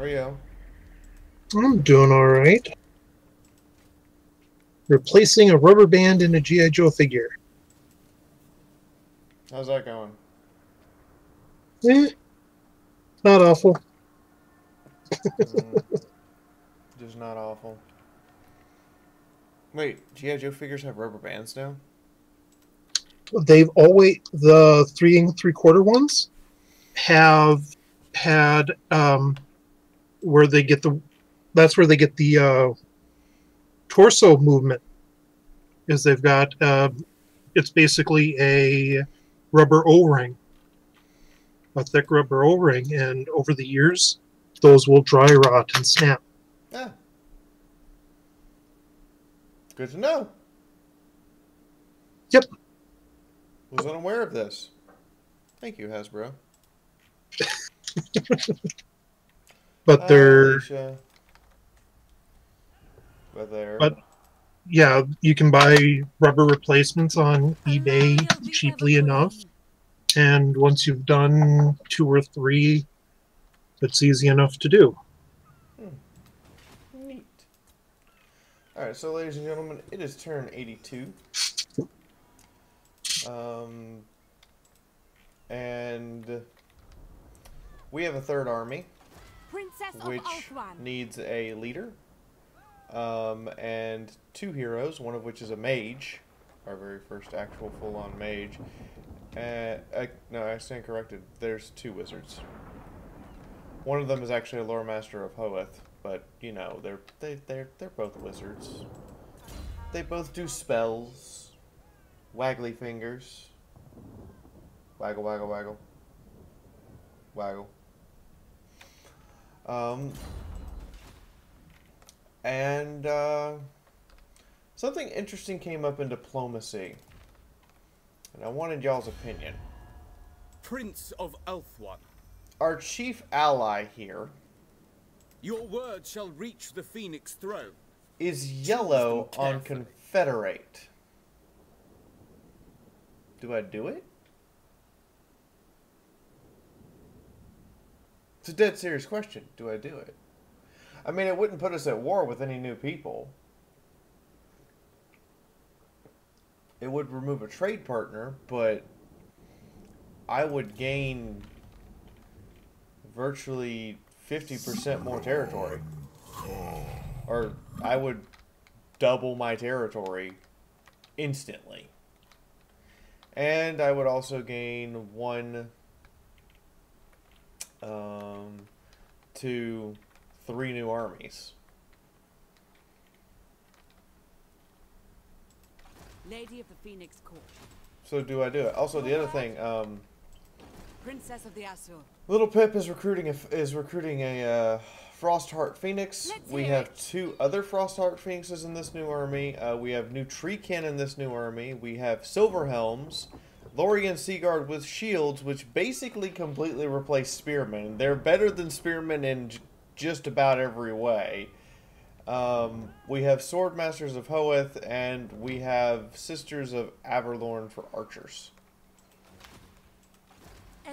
are you? I'm doing all right. Replacing a rubber band in a G.I. Joe figure. How's that going? Eh, not awful. Mm, just not awful. Wait, G.I. Joe figures have rubber bands now? They've always the 3 3/4 ones have had where they get the that's where they get the torso movement is they've got it's basically a rubber O-ring, a thick rubber O-ring, and over the years those will dry rot and snap. Ah, good to know. Yep. Was unaware of this. Thank you, Hasbro. But Hi, they're Alicia. But there. but yeah, you can buy rubber replacements on eBay Ally of the Ever cheaply enough, Queen. and once you've done 2 or 3, it's easy enough to do. Neat. Alright, so ladies and gentlemen, it is turn 82. And we have a third army, Princess of which Ulthuan. needs a leader, and 2 heroes, one of which is a mage, our very first actual full-on mage. No, I stand corrected. There's 2 wizards. One of them is actually a lore master of Hoeth, but you know they're both wizards. They both do spells, waggly fingers, waggle waggle waggle, waggle. And something interesting came up in diplomacy, and I wanted y'all's opinion. Prince of Ulthuan, Our chief ally here your word shall reach the Phoenix throne. is yellow Choose them on carefully. Confederate. Do I do it? It's a dead serious question. Do I do it? I mean, it wouldn't put us at war with any new people. It would remove a trade partner, but I would gain virtually 50% more territory. Or I would double my territory instantly. And I would also gain 1 to 3 new armies. Lady of the Phoenix Court. So do I do it? Also, the other thing, Princess of the Azure. Little Pip is recruiting a Frostheart Phoenix. Let's We hear have it. 2 other Frostheart Phoenixes in this new army. We have new Treekin in this new army. We have Silverhelms, Lorien Seaguard with shields, which basically completely replace Spearmen. They're better than Spearmen in just about every way. We have Swordmasters of Hoeth, and we have Sisters of Averlorn for archers.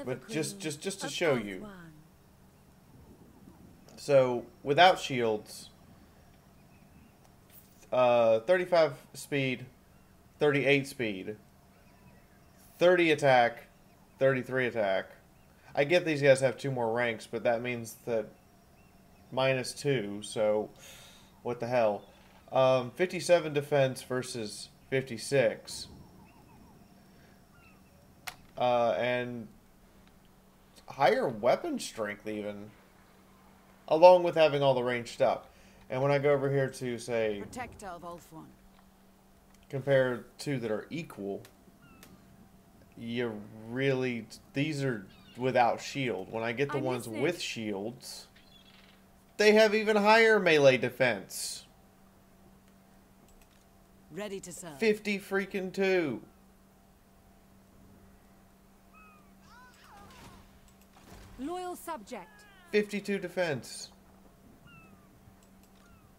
But just to show you. So, without shields, 35 speed, 38 speed, 30 attack, 33 attack. I get these guys have 2 more ranks, but that means that -2, so what the hell. 57 defense versus 56. And higher weapon strength even. Along with having all the ranged stuff. And when I go over here to, say, Protector of Ulthuan. compare 2 that are equal, you really... These are without shield. When I get the I'm ones listening. with shields, they have even higher melee defense. Ready to serve. 50 freaking 2. Loyal subject. 52 defense.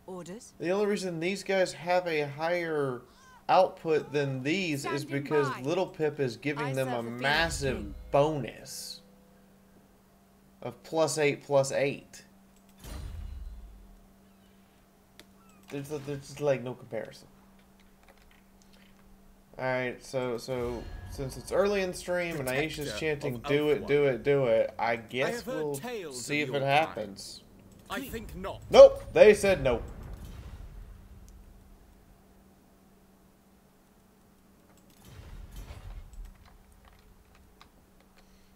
Orders. The only reason these guys have a higher output than these is Standing because by. Little Pip is giving I them serve a the Phoenix massive King. bonus of +8/+8. there's like no comparison. Alright, so since it's early in the stream and Aisha's chanting, do it, do it, do it, I guess have heard we'll tales see of if it your happens. I think not. Nope, they said nope.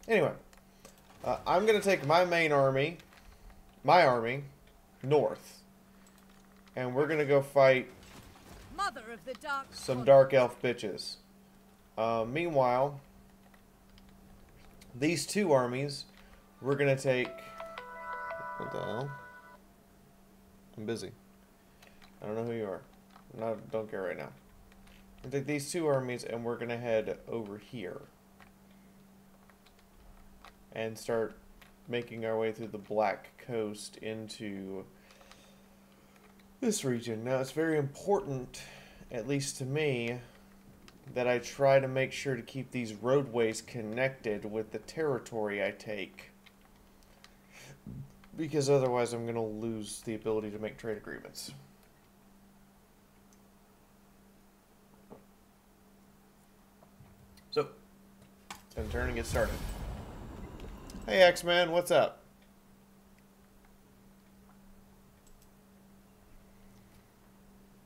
Anyway, I'm going to take my main army, north. And we're going to go fight Mother of the dark some Sun. dark elf bitches. Meanwhile, these two armies, we're going to take... What the hell? I'm busy. I don't know who you are. Don't care right now. We're going to take these two armies and we're going to head over here. And start making our way through the Black Coast into this region. Now, it's very important, at least to me, that I try to make sure to keep these roadways connected with the territory I take. Because otherwise I'm going to lose the ability to make trade agreements. So, it's going to turn and get started. Hey X-Man, what's up?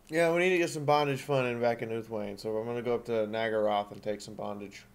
Yeah, we need to get some bondage fun in back in Uthwain, so I'm going to go up to Nagaroth and take some bondage.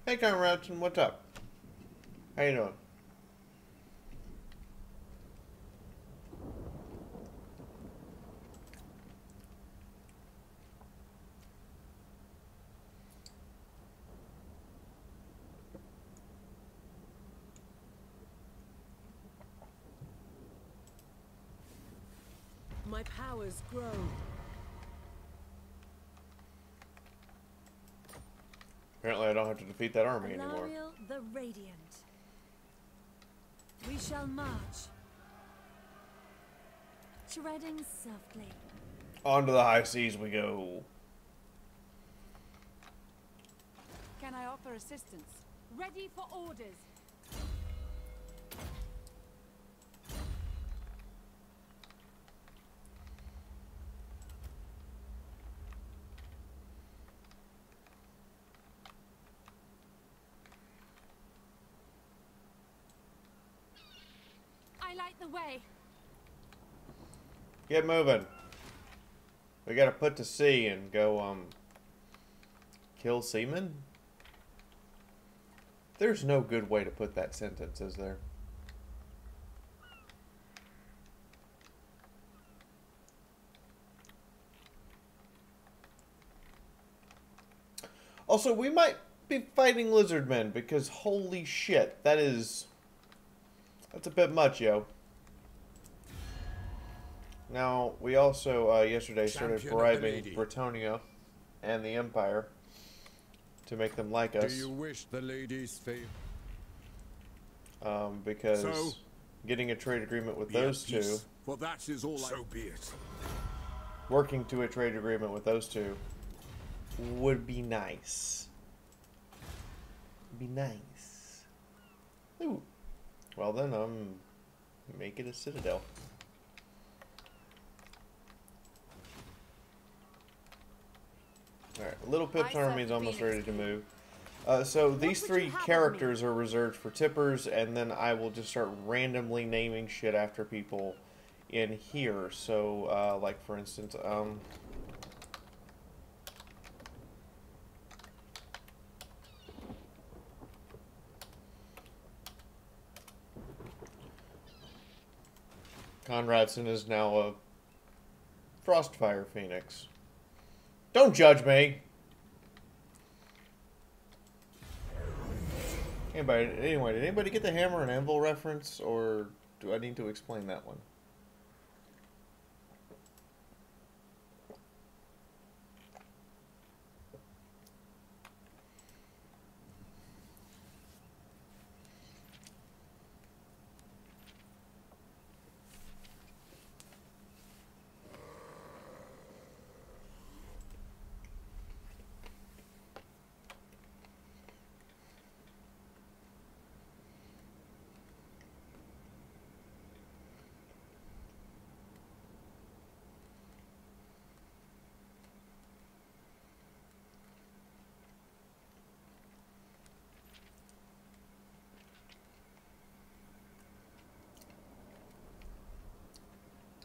Hey Conradson, what's up? How you doing? My powers grow. Apparently I don't have to defeat that army anymore. Alariel the Radiant. We shall march. Treading softly. On to the high seas we go. Can I offer assistance? Ready for orders. I light the way. Get moving. We gotta put to sea and go, kill seamen? There's no good way to put that sentence, is there? Also, we might be fighting lizard men, because holy shit, that's a bit much, yo. Now, we also, yesterday started bribing Bretonia and the Empire to make them like us. Do you wish the ladies favor? Because getting a trade agreement with those two, For that is all so be it. working to a trade agreement with those two, would be nice. Be nice. Ooh. Well then, make it a citadel. Alright, Little Pip's army is almost ready to move. So these three characters are reserved for tippers, and then I will just start randomly naming shit after people in here. So, like for instance, Conradson is now a Frostfire Phoenix. Don't judge me! Anyway, did anybody get the hammer and anvil reference, or do I need to explain that one?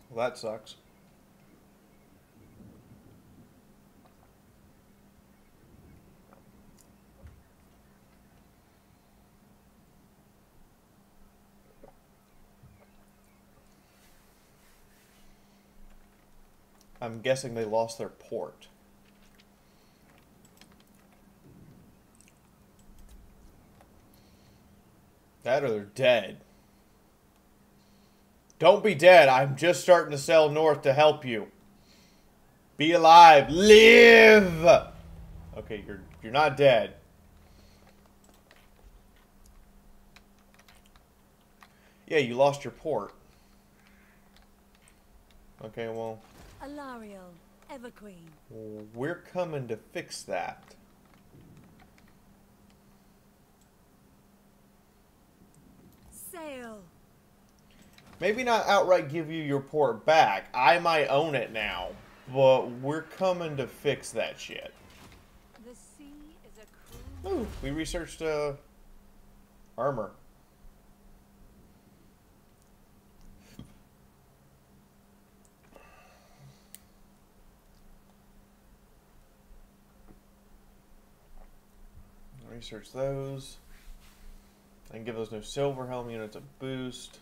Well, that sucks. I'm guessing they lost their port. That or they're dead. Don't be dead. I'm just starting to sail north to help you. Be alive. Live! Okay, you're not dead. Yeah, you lost your port. Okay, well... Alariel, Everqueen. We're coming to fix that. Sail. Maybe not outright give you your port back. I might own it now. But we're coming to fix that shit. The sea is a cruel... Ooh, we researched armor. Research those. I can give those new silver helm units a boost.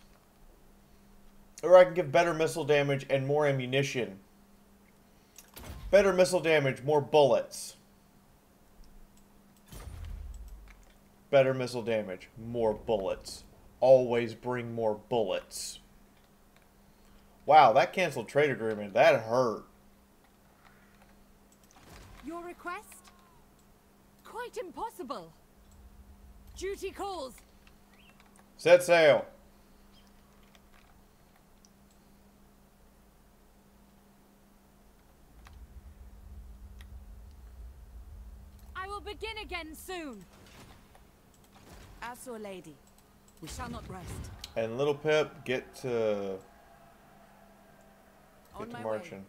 Or I can give better missile damage and more ammunition. Better missile damage, more bullets. Better missile damage, more bullets. Always bring more bullets. Wow, that canceled trade agreement. That hurt. Your request? Quite impossible. Duty calls. Set sail. I will begin again soon. As your lady, we shall not rest. And little Pip, get to On my marching. way.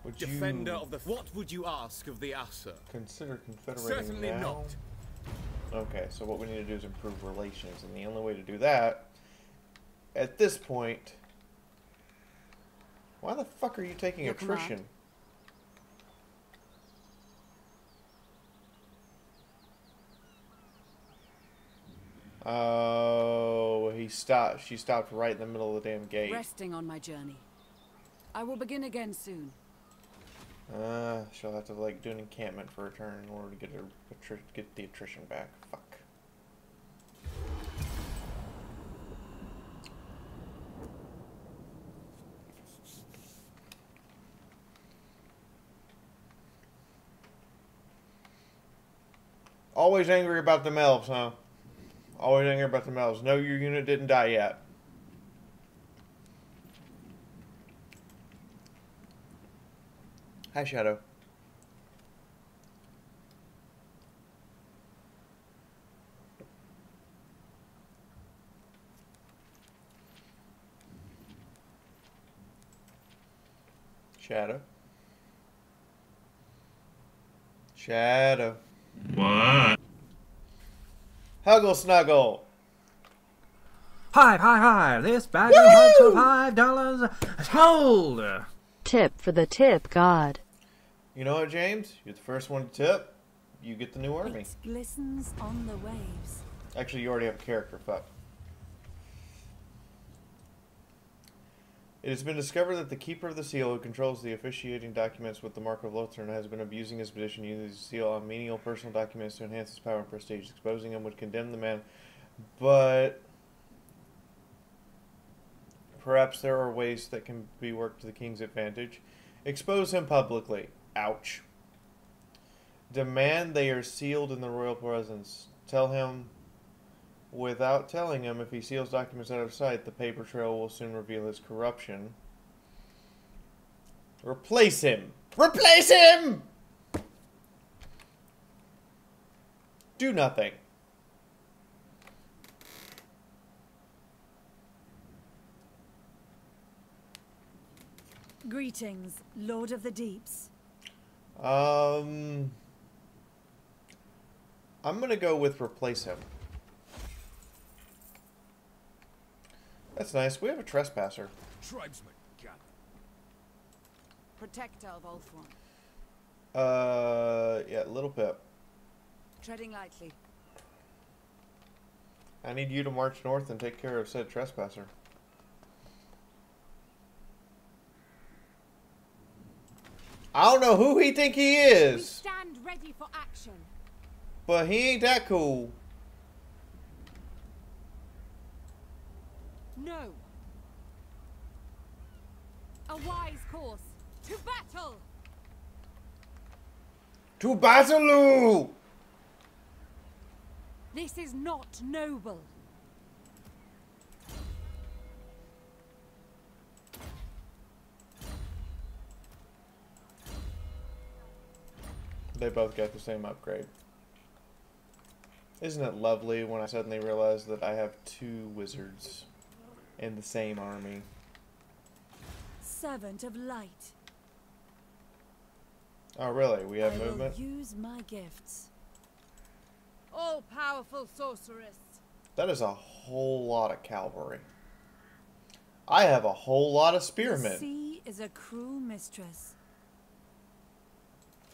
Would Defender you of the... What would you ask of the Asser? consider confederating Certainly now? not. Okay, so what we need to do is improve relations, and the only way to do that, at this point... Why the fuck are you taking Your attrition? command. Oh, he stopped. She stopped right in the middle of the damn gate. Resting on my journey. I will begin again soon. She'll have to like do an encampment for a turn in order to get get the attrition back. Fuck. Always angry about the elves, huh? Always angry about the elves. No, your unit didn't die yet. Hi, Shadow. Shadow. Shadow. What? Huggle Snuggle. Hi. This bag of hugs for $5. Hold! Tip for the tip god. You know what, James? You're the first one to tip. You get the new army. It glistens on the waves. Actually, you already have a character. Fuck. It has been discovered that the Keeper of the Seal, who controls the officiating documents with the Mark of Lothern, has been abusing his position using the seal on menial personal documents to enhance his power and prestige. Exposing him would condemn the man, but perhaps there are ways that can be worked to the king's advantage. Expose him publicly. Ouch. Demand they are sealed in the royal presence. Tell him, without telling him, if he seals documents out of sight, the paper trail will soon reveal his corruption. Replace him! Replace him! Do nothing. Greetings, Lord of the Deeps. I'm gonna go with replace him. That's nice. We have a trespasser. Tribesmen, gather. Protect our Volthron. Yeah, Little Pip. Treading lightly. I need you to march north and take care of said trespasser. I don't know who he think he We is, stand ready for action. but he ain't that cool. No. A wise course. To battle! To battle! This is not noble. They both got the same upgrade. Isn't it lovely when I suddenly realize that I have 2 wizards in the same army? Servant of light. Oh, really? We have I movement? will use my gifts. All-powerful sorceress. That is a whole lot of cavalry. I have a whole lot of The spearmen. sea is a cruel mistress.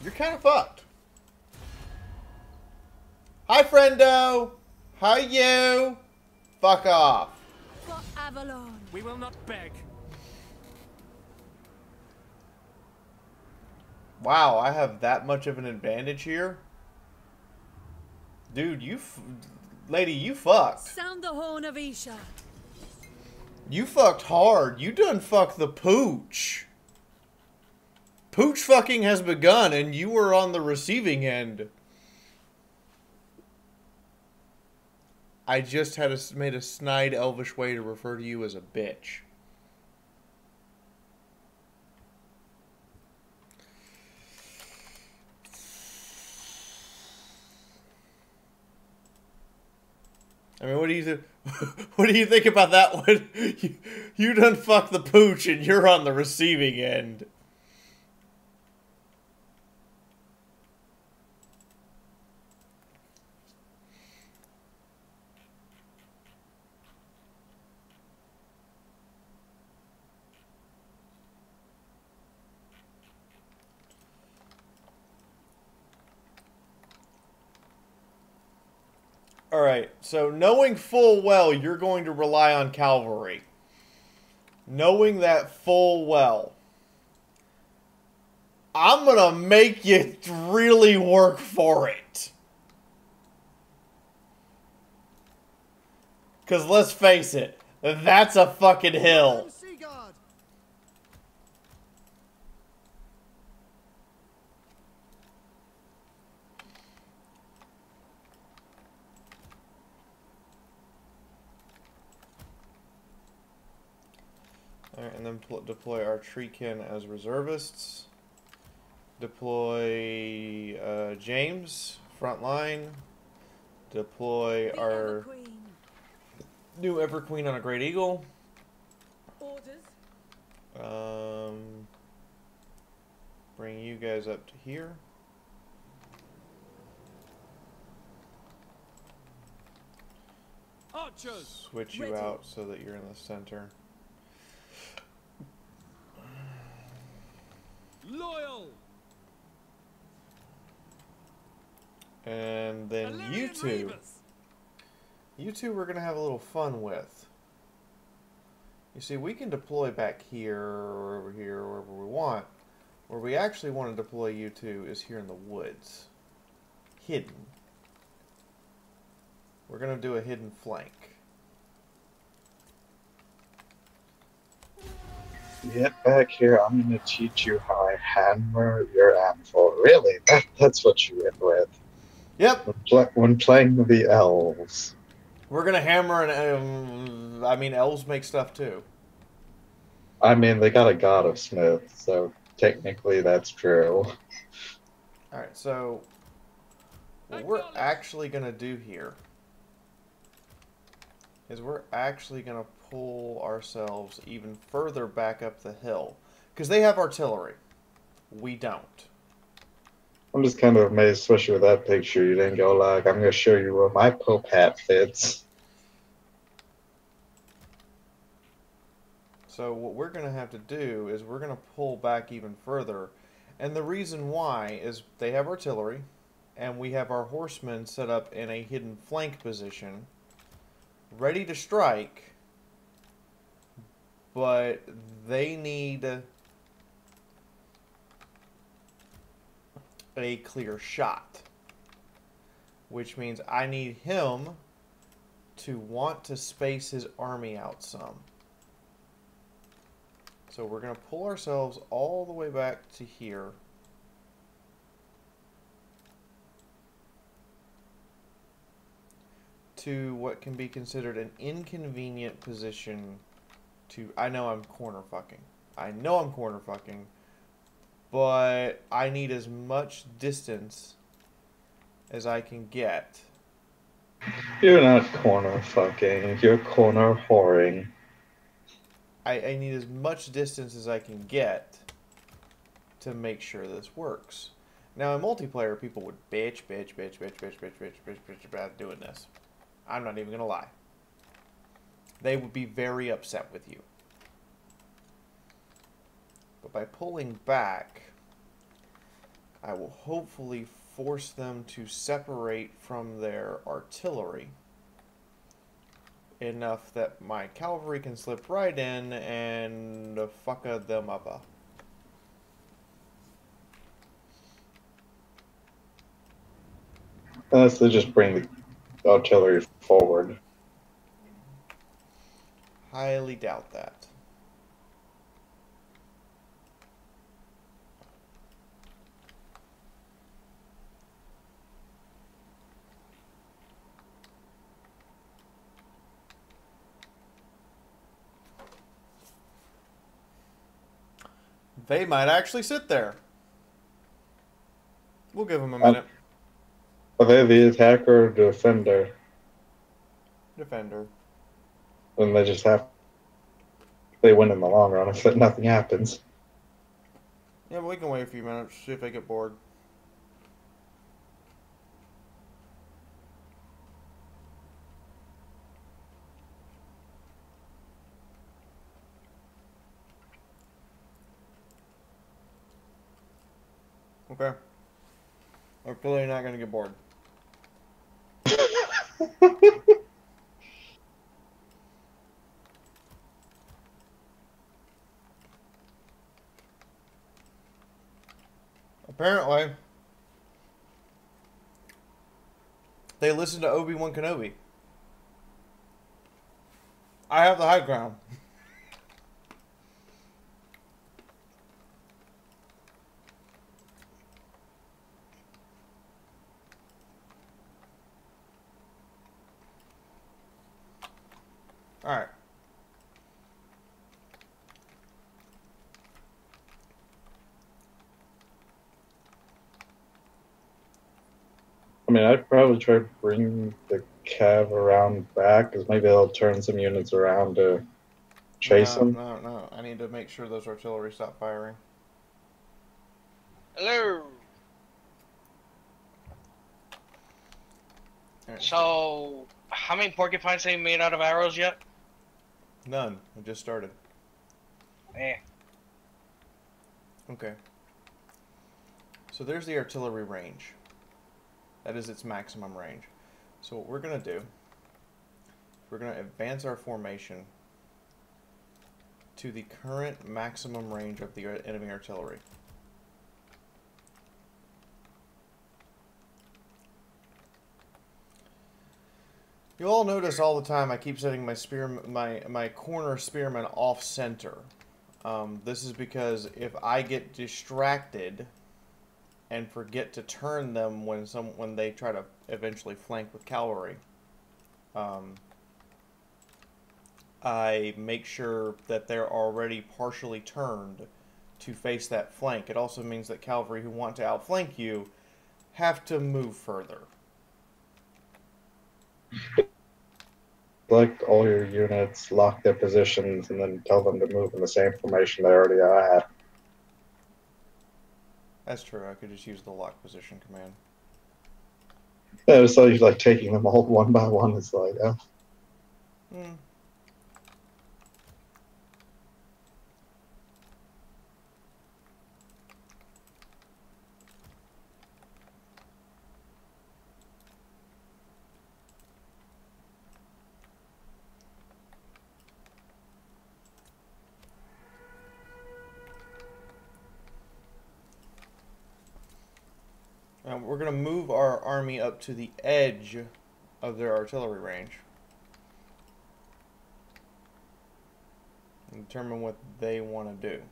You're kind of fucked. Hi, friendo. How you? Fuck off. For Avalon. We will not beg. Wow, I have that much of an advantage here? Dude, lady, you fucked. Sound the horn of Isha. You fucked hard. You done fucked the pooch. Pooch fucking has begun, and you were on the receiving end. I just made a snide elvish way to refer to you as a bitch. I mean, what do you what do you think about that one? You done fucked the pooch, and you're on the receiving end. Alright, so knowing full well you're going to rely on cavalry. Knowing that full well. I'm gonna make you really work for it. Because let's face it, that's a fucking hill. Alright, and then deploy our treekin as reservists. Deploy James, front line. Deploy our new Everqueen on a Great Eagle. Orders. Bring you guys up to here. Archers. Switch you Ready. out so that you're in the center. Loyal. And then Illyrian Reavers. you two we're gonna have a little fun with. You see, we can deploy back here, or over here, or wherever we want. Where we actually want to deploy you to is here in the woods. Hidden. We're going to do a hidden flank. Get back here, I'm gonna teach you how I hammer your anvil. Really? That's what you went with. Yep. When playing the elves. We're going to hammer and... I mean, elves make stuff too. I mean, they got a god of smiths, so technically that's true. Alright, so... what we're actually going to do here is we're actually going to pull ourselves even further back up the hill. Because they have artillery. We don't. I'm just kind of amazed, especially with that picture. You didn't go like, I'm going to show you where my Pope hat fits. So what we're going to have to do is we're going to pull back even further. And the reason why is they have artillery, and we have our horsemen set up in a hidden flank position, ready to strike, but they need a clear shot, which means I need him to want to space his army out some. So we're going to pull ourselves all the way back to here. To what can be considered an inconvenient position to... I know I'm corner fucking. I know I'm corner fucking. But I need as much distance as I can get. You're not corner fucking, you're corner whoring. I need as much distance as I can get to make sure this works. Now in multiplayer, people would bitch about doing this. I'm not even gonna lie. They would be very upset with you. But by pulling back, I will hopefully force them to separate from their artillery enough that my cavalry can slip right in and fuck them up. Unless they just bring the artillery forward. Highly doubt that. They might actually sit there. We'll give them a minute. Are they the attacker or defender? Defender. Then they just have... They win in the long run if nothing happens. Yeah, but we can wait a few minutes, see if they get bored. Okay. We're clearly not going to get bored. Apparently, they listen to Obi-Wan Kenobi. I have the high ground. Alright. I mean, I'd probably try to bring the cav around back, because maybe they'll turn some units around to chase them. No. I need to make sure those artillery stop firing. Hello. Right. So, how many porcupines have you made out of arrows yet? None. I just started. Eh. Okay. So there's the artillery range. That is its maximum range. So what we're going to do, we're going to advance our formation to the current maximum range of the enemy artillery. You all notice all the time I keep setting my corner spearmen off center. This is because if I get distracted and forget to turn them when they try to eventually flank with cavalry, I make sure that they're already partially turned to face that flank. It also means that cavalry who want to outflank you have to move further. Select all your units, lock their positions, and then tell them to move in the same formation they already are at. That's true. I could just use the lock position command. Yeah, it's like taking them all one by one. It's like, oh. We're going to move our army up to the edge of their artillery range and determine what they want to do.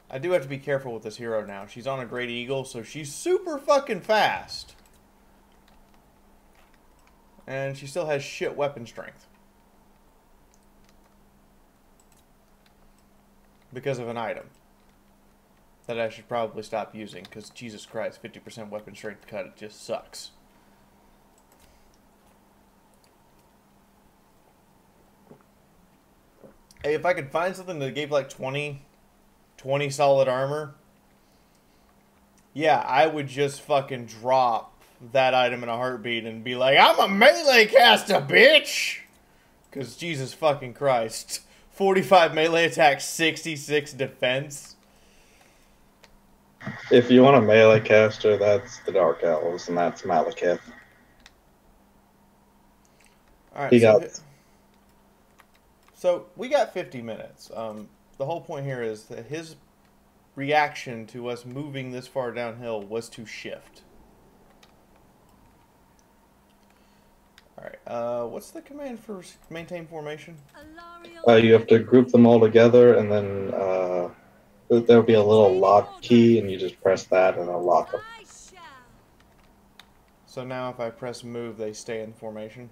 I do have to be careful with this hero now. She's on a Great Eagle, so she's super fucking fast. And she still has shit weapon strength. Because of an item that I should probably stop using, because Jesus Christ, 50% weapon strength cut, it just sucks. Hey, if I could find something that gave like 20 solid armor, yeah, I would just fucking drop that item in a heartbeat and be like, I'm a melee caster, bitch! Because Jesus fucking Christ. 45 melee attack, 66 defense. If you want a melee caster, that's the Dark Elves, and that's Malekith. Alright, so we got 50 minutes. The whole point here is that his reaction to us moving this far downhill was to shift. Alright, what's the command for maintain formation? You have to group them all together, and then there'll be a little lock key, and you just press that, and it'll lock them. So now if I press move, they stay in formation?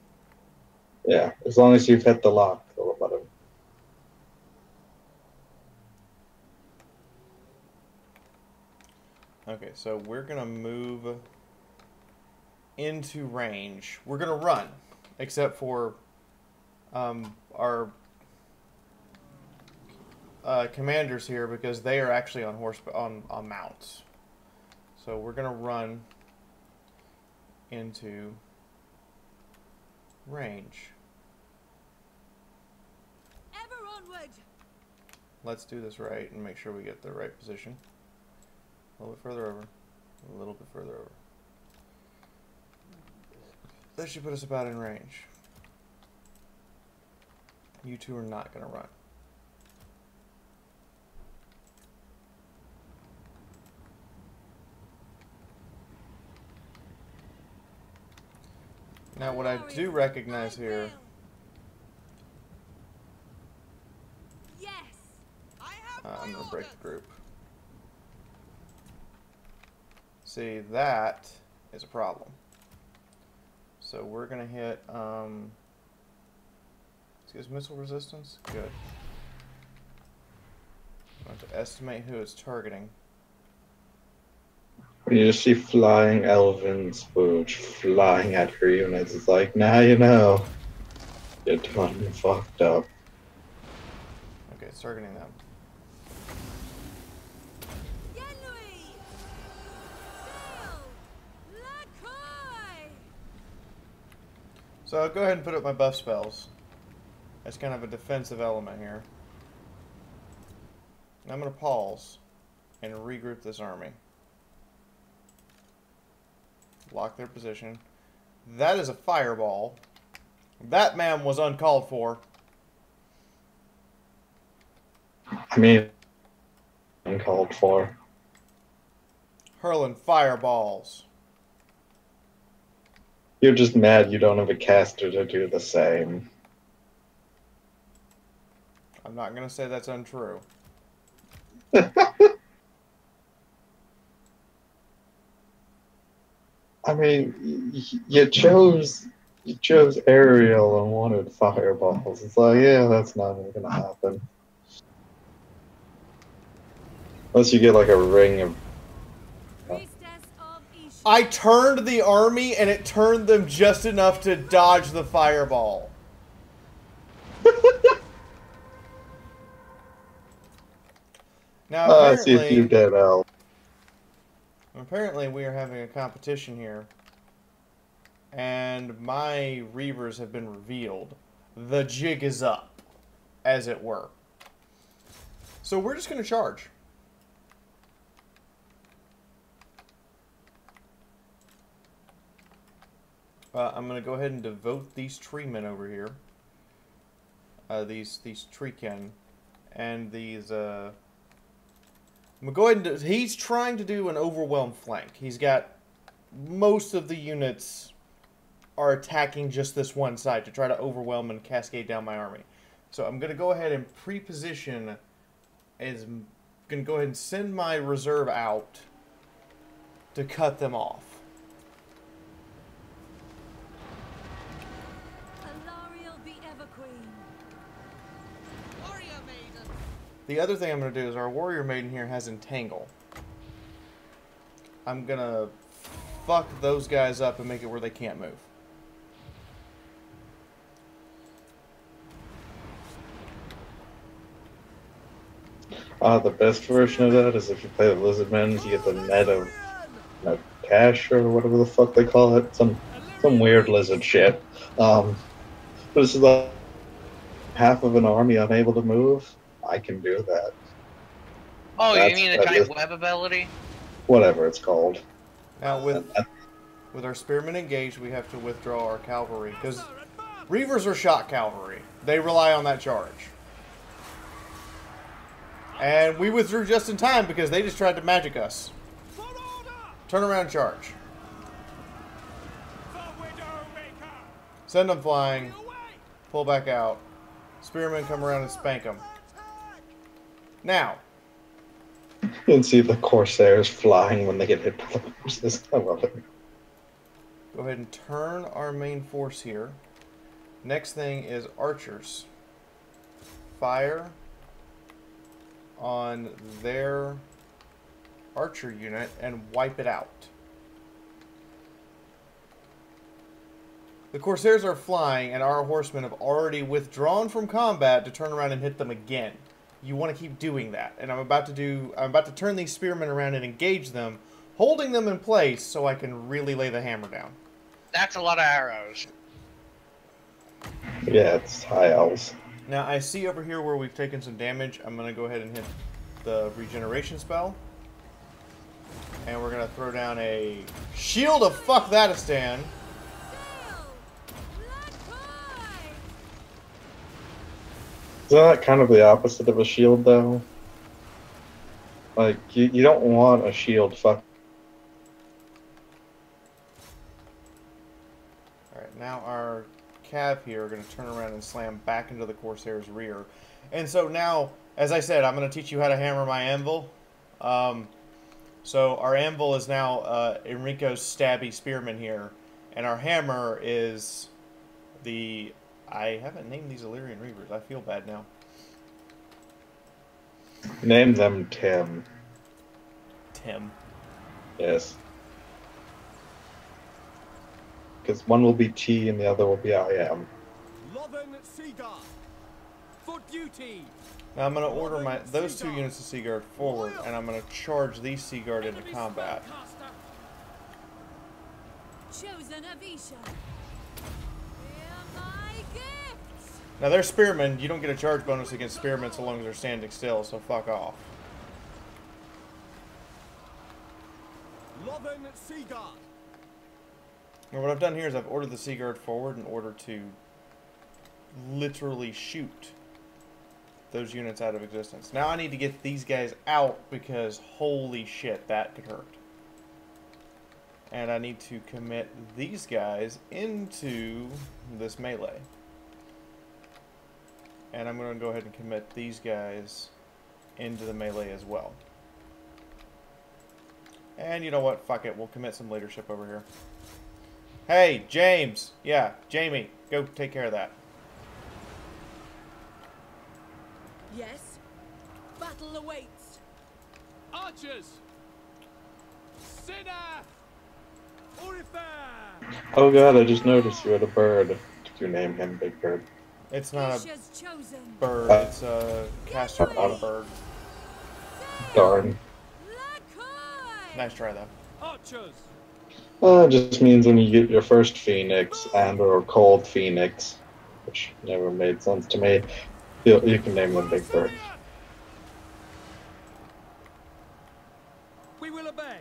Yeah, as long as you've hit the lock button. Okay, so we're going to move into range. We're going to run, except for our commanders here, because they are actually on mounts. So we're going to run into range. Ever onward. Let's do this right and make sure we get the right position. A little bit further over. A little bit further over. That should put us about in range. You two are not going to run. Now what I do recognize here... Yes. I'm going to break the group. See, that is a problem. So we're going to hit... excuse missile resistance? Good. I want to estimate who it's targeting. You just see flying Elven spooge flying at your units. It's like, now you know. You're done fucked up. Okay, it's targeting them. So I'll go ahead and put up my buff spells. That's kind of a defensive element here. And I'm going to pause and regroup this army. Lock their position. That is a fireball. That man was uncalled for. I mean, uncalled for. Hurling fireballs. You're just mad you don't have a caster to do the same. I'm not going to say that's untrue. I mean, you chose aerial and wanted fireballs. It's like, yeah, that's not even gonna happen. Unless you get like a ring of. I turned the army and it turned them just enough to dodge the fireball. Now I see a few dead elves. Apparently we are having a competition here. And my Reavers have been revealed. The jig is up, as it were. So we're just going to charge. I'm going to go ahead and devote these treemen over here. These treekin. And these, I'm going to go ahead and he's trying to do an overwhelm flank. He's got most of the units are attacking just this one side to try to overwhelm and cascade down my army. So I'm going to go ahead and pre-position as I'm going to go ahead and send my reserve out to cut them off. The other thing I'm going to do is our warrior maiden here has entangle. I'm going to fuck those guys up and make it where they can't move. The best version of that is if you play the Lizardmen, you get the net of cash or whatever the fuck they call it. Some weird lizard shit. But this is like half of an army unable to move. I can do that. Oh, you mean the giant web ability? Whatever it's called. Now with our spearmen engaged, we have to withdraw our cavalry because Reavers are shot cavalry. They rely on that charge. And we withdrew just in time because they just tried to magic us. Turn around, charge. Send them flying. Pull back out. Spearmen come around and spank them. Now. You can see the Corsairs flying when they get hit by the horses. I love it. Go ahead and turn our main force here. Next thing is archers. Fire on their archer unit and wipe it out. The Corsairs are flying and our horsemen have already withdrawn from combat to turn around and hit them again. You want to keep doing that. And I'm about to turn these spearmen around and engage them, holding them in place so I can really lay the hammer down. That's a lot of arrows. Yeah, it's high elves. Now I see over here where we've taken some damage. I'm going to go ahead and hit the regeneration spell. And we're going to throw down a shield of fuck that-a-stan. Isn't that kind of the opposite of a shield, though? Like, you don't want a shield fuck. Alright, now our cav here are going to turn around and slam back into the Corsair's rear. And so now, as I said, I'm going to teach you how to hammer my anvil. So our anvil is now Enrico's stabby spearman here. And our hammer is the... I haven't named these Illyrian Reavers. I feel bad now. Name them Tim. Tim. Yes. Because one will be T and the other will be I am. For duty. Now I'm going to order those two units of Sea Guard forward, and I'm going to charge these Sea Guard into combat. Chosen Avisha. Now they're spearmen. You don't get a charge bonus against spearmen so long as they're standing still, so fuck off. Now what I've done here is I've ordered the Sea Guard forward in order to literally shoot those units out of existence. Now I need to get these guys out because holy shit, that could hurt. And I need to commit these guys into this melee. And I'm going to go ahead and commit these guys into the melee as well. And you know what? Fuck it. We'll commit some leadership over here. Hey, James. Yeah, Jamie. Go take care of that. Yes. Battle awaits. Archers! Sinner! Orifar! Oh god, I just noticed you had a bird. Did you name him Big Bird? It's not a Isha's chosen. bird. It's a caster bird. Darn. Lakoi! Nice try, though. Archers! It just means when you get your first phoenix and or cold phoenix, which never made sense to me, you can name them Big Bird. We will obey.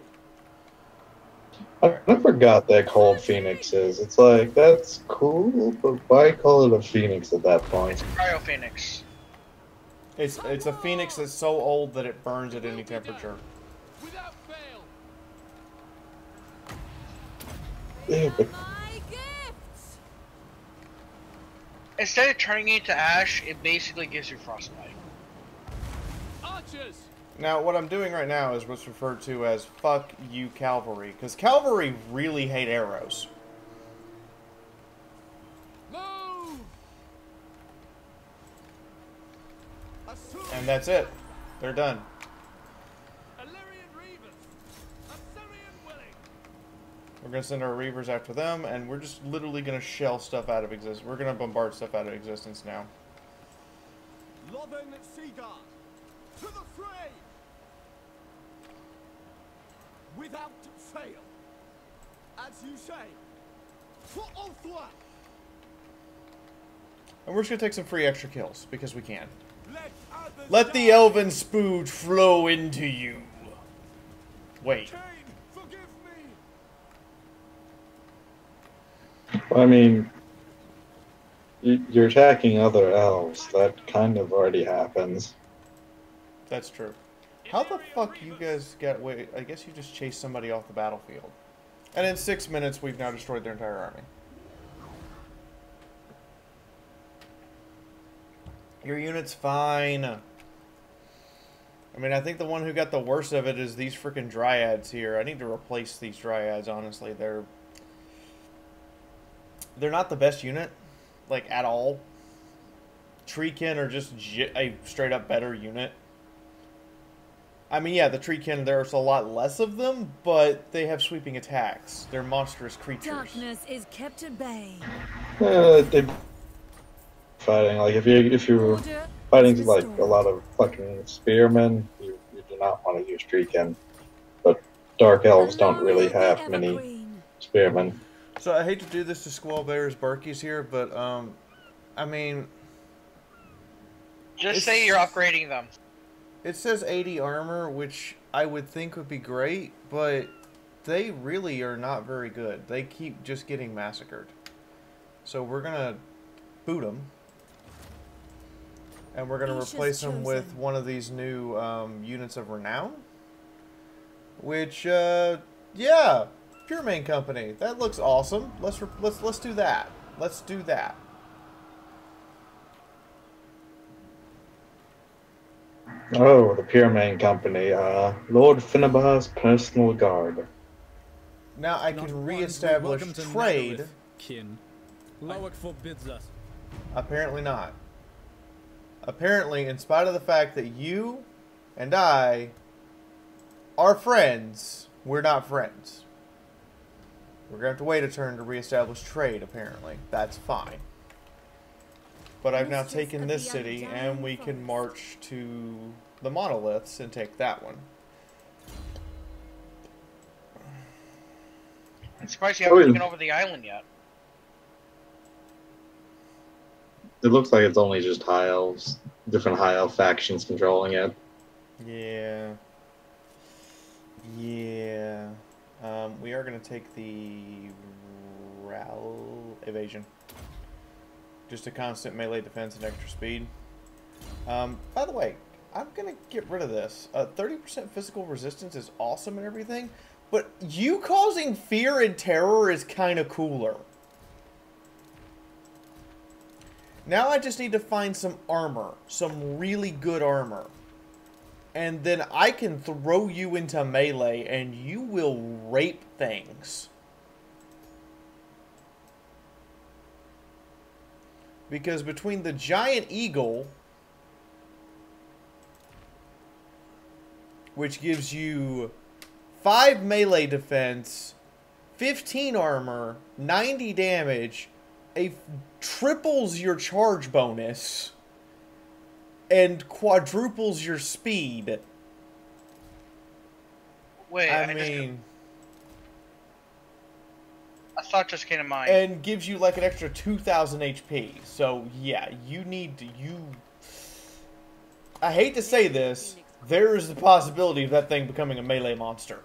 I forgot that cold phoenix is. It's like, that's cool, but why call it a phoenix at that point? Cryo Phoenix. It's a phoenix that's so old that it burns at any temperature. Without fail. Yeah, but My gifts. Instead of turning it to ash, it basically gives you frostbite. Archers! Now, what I'm doing right now is what's referred to as fuck you cavalry. Because cavalry really hate arrows. Move! And that's it. They're done. Illyrian Reavers! Assyrian willing! We're going to send our Reavers after them, and we're just literally going to shell stuff out of existence. We're going to bombard stuff out of existence now. Lothern Seaguard! To the fray! Without fail! As you say, for Ulthwa! And we're just going to take some free extra kills, because we can. Let Let the Elven spooge flow into you. Wait. Cain, forgive me! I mean, you're attacking other elves. That kind of already happens. That's true. How the fuck you guys got away? I guess you just chased somebody off the battlefield. And in 6 minutes, we've now destroyed their entire army. Your unit's fine. I mean, I think the one who got the worst of it is these freaking dryads here. I need to replace these dryads, honestly. They're not the best unit, like, at all. Treekin are just a straight-up better unit. I mean, yeah, the Treekin, there's a lot less of them, but they have sweeping attacks. They're monstrous creatures. Darkness is kept at bay. They fighting, like, if you're Order fighting, is like, a restored. lot of fucking spearmen, you do not want to use Treekin. But Dark Elves don't really have many Evergreen. spearmen. So I hate to do this to Squall Bear's Barkies here, but, I mean... Just say you're upgrading them. It says 80 armor, which I would think would be great, but they really are not very good. They keep just getting massacred. So we're going to boot them. And we're going to Isha's replace them with chosen. one of these new units of renown. Which, yeah, Pure Main Company. That looks awesome. Let's do that. Let's do that. Oh, the Pure Main Company, Lord Finnabar's personal guard. Now I Not can one reestablish welcome to trade. Nazareth, kin. Loic forbids us. Apparently not. Apparently, in spite of the fact that you and I are friends, we're not friends. We're going to have to wait a turn to reestablish trade, apparently. That's fine. But I've now Mistress taken of this the city, Undying and we can Forest. march to the monoliths and take that one. I'm surprised you haven't taken over the island yet. It looks like it's only just high elves, different high elf factions controlling it. Yeah. Yeah. We are going to take the evasion. Just a constant melee defense and extra speed. By the way, I'm gonna get rid of this. 30% physical resistance is awesome and everything, but you causing fear and terror is kind of cooler. Now I just need to find some armor, some really good armor. And then I can throw you into melee and you will rape things. Because between the giant eagle, which gives you 5 melee defense, 15 armor, 90 damage, triples your charge bonus, and quadruples your speed. Wait, I mean... A thought just came to mind. And gives you like an extra 2,000 HP. So, yeah, you need to... I hate to say this, there is the possibility of that thing becoming a melee monster.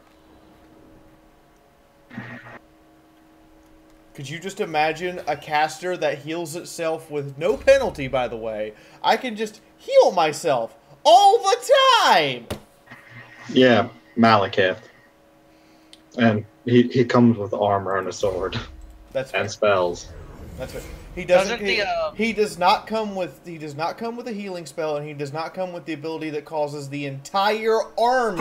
Could you just imagine a caster that heals itself with no penalty, by the way? I can just heal myself all the time! Yeah, Malekith. And he comes with armor and a sword. That's fair. And spells. That's right. He does not come with a healing spell, and he does not come with the ability that causes the entire army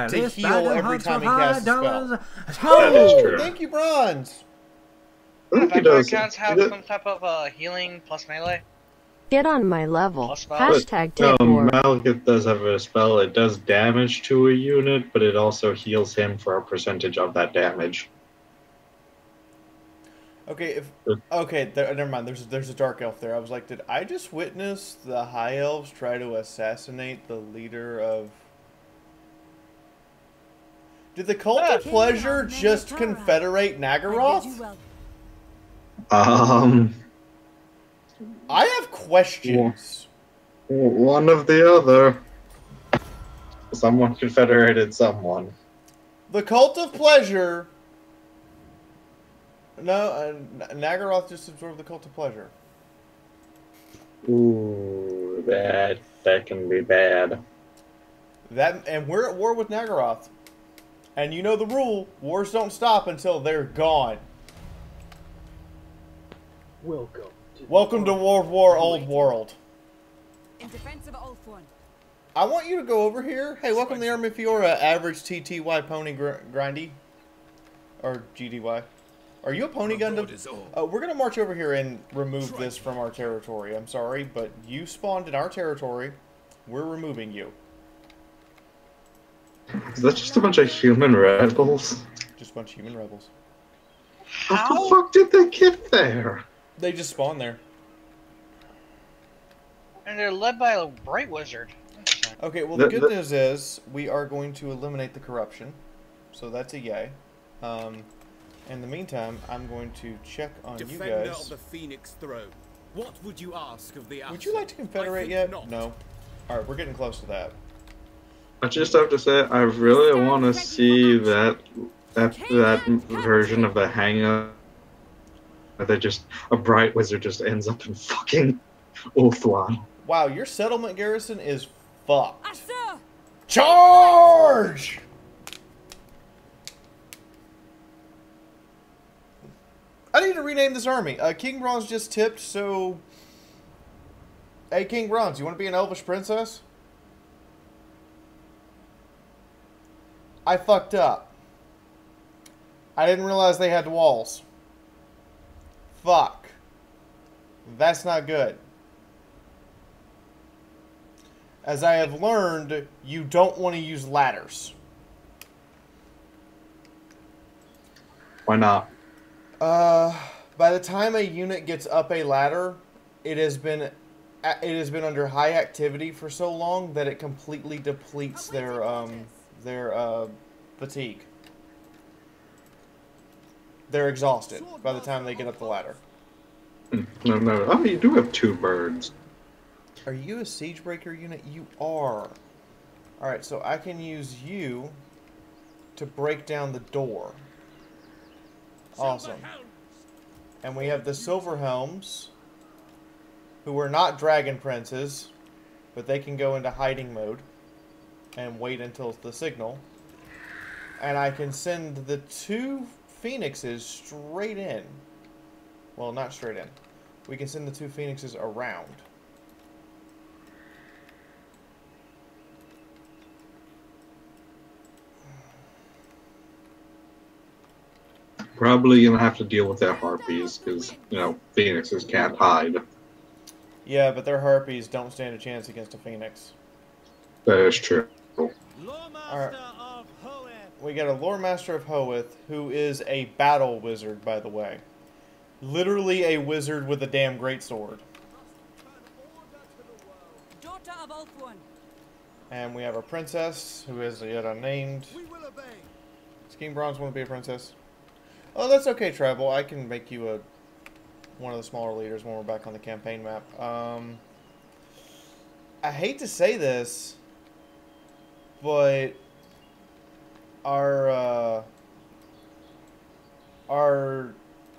to this heal every time he casts a spell. That is true. Thank you, Bronze. Vampire counts have some type of healing plus melee. Get on my level. No, Hashtag tip war. Malekith does have a spell. It does damage to a unit, but it also heals him for a percentage of that damage. Okay, never mind. There's a dark elf there. I was like, did I just witness the high elves try to assassinate the leader of? Did the Cult of Pleasure just confederate Nagaroth? I have questions. One of the other. Someone confederated someone. The Cult of Pleasure. No, Nagaroth just absorbed the Cult of Pleasure. Ooh, that can be bad. And we're at war with Nagaroth. And you know the rule, wars don't stop until they're gone. Welcome to World War Old World. In defense of Ulthuan. I want you to go over here. Hey, welcome to the Army of Fiaura, average TTY pony grindy. Or GDY. Are you a pony Gundam? We're going to march over here and remove this from our territory. I'm sorry, but you spawned in our territory. We're removing you. Is that just a bunch of human rebels? Just a bunch of human rebels. How the fuck did they get there? They just spawned there. And they're led by a bright wizard. Okay, well the good news is we are going to eliminate the corruption. So that's a yay. In the meantime, I'm going to check on you guys. Of the Phoenix Throne. What would you ask of the Would you like to confederate yet? No. Alright, we're getting close to that. I just have to say, I really want to see that version of the hang-up. That just a bright wizard just ends up in fucking Ulthuan. Wow, your settlement garrison is fucked. Charge! I need to rename this army. King Bronze just tipped, so... Hey, King Bronze, you want to be an elvish princess? I fucked up. I didn't realize they had walls. Fuck. That's not good. As I have learned, you don't want to use ladders. Why not? By the time a unit gets up a ladder, it has been under high activity for so long that it completely depletes their fatigue. They're exhausted by the time they get up the ladder. No. Oh, you do have 2 birds. Are you a siege breaker unit? You are. Alright, so I can use you to break down the door. Awesome. And we have the Silver Helms, who are not dragon princes. but they can go into hiding mode and wait until the signal. And I can send the 2 phoenixes straight in. Well, not straight in. We can send the 2 phoenixes around. Probably gonna have to deal with their harpies, because, you know, phoenixes can't hide. Yeah, but their harpies don't stand a chance against a phoenix. That is true. Alright. We got a Lore Master of Hoeth, who is a battle wizard, by the way. Literally a wizard with a damn greatsword. Daughter of Ulthuan. And we have a princess, who is yet unnamed. Does King Bronze want to be a princess? Oh, that's okay, Tribal. I can make you one of the smaller leaders when we're back on the campaign map. I hate to say this, but our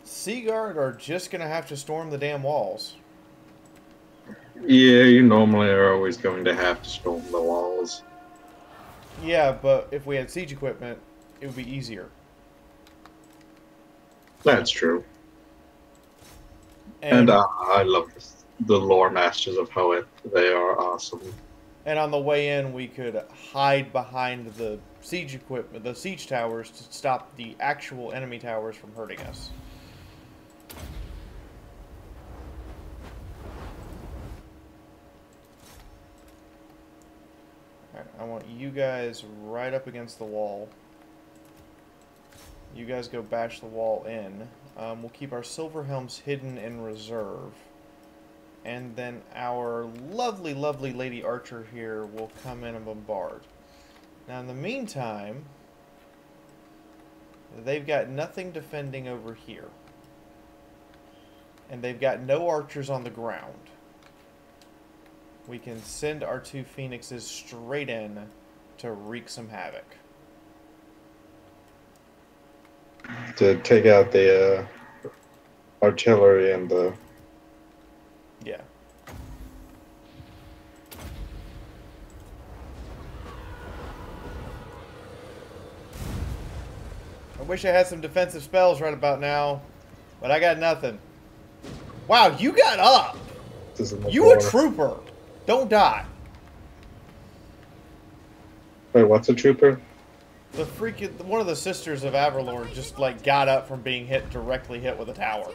Sea Guard are just gonna have to storm the damn walls. Yeah, you normally are always going to have to storm the walls. Yeah, but if we had siege equipment, it would be easier. That's true. And I love the Lore Masters of Hoeth. They are awesome. And on the way in, we could hide behind the siege equipment, the siege towers, to stop the actual enemy towers from hurting us. Alright, I want you guys right up against the wall. You guys go bash the wall in. We'll keep our silver helms hidden in reserve. And then our lovely, lovely Lady Archer here will come in and bombard. Now, in the meantime, they've got nothing defending over here. And they've got no archers on the ground. We can send our 2 phoenixes straight in to wreak some havoc. To take out the artillery and the... Yeah. I wish I had some defensive spells right about now, but I got nothing. Wow, you got up! You a trooper! Don't die. Wait, what's a trooper? The freaking one of the sisters of Averlord just like got up from being directly hit with a tower.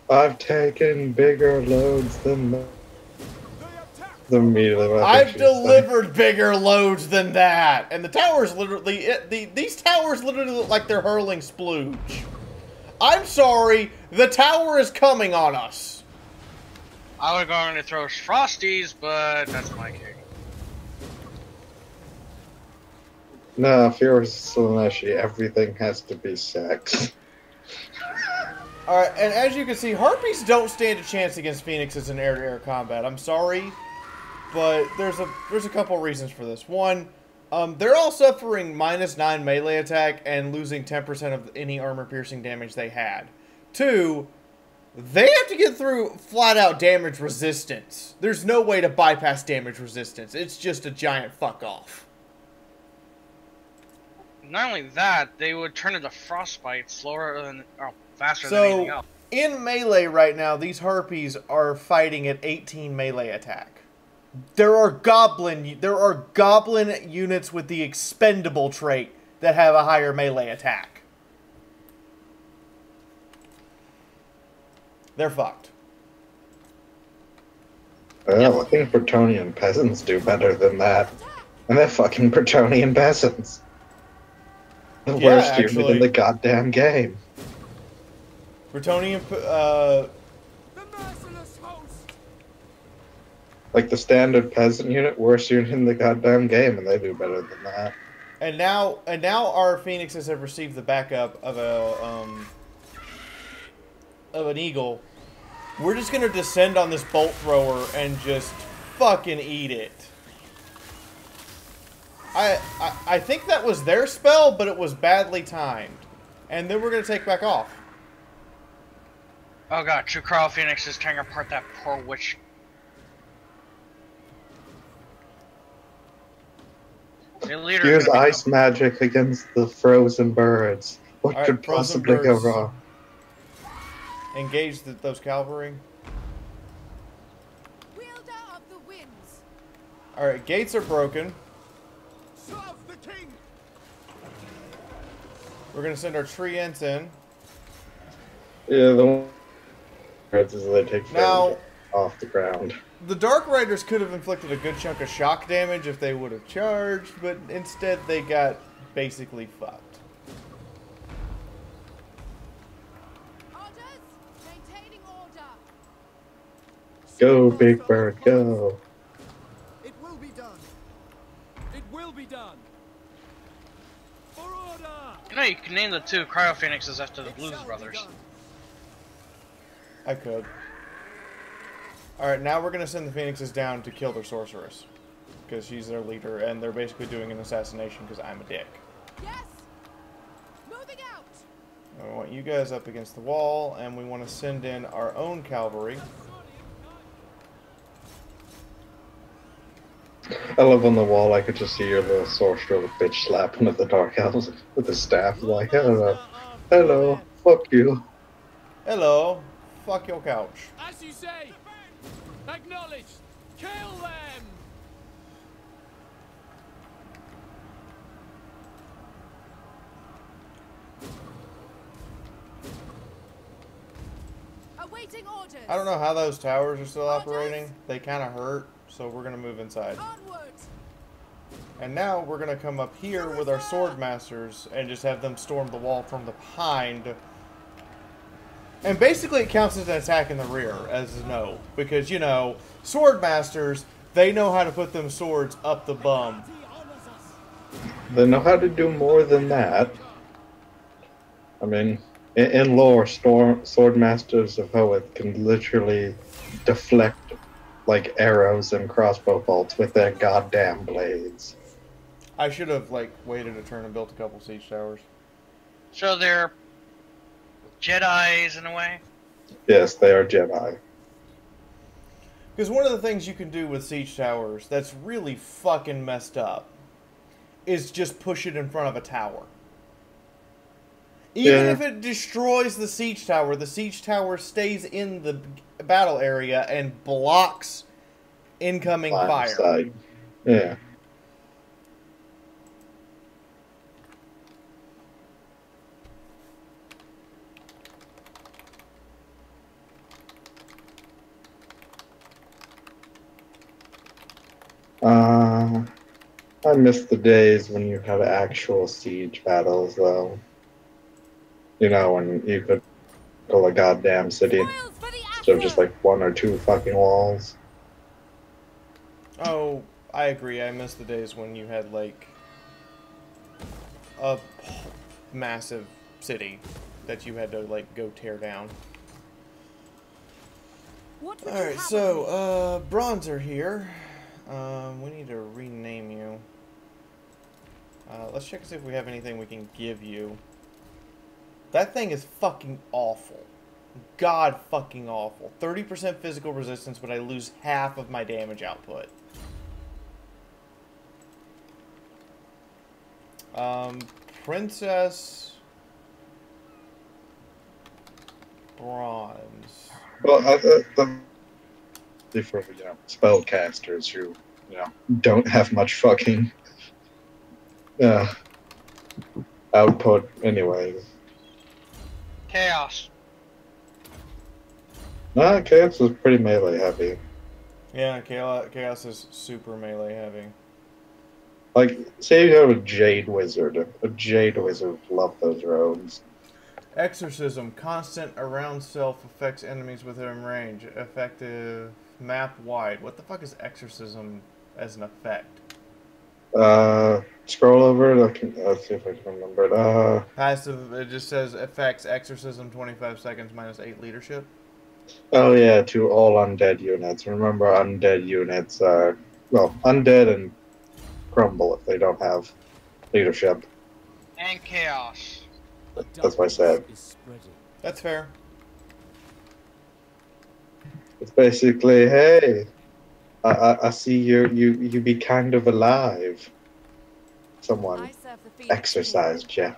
I've taken bigger loads than the I've delivered bigger loads than that, and the towers literally these towers literally look like they're hurling splooge. I'm sorry, the tower is coming on us. I was going to throw Frosties, but that's my cake. No, Fiaura Slaneshi, everything has to be sex. Alright, and as you can see, Harpies don't stand a chance against Phoenixes in air-to-air combat. I'm sorry, but there's a couple reasons for this. One, they're all suffering -9 melee attack and losing 10% of any armor-piercing damage they had. Two, they have to get through flat-out damage resistance. There's no way to bypass damage resistance. It's just a giant fuck-off. Not only that, they would turn into frostbite slower than, or faster than anything else. In melee right now, these Harpies are fighting at 18 melee attack. There are goblin units with the expendable trait that have a higher melee attack. They're fucked. Well, I think Bretonnian peasants do better than that. And they're fucking Bretonnian peasants. The worst unit in the goddamn game. Bretonnian, like the standard peasant unit, worst unit in the goddamn game, and they do better than that. And now our Phoenixes have received the backup of an eagle. We're just gonna descend on this bolt thrower and just fucking eat it. I think that was their spell, but it was badly timed. And then we're gonna take back off. Oh god, 2 Crawl Phoenixes tearing apart that poor witch. The leader's Use gonna be ice magic against the frozen birds. What Alright, could frozen possibly go birds. wrong? Engage those cavalry. Wielder of the winds. Alright, gates are broken. Serve the king! We're gonna send our treants in. Yeah, the birds as they take Now, food off the ground. the Dark Riders could have inflicted a good chunk of shock damage if they would have charged, but instead they got basically fucked. Orders. Maintaining order. Go, Big Bird, go. It will be done. It will be done. For order! You know, you can name the two Cryo Phoenixes after the It Blues shall be brothers. done. I could. Alright, now we're gonna send the Phoenixes down to kill their sorceress. Because she's their leader, and they're basically doing an assassination because I'm a dick. Yes. Moving out. And we want you guys up against the wall, and we want to send in our own cavalry. I love on the wall, I could just see your little sorcerer with bitch slapping at the Dark Elves with his staff. Like, hello, fuck you. Hello. Fuck your couch. As you say, acknowledged. Kill them. Awaiting orders. I don't know how those towers are still operating. They kind of hurt, so we're going to move inside. Onward. And now we're going to come up here with our sword masters and just have them storm the wall from the behind. And basically it counts as an attack in the rear, as no. Because, you know, sword masters, they know how to put them swords up the bum. They know how to do more than that. I mean, in lore, sword masters of Hoeth can literally deflect like arrows and crossbow bolts with their goddamn blades. I should have, like, waited a turn and built a couple siege towers. So they're Jedis in a way? Yes, they are Jedi. Because one of the things you can do with siege towers that's really fucking messed up is just push it in front of a tower. Even if it destroys the siege tower stays in the battle area and blocks incoming fire. Side. Yeah. I miss the days when you had actual siege battles, though. You know, when you could kill a goddamn city instead of just like one or two fucking walls. Oh, I agree. I miss the days when you had, like, a massive city that you had to, like, go tear down. Alright, so, Bronzer here. We need to rename you. Let's check to see if we have anything we can give you. That thing is fucking awful. God fucking awful. 30% physical resistance, but I lose half of my damage output. Princess Bronze. Well, for spellcasters who don't have much fucking output anyway. Chaos. Chaos is pretty melee heavy. Yeah, Chaos is super melee heavy. Like, say you have a Jade Wizard. A Jade Wizard would love those robes. Exorcism. Constant around self affects enemies within range. Effective map wide. What the fuck is Exorcism as an effect? Scroll over. Let's see if I can remember it. Passive, it just says affects Exorcism 25 seconds minus 8 leadership. Oh yeah, to all undead units. Remember, undead units are, well, undead and crumble if they don't have leadership. And chaos. That's what I said. That's fair. It's basically, hey, I see you be kind of alive. someone I serve the Phoenix exercised you.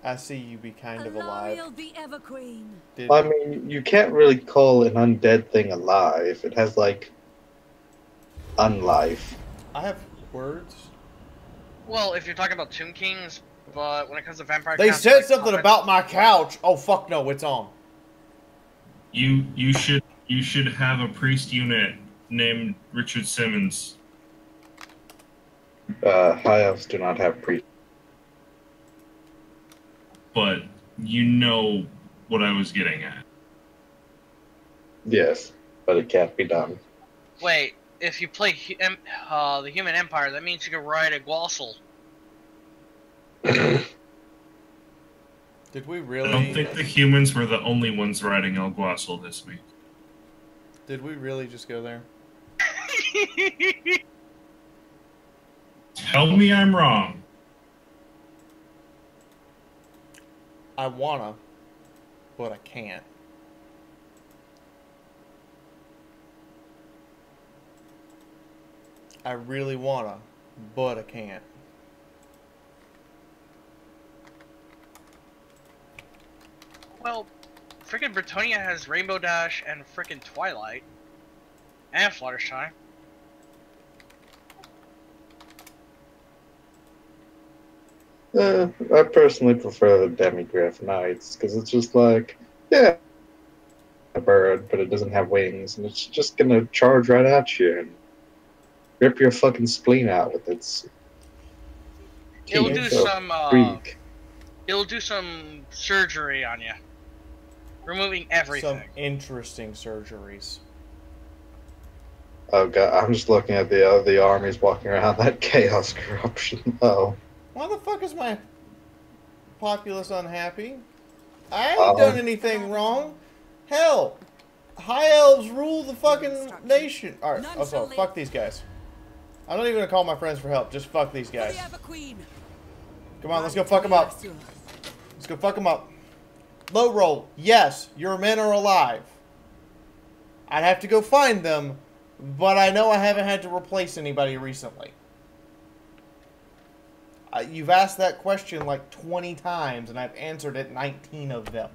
I see you be kind of alive. Alariel the Ever Queen. Did I mean, you can't really call an undead thing alive. It has, like, unlife. I have words? Well, if you're talking about Tomb Kings, but when it comes to vampire, They counts, said like, something about my couch. Oh fuck no, it's on. You should have a priest unit named Richard Simmons. High elves do not have priests. But you know what I was getting at. Yes, but it can't be done. Wait, if you play the Human Empire, that means you can ride a Gwassel. Did we I really? don't think the humans were the only ones riding Alguacil this week. Did we really just go there? Tell me I'm wrong. I wanna, but I can't. I really wanna, but I can't. Well, frickin' Bretonia has Rainbow Dash and frickin' Twilight. And Fluttershy. I personally prefer the Demigryph Knights, because it's just like, yeah, a bird, but it doesn't have wings, and it's just gonna charge right at you and rip your fucking spleen out with its It'll teeth. do So, some, freak. it'll do some surgery on you. Removing everything. Some interesting surgeries. Oh god, I'm just looking at the armies walking around that chaos corruption. Oh. Why the fuck is my populace unhappy? I ain't done anything wrong. Hell, high elves rule the fucking nation. Alright, also, fuck these guys. I'm not even gonna call my friends for help. Just fuck these guys. Come on, let's go fuck them up. Let's go fuck them up. Low roll. Yes, your men are alive. I'd have to go find them, but I know I haven't had to replace anybody recently. You've asked that question like 20 times, and I've answered it 19 of them.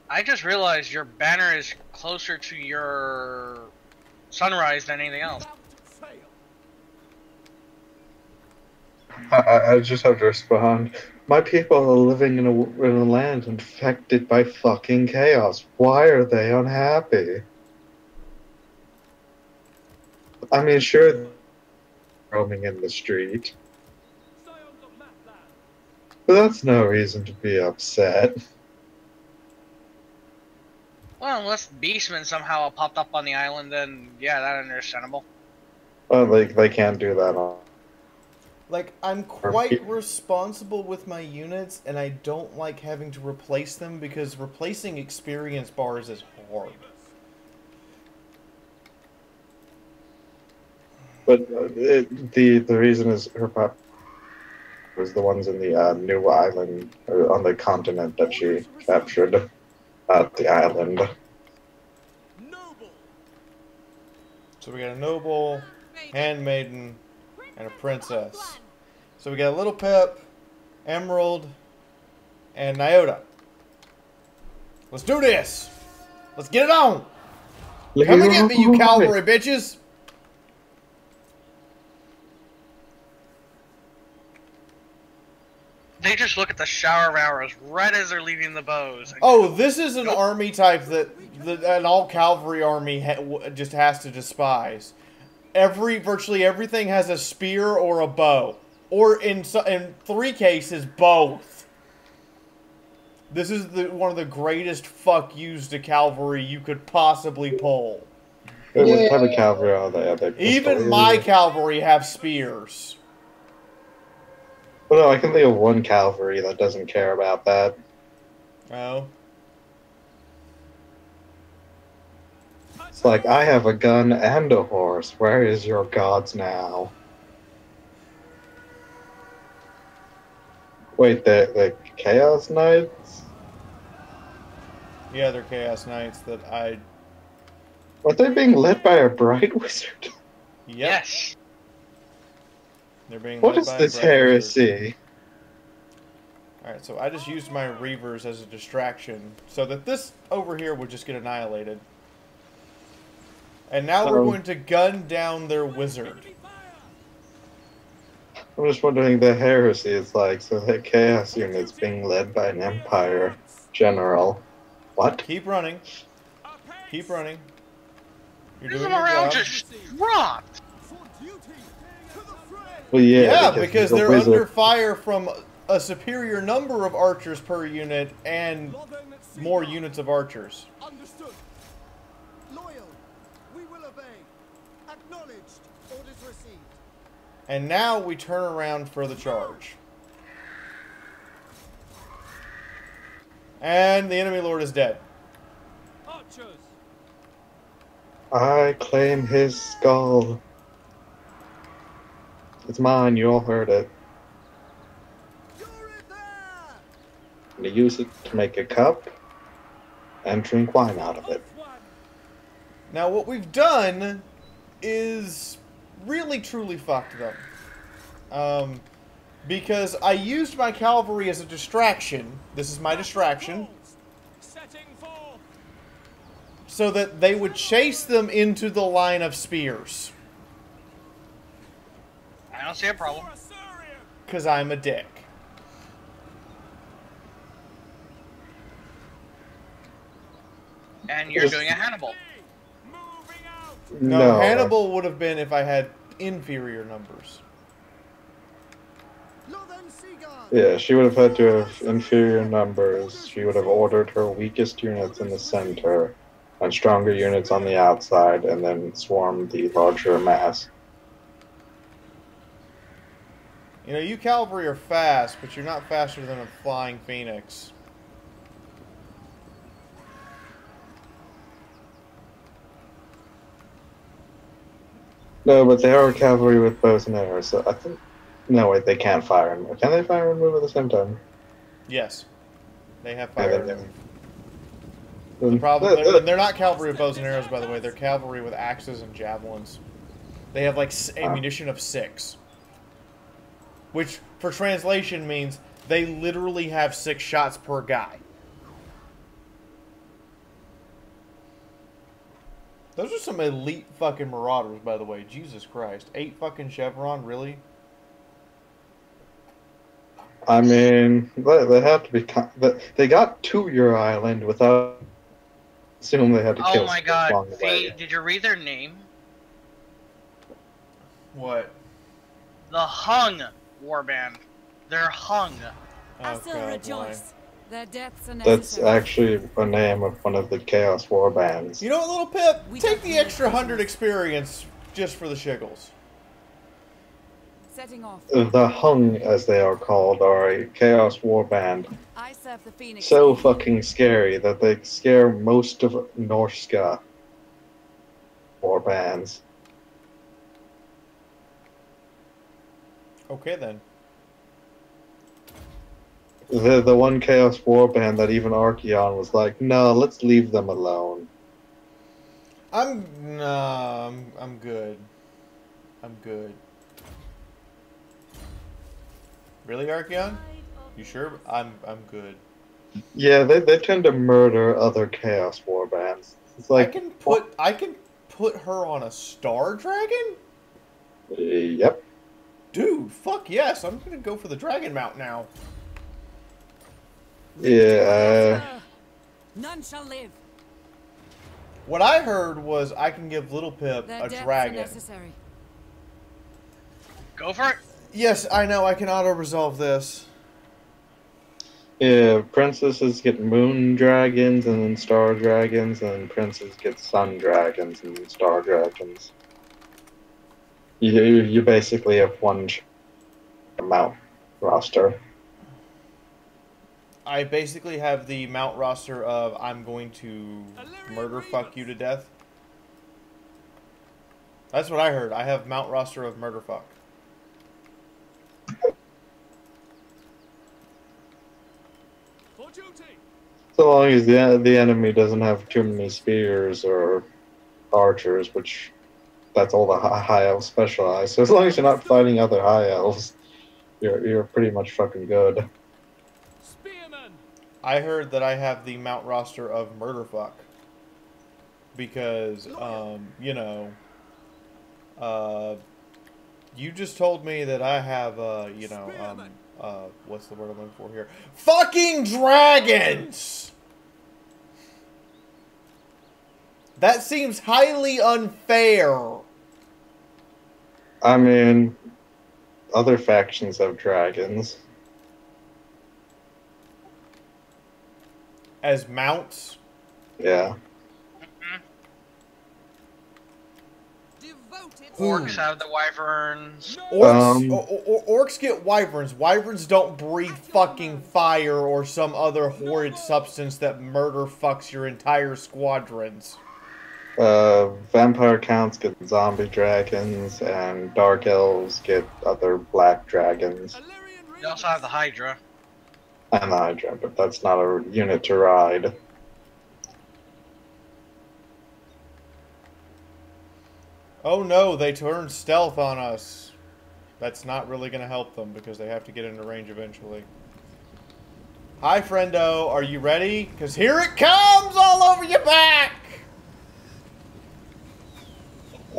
I just realized your banner is closer to your sunrise than anything else. I just have to respond. My people are living in a land infected by fucking chaos. Why are they unhappy? I mean, sure, roaming in the street. But that's no reason to be upset. Well, unless Beastmen somehow popped up on the island, then yeah, that's understandable. Well, they can't do that on. Like, I'm quite responsible with my units, and I don't like having to replace them because replacing experience bars is hard. But the reason is her pop was the ones in the new island, or on the continent that she captured at the island. So we got a noble, handmaiden, and a princess. So we got a little Pip, Emerald, and Nyota. Let's do this! Let's get it on! Come and get me, you cavalry bitches! They just look at the shower of arrows right as they're leaving the bows. Oh, this is an army type that an all cavalry army just has to despise. Virtually everything has a spear or a bow, or in 3 cases both. This is one of the greatest fuck yous to cavalry you could possibly pull. What type of cavalry are they? Even my cavalry have spears. Well, no, I can think of one cavalry that doesn't care about that. Oh. It's like, I have a gun and a horse. Where is your gods now? Wait, the Chaos Knights? Yeah, they're Chaos Knights that I... Are they being led by a Bright Wizard? Yep. Yes. They're being What led is by a this breath wizard. heresy? Alright, so I just used my Reavers as a distraction so that this over here would just get annihilated. And now we're going to gun down their wizard. I'm just wondering the heresy is like, so the chaos unit's being led by an empire general. What? Keep running. Keep running. You're This doing your morale job. just dropped. Well, yeah, because he's a they're wizard. under fire from a superior number of archers per unit and more units of archers. Understood. Loyal. We will obey. Acknowledged. Orders received. And now we turn around for the charge. And the enemy lord is dead. Archers. I claim his skull. It's mine, you all heard it. I'm gonna use it to make a cup and drink wine out of it. Now what we've done is really truly fucked them. Because I used my cavalry as a distraction. This is my distraction. So that they would chase them into the line of spears. I don't see a problem. Because I'm a dick. And you're doing a Hannibal. No, Hannibal would have been if I had inferior numbers. Yeah, she would have had to have inferior numbers. She would have ordered her weakest units in the center and stronger units on the outside, and then swarmed the larger mass. You know, you cavalry are fast, but you're not faster than a flying phoenix. No, but they are cavalry with bows and arrows, so I think... No, wait, they can't fire and move. Can they fire and move at the same time? Yes. They have fire. Yeah, The problem, they're not cavalry with bows and arrows, by the way. They're cavalry with axes and javelins. They have, like, ammunition of 6. Which, for translation, means they literally have 6 shots per guy. Those are some elite fucking marauders, by the way. Jesus Christ. 8 fucking chevron, really? I mean, they have to be... They got to your island without... Assume they had to kill Oh my someone along god, the way. did you read their name? What? The Hung Warband. They're Hung. I Oh, still God, rejoice. Their deaths are That's necessary. actually a name of one of the Chaos War bands. You know what, little Pip? Take the extra 100 experience just for the shiggles. Setting off. The Hung, as they are called, are a Chaos War band. I serve the Phoenix. So fucking scary that they scare most of Norska war bands. Okay, then. The one Chaos War band that even Archeon was like, no, let's leave them alone. I'm good. I'm good. Really, Archeon? You sure? I'm good. Yeah, they tend to murder other Chaos War bands. It's like I can put her on a Star Dragon? Yep. Dude, fuck yes. I'm gonna go for the Dragon Mount now. Yeah. None shall live. What I heard was I can give Little Pip Their a deaths are dragon. necessary. Go for it. Yes, I know. I can auto-resolve this. Yeah, princesses get moon dragons and then star dragons, and princes get sun dragons and then star dragons. You basically have one mount roster. I basically have the mount roster of I'm going to murder fuck you to death. That's what I heard. I have mount roster of murder fuck. So long as the enemy doesn't have too many spears or archers, which that's all the high elves specialize. So as long as you're not fighting other high elves, you're pretty much fucking good. Spearman! I heard that I have the mount roster of Murderfuck. Because, you know, you just told me that I have, you know, what's the word I'm looking for here? Fucking dragons! That seems highly unfair. I mean, other factions have dragons. As mounts? Yeah. Orcs have the wyverns. Orcs get wyverns. Wyverns don't breathe fucking fire or some other horrid substance that murder fucks your entire squadrons. Vampire counts get zombie dragons, and dark elves get other black dragons. You also have the Hydra. And the Hydra, but that's not a unit to ride. Oh no, they turned stealth on us. That's not really going to help them because they have to get into range eventually. Hi, friendo. Are you ready? Because here it comes all over your back!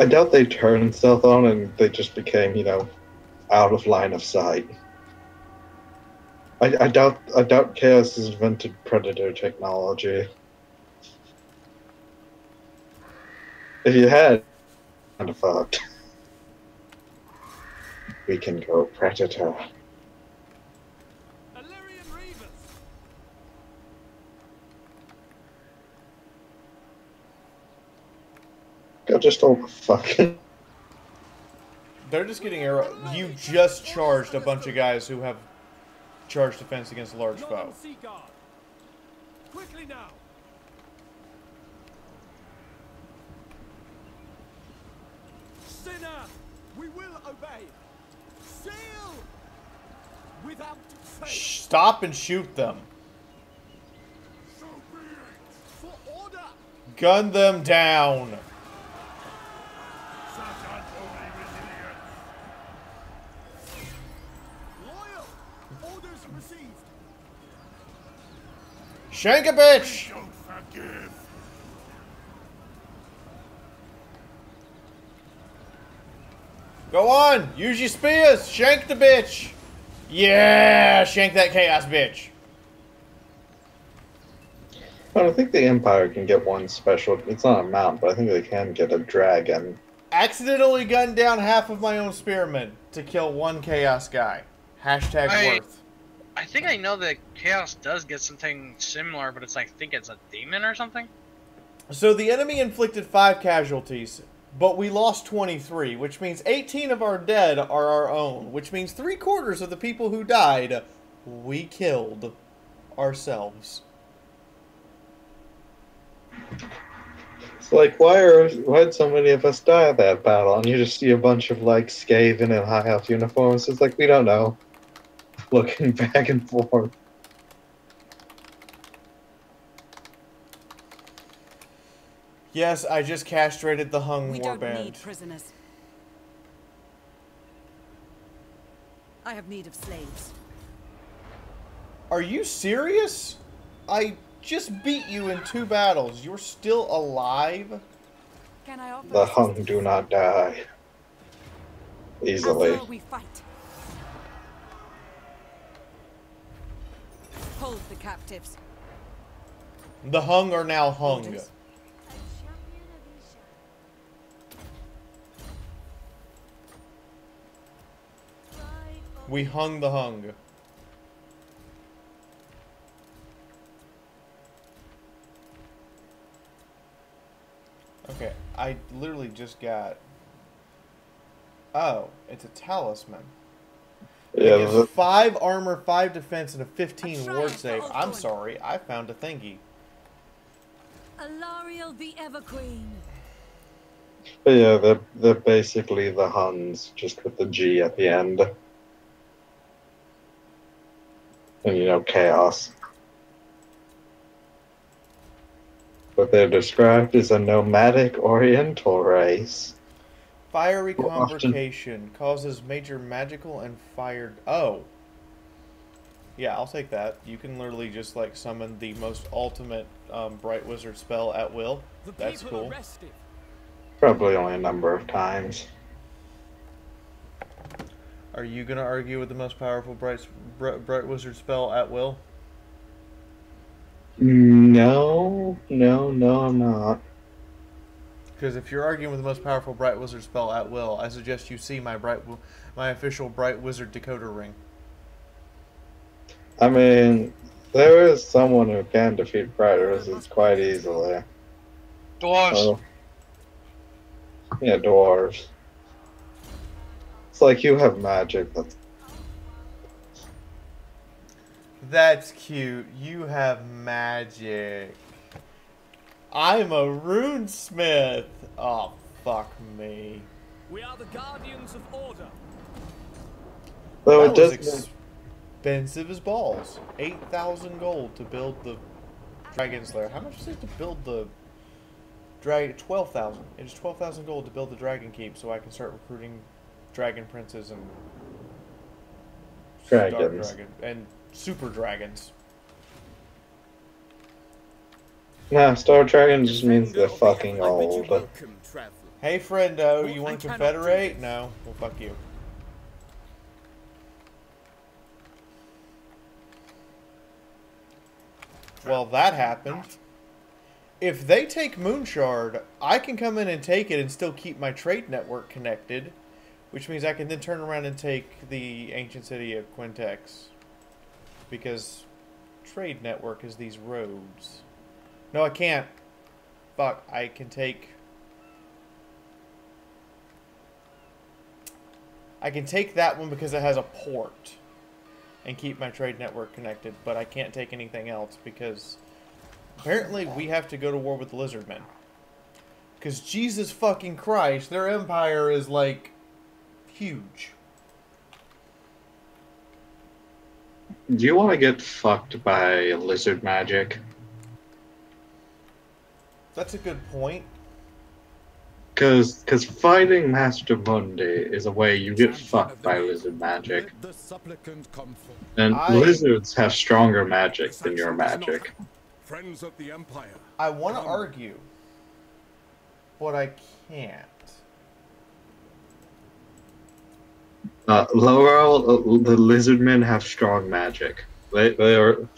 I doubt they turned stealth on and they just became, you know, out of line of sight. I doubt Chaos has invented predator technology. If you had, kind of fucked. We can go predator. Go just all the fucking. They're just getting arrow. You just charged a bunch of guys who have charge defense against a large foe. Quickly now. Sinner, we will obey. Seal without faith. Stop and shoot them. For order. Gun them down. Loyal. Orders received. Shank a bitch! Go on! Use your spears! Shank the bitch! Yeah! Shank that chaos bitch! I don't think the Empire can get one special. It's not a mount, but I think they can get a dragon. Accidentally gunned down half of my own spearmen to kill one chaos guy. Hashtag worth. I think I know that Chaos does get something similar, but it's like, I think it's a demon or something? So the enemy inflicted 5 casualties, but we lost 23, which means 18 of our dead are our own, which means 3/4 of the people who died, we killed ourselves. It's like, why'd so many of us die at that battle? And you just see a bunch of, like, Skaven and high elf uniforms. It's like, we don't know. Looking back and forth. Yes, I just castrated the hung We warband. don't need prisoners. I have need of slaves. Are you serious? I just beat you in 2 battles. You're still alive? Can I offer The hung do not die. Easily. After we fight. Hold the captives. The hung are now hung. Orders. We hung the hung. Okay, I literally just got... Oh, it's a talisman. Yeah, It gives 5 armor, 5 defense, and a 15 ward save. I'm sorry, I found a thingy. Alariel the Everqueen. But yeah, they're basically the Huns, just with the G at the end. And, you know, chaos. But they're described as a nomadic oriental race. Fiery Well, often- Convocation causes major magical and fired. Oh. Yeah, I'll take that. You can literally just like summon the most ultimate Bright Wizard spell at will. That's cool. Probably only a number of times. Are you gonna argue with the most powerful Bright Wizard spell at will? No, I'm not. Because if you're arguing with the most powerful Bright Wizard spell at will, I suggest you see my official Bright Wizard decoder ring. I mean, there is someone who can defeat Bright Wizards quite easily. Dwarves. Oh. Yeah, dwarves. It's like you have magic. That's cute. You have magic. I'm a runesmith. Oh, fuck me. We are the guardians of order. Though That it was does. expensive as balls. 8,000 gold to build the Dragon Slayer. How much is it to build the Dragon? 12,000. It is 12,000 gold to build the Dragon Keep, so I can start recruiting Dragon Princes and Dragons. Star Dragon and Super Dragons. Nah, Star Dragon just means they're fucking old. Hey, friendo, you want to confederate? No. Well, fuck you. Well, that happened. If they take Moonshard, I can come in and take it and still keep my trade network connected, which means I can then turn around and take the ancient city of Quintex. Because trade network is these roads. No, I can't. Fuck, I can take... I can take that one because it has a port and keep my trade network connected, but I can't take anything else because apparently we have to go to war with the Lizardmen. Because Jesus fucking Christ, their empire is like huge. Do you want to get fucked by lizard magic? That's a good point. Because fighting Master Mundi is a way you get fucked by lizard magic. And lizards have stronger magic than your magic. Friends of the Empire. I want to argue, but I can't. Laurel, the lizardmen have strong magic. They are,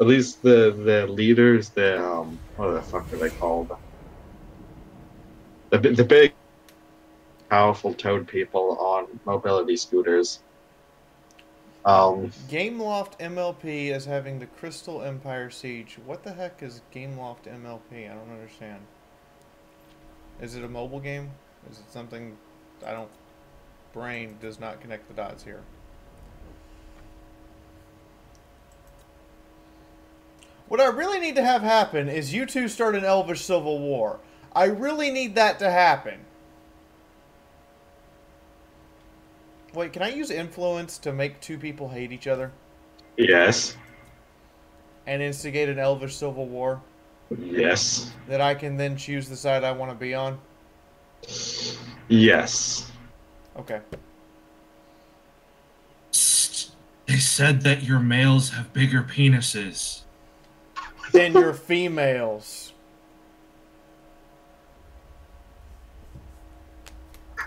at least the leaders, what the fuck are they called? The big, powerful toad people on mobility scooters. Gameloft MLP is having the Crystal Empire Siege. What the heck is Gameloft MLP? I don't understand. Is it a mobile game? Is it something I don't... Brain does not connect the dots here. What I really need to have happen is you two start an Elvish Civil War. I really need that to happen. Wait, can I use influence to make two people hate each other? Yes. And instigate an Elvish Civil War? Yes. That I can then choose the side I want to be on? Yes. Okay. They said that your males have bigger penises than your females.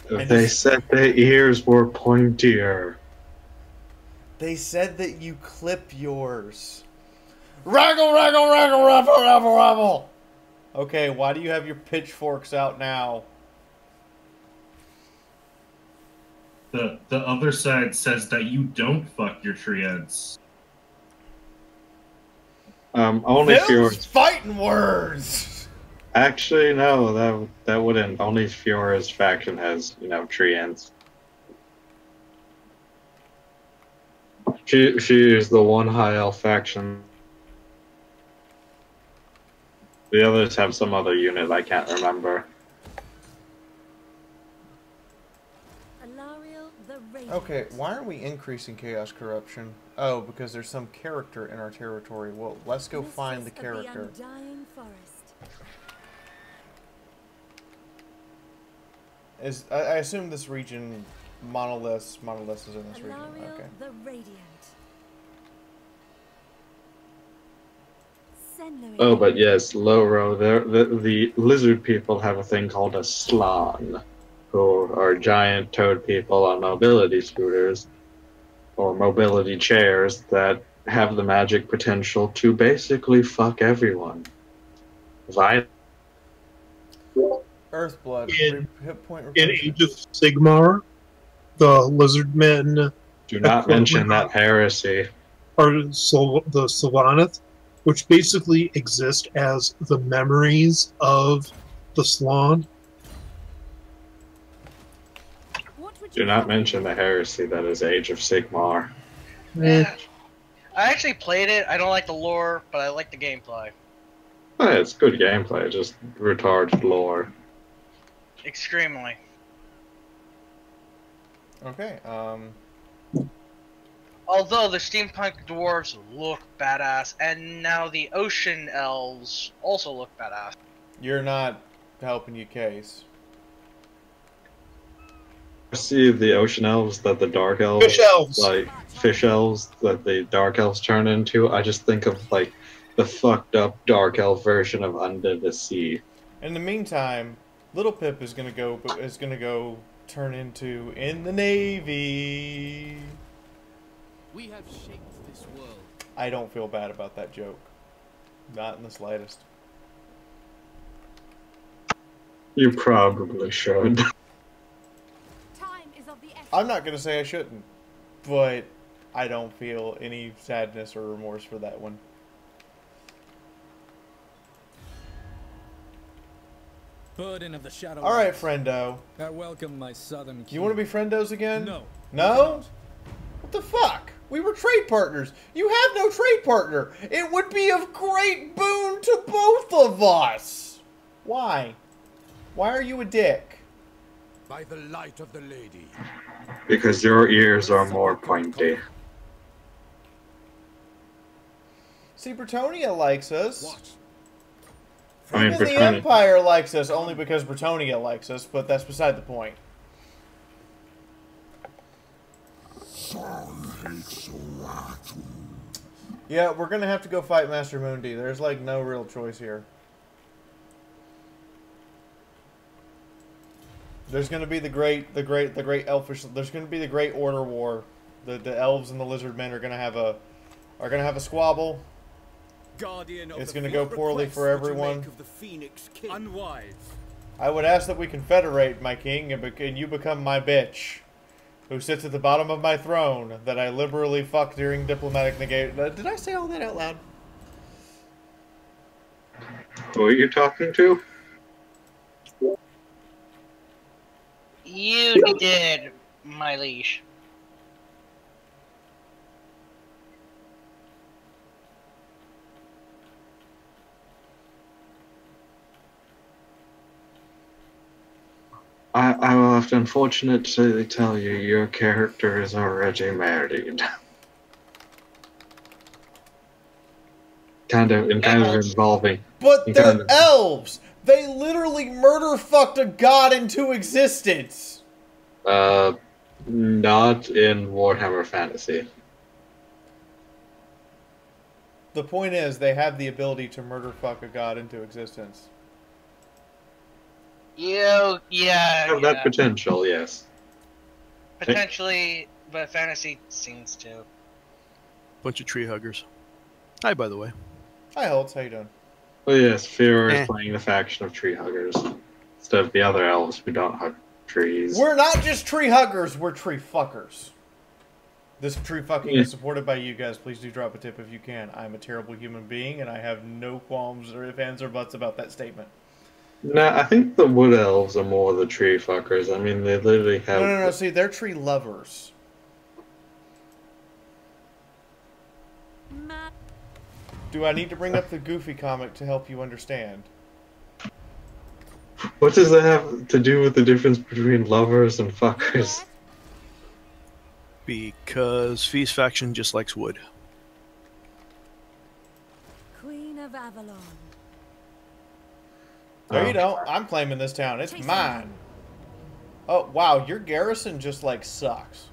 They said their ears were pointier. They said that you clip yours. Raggle, raggle, raggle, raffle, raffle, raffle. Okay, why do you have your pitchforks out now? The other side says that you don't fuck your treads. Only Those fighting words. Actually, no, that wouldn't. Only Fiora's faction has, treants. She is the one high elf faction. The others have some other unit I can't remember. Okay, why are we increasing chaos corruption? Oh, because there's some character in our territory. Well, let's go find the character. Is I assume this region monoliths is in this region. Alariel Okay. the Radiant. Senlo Oh, but yes, Loro, the lizard people have a thing called a slan, who are giant toad people on mobility scooters or mobility chairs that have the magic potential to basically fuck everyone. Earthblood. In- Hit point In replacement. Age of Sigmar, the lizard men Do not mention that heresy. are the Sylvaneth, which basically exist as the memories of the Slan. What would Do you not have mention me the heresy that is Age of Sigmar. Yeah. I actually played it. I don't like the lore, but I like the gameplay. It's good gameplay, just retarded lore. Extremely. Okay. Although the steampunk dwarves look badass, and now the ocean elves also look badass. You're not helping your case. See the ocean elves that the dark elves, Fish elves. like fish elves that the dark elves turn into. I just think of like the fucked up dark elf version of Under the Sea. In the meantime, Little Pip is gonna go turn into in the Navy. We have shaped this world. I don't feel bad about that joke. Not in the slightest. You probably should. time is of the essence. I'm not gonna say I shouldn't, but I don't feel any sadness or remorse for that one. Burden of the shadow. All right, friendo. I welcome my southern. You want to be friendos again? No. No? What the fuck? We were trade partners. You have no trade partner. It would be of great boon to both of us. Why? Why are you a dick? By the light of the lady. Because your ears are more pointy. See, Bretonia likes us. What? I mean, Even the Bretonia- Empire likes us only because Bretonia likes us, but that's beside the point. Yeah, we're gonna have to go fight Master Mundi. There's like no real choice here. There's gonna be the great elfish. There's gonna be the great Order War. The elves and the lizard men are gonna have a squabble. Guardian of It's the gonna go Fiaura poorly requests for that you everyone. make of the Phoenix King. Unwise. I would ask that we confederate, my king, and you become my bitch, who sits at the bottom of my throne that I liberally fuck during diplomatic negation. Did I say all that out loud? Who are you talking to? You did, my liege. I will have to unfortunately tell you, your character is already married. kind of involving. But kind they're of- elves! They literally murder fucked a god into existence! Not in Warhammer Fantasy. The point is, they have the ability to murder fuck a god into existence. Yeah. Have that potential, yes. Potentially, but fantasy seems to. Bunch of tree huggers. Hi, by the way. Hi, Holtz. How you doing? Well, yes, Fiaura is playing the faction of tree huggers instead of the other elves who don't hug trees. We're not just tree huggers, we're tree fuckers. This tree fucking is supported by you guys. Please do drop a tip if you can. I'm a terrible human being, and I have no qualms or ifs, ands, or buts about that statement. No, I think the wood elves are more the tree fuckers. I mean, they literally have... No. See, they're tree lovers. Do I need to bring up the Goofy comic to help you understand? What does that have to do with the difference between lovers and fuckers? Because Fee's faction just likes wood. Queen of Avalon. No, you don't. I'm claiming this town. It's mine. Oh, wow, your garrison just, like, sucks.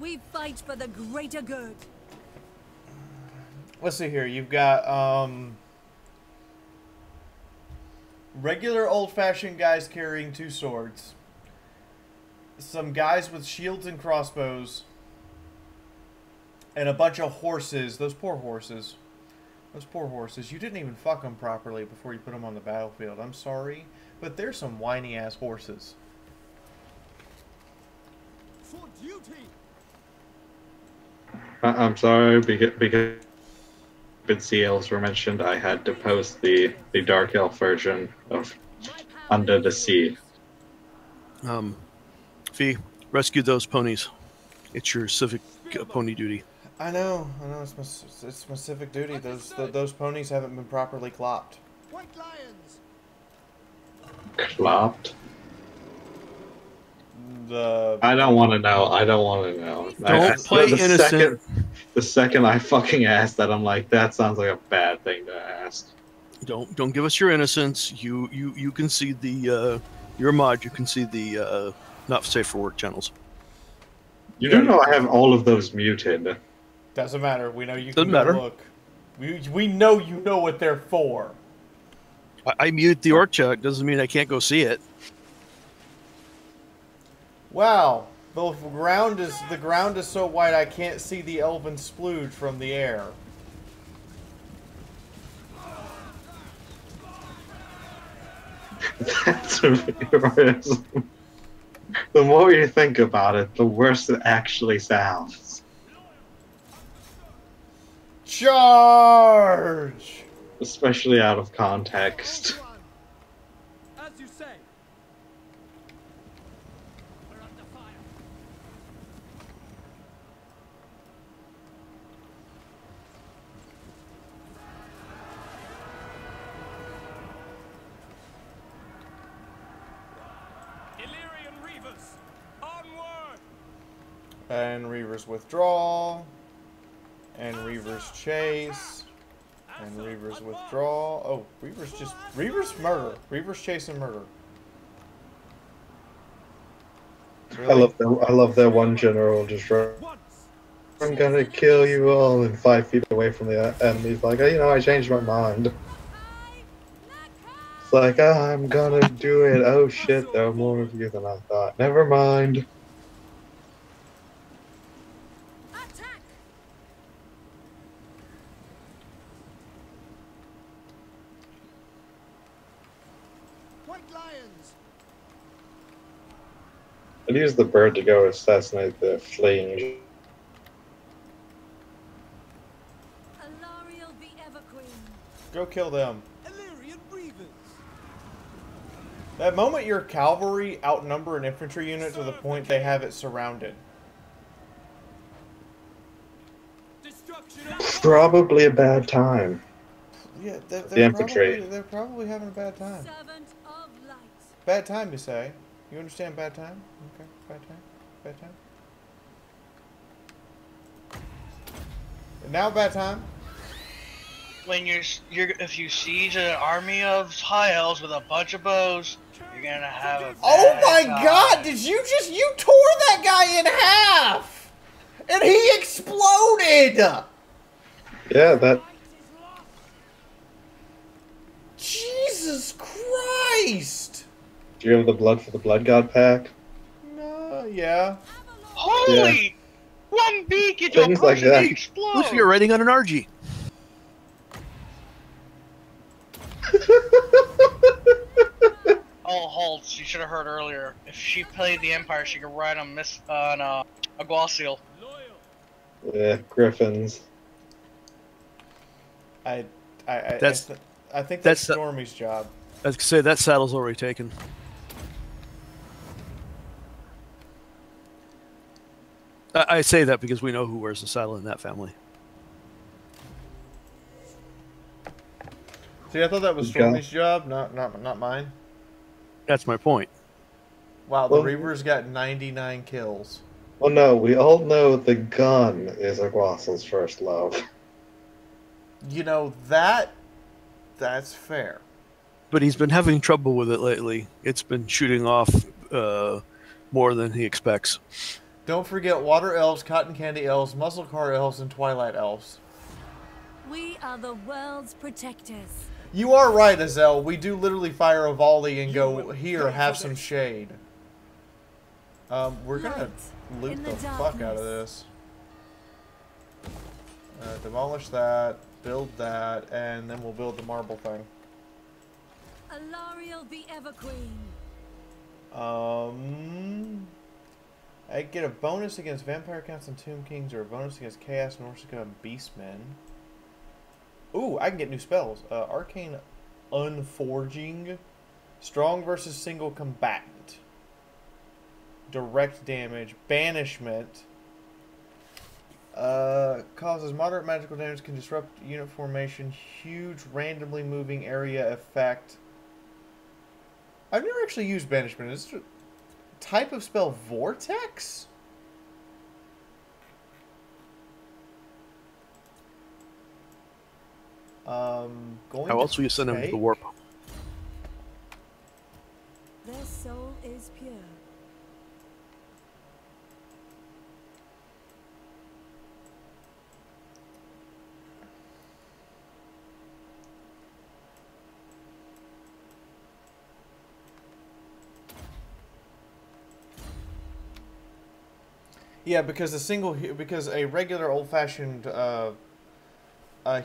We fight for the greater good. Let's see here. You've got, regular old-fashioned guys carrying 2 swords. Some guys with shields and crossbows. And a bunch of horses. Those poor horses. Those poor horses. You didn't even fuck them properly before you put them on the battlefield. I'm sorry. But they're some whiny-ass horses. For duty. I'm sorry, because Sea Elves were mentioned, I had to post the Dark Elf version of Under the Sea. Fee, rescue those ponies. It's your civic pony duty. I know. It's my civic duty. Those ponies haven't been properly clopped. White lions. Clopped? I don't want to know. I don't want to know. Don't play innocent. The second I fucking asked that, I'm like, that sounds like a bad thing to ask. Don't give us your innocence. You can see the you're a mod. You can see the not safe for work channels. You do know I have all of those muted. Doesn't matter. We know you Doesn't can matter. go look. We know you know what they're for. I mute the orc chat. Doesn't mean I can't go see it. Wow, the ground is so white I can't see the elven splooge from the air. That's racism. The more you think about it, the worse it actually sounds. Charge! Especially out of context. As you say. We're under fire. Illyrian Reavers, onward! And Reavers withdraw. And Reavers chase. And Reavers withdraw. Oh, Reavers murder. Reavers chase and murder. Really? I love that one general just run. I'm gonna kill you all, and 5 feet away from the enemy's like, you know, I changed my mind. It's like, I'm gonna do it. Oh shit, there are more of you than I thought. Never mind. I'd use the bird to go assassinate the fleeing. Go kill them. That moment your cavalry outnumber an infantry unit to the point they have it surrounded. Probably a bad time. Yeah, The infantry. they're probably having a bad time. Bad time, you say? You understand bad time? Okay, bad time. Bad time. And now bad time. When if you siege an army of high elves with a bunch of bows, you're gonna have a Oh my time. god! You tore that guy in half! And he exploded! Yeah, that. Jesus Christ! Do you have the blood for the blood god pack? No, yeah. Holy! One beak into Things a like person that. explode! Looks like you're riding on an RG. Oh, Holtz, you should have heard earlier. If she played the Empire, she could ride on a Guasil. Yeah, griffins. I think that's Stormy's job. I was gonna say that saddle's already taken. I say that because we know who wears the saddle in that family. See, I thought that was Stormy's job, not mine. That's my point. Wow, the Well- Reavers got 99 kills. Well, no, we all know the gun is Aguasil's first love. You know, that's fair. But he's been having trouble with it lately. It's been shooting off more than he expects. Don't forget water elves, cotton candy elves, muscle car elves, and twilight elves. We are the world's protectors. You are right, Azel. We do literally fire a volley and go, here, have some shade. We're gonna loot the fuck out of this. Demolish that, build that, and then we'll build the marble thing. Alariel the Everqueen. I get a bonus against Vampire Counts and Tomb Kings, or a bonus against Chaos, Norsica, and Beastmen. Ooh, I can get new spells. Arcane Unforging. Strong versus single combatant. Direct damage. Banishment. Causes moderate magical damage, can disrupt unit formation. Huge randomly moving area effect. I've never actually used Banishment. Is it a type of spell Vortex? How else will you send him to the warp? Their soul is pure. Yeah, because a regular old-fashioned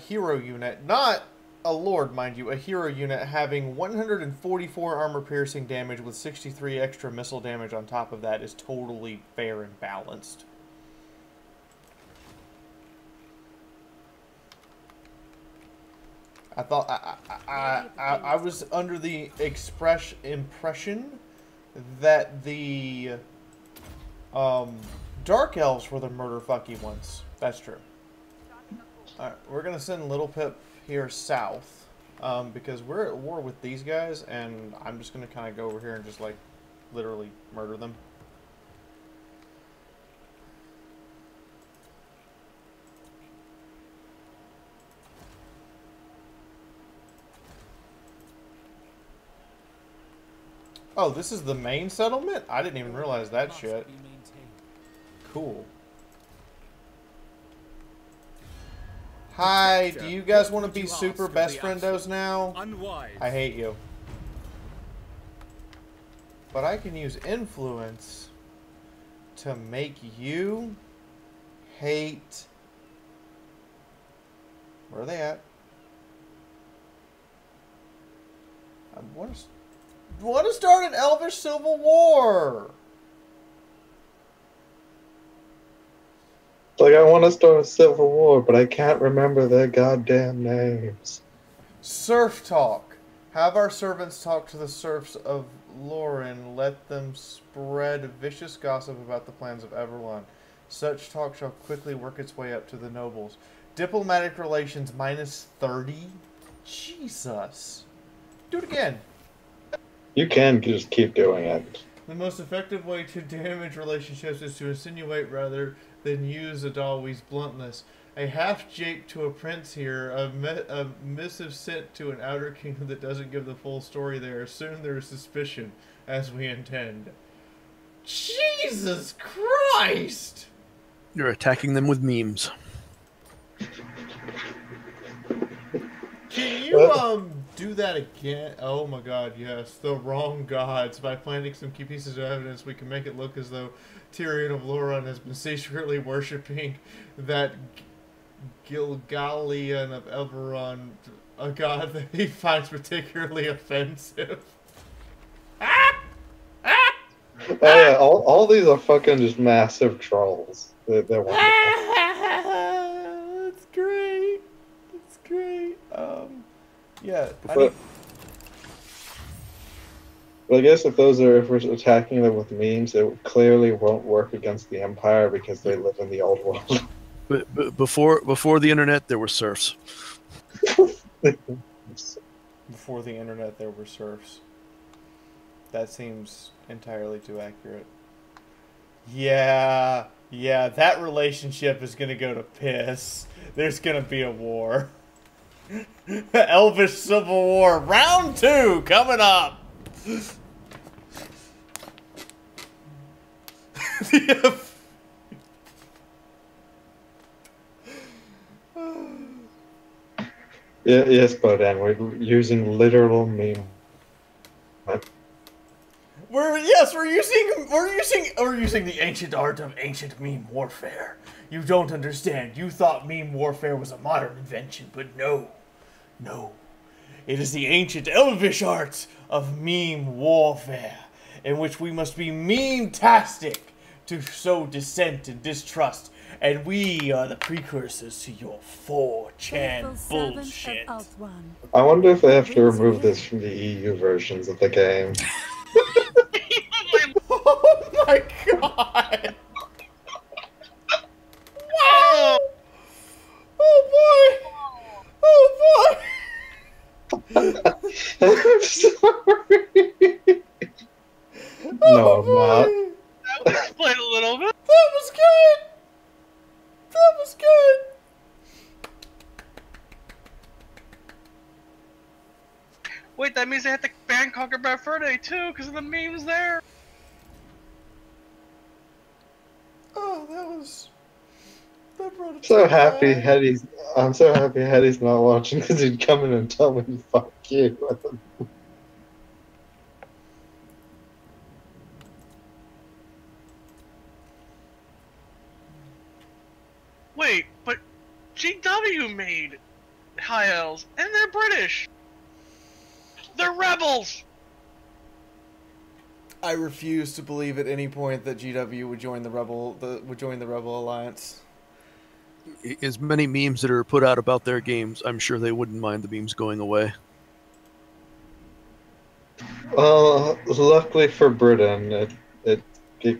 hero unit, not a lord, mind you, a hero unit having 144 armor-piercing damage with 63 extra missile damage on top of that is totally fair and balanced. I thought I was under the impression that the Dark Elves were the murder-fucky ones. That's true. Alright, we're gonna send Little Pip here south, because we're at war with these guys, and I'm just gonna kind of go over here and just, like, literally murder them. Oh, this is the main settlement? I didn't even realize that shit. Cool. Hi, do you guys want to be super best friendos now? I hate you. But I can use influence to make you hate... Where are they at? I want to start an Elvish Civil War! Like, I want to start a civil war, but I can't remember their goddamn names. Serf talk. Have our servants talk to the serfs of Lauren. Let them spread vicious gossip about the plans of Everlon. Such talk shall quickly work its way up to the nobles. Diplomatic relations -30? Jesus. Do it again. You can just keep doing it. The most effective way to damage relationships is to insinuate rather than use Adalwi's bluntness. A half-jape to a prince here, a missive sent to an outer kingdom that doesn't give the full story there. Soon there is suspicion, as we intend. Jesus Christ! You're attacking them with memes. Can you, do that again? Oh my god, yes. The wrong gods. By planting some key pieces of evidence, we can make it look as though Tyrion of Loran has been secretly worshipping that Gilgallion of Everon, a god that he finds particularly offensive. Oh yeah, all these are fucking just massive trolls. They're wonderful. That's great. That's great. Yeah. But I guess if we're attacking them with memes, it clearly won't work against the Empire because they live in the old world. But before the internet, there were serfs. Before the internet, there were serfs. That seems entirely too accurate. Yeah, that relationship is gonna go to piss. There's gonna be a war. Elvish Civil War, round 2 coming up. Yeah, yes, but we're using literal meme. We're using the ancient art of ancient meme warfare. You don't understand. You thought meme warfare was a modern invention, but no. It is the ancient elvish art of meme warfare, in which we must be meme-tastic to sow dissent and distrust, and we are the precursors to your 4chan bullshit. I wonder if they have to remove this from the EU versions of the game. Oh my god! Wow! Oh boy! Oh boy! I'm sorry. No, I'm not. That was explained a little bit. That was good! That was good! Wait, that means they have to ban Conquer Bad Fur Day too, because of the memes there. Oh, that was... That brought it So to happy mind. Hetty's. I'm so happy Hetty's not watching because he'd come in and tell me "fuck you." Wait, but GW made High Elves, and they're British. They're rebels. I refuse to believe at any point that GW would join the Rebel Alliance. As many memes that are put out about their games, I'm sure they wouldn't mind the memes going away. Luckily for Britain, it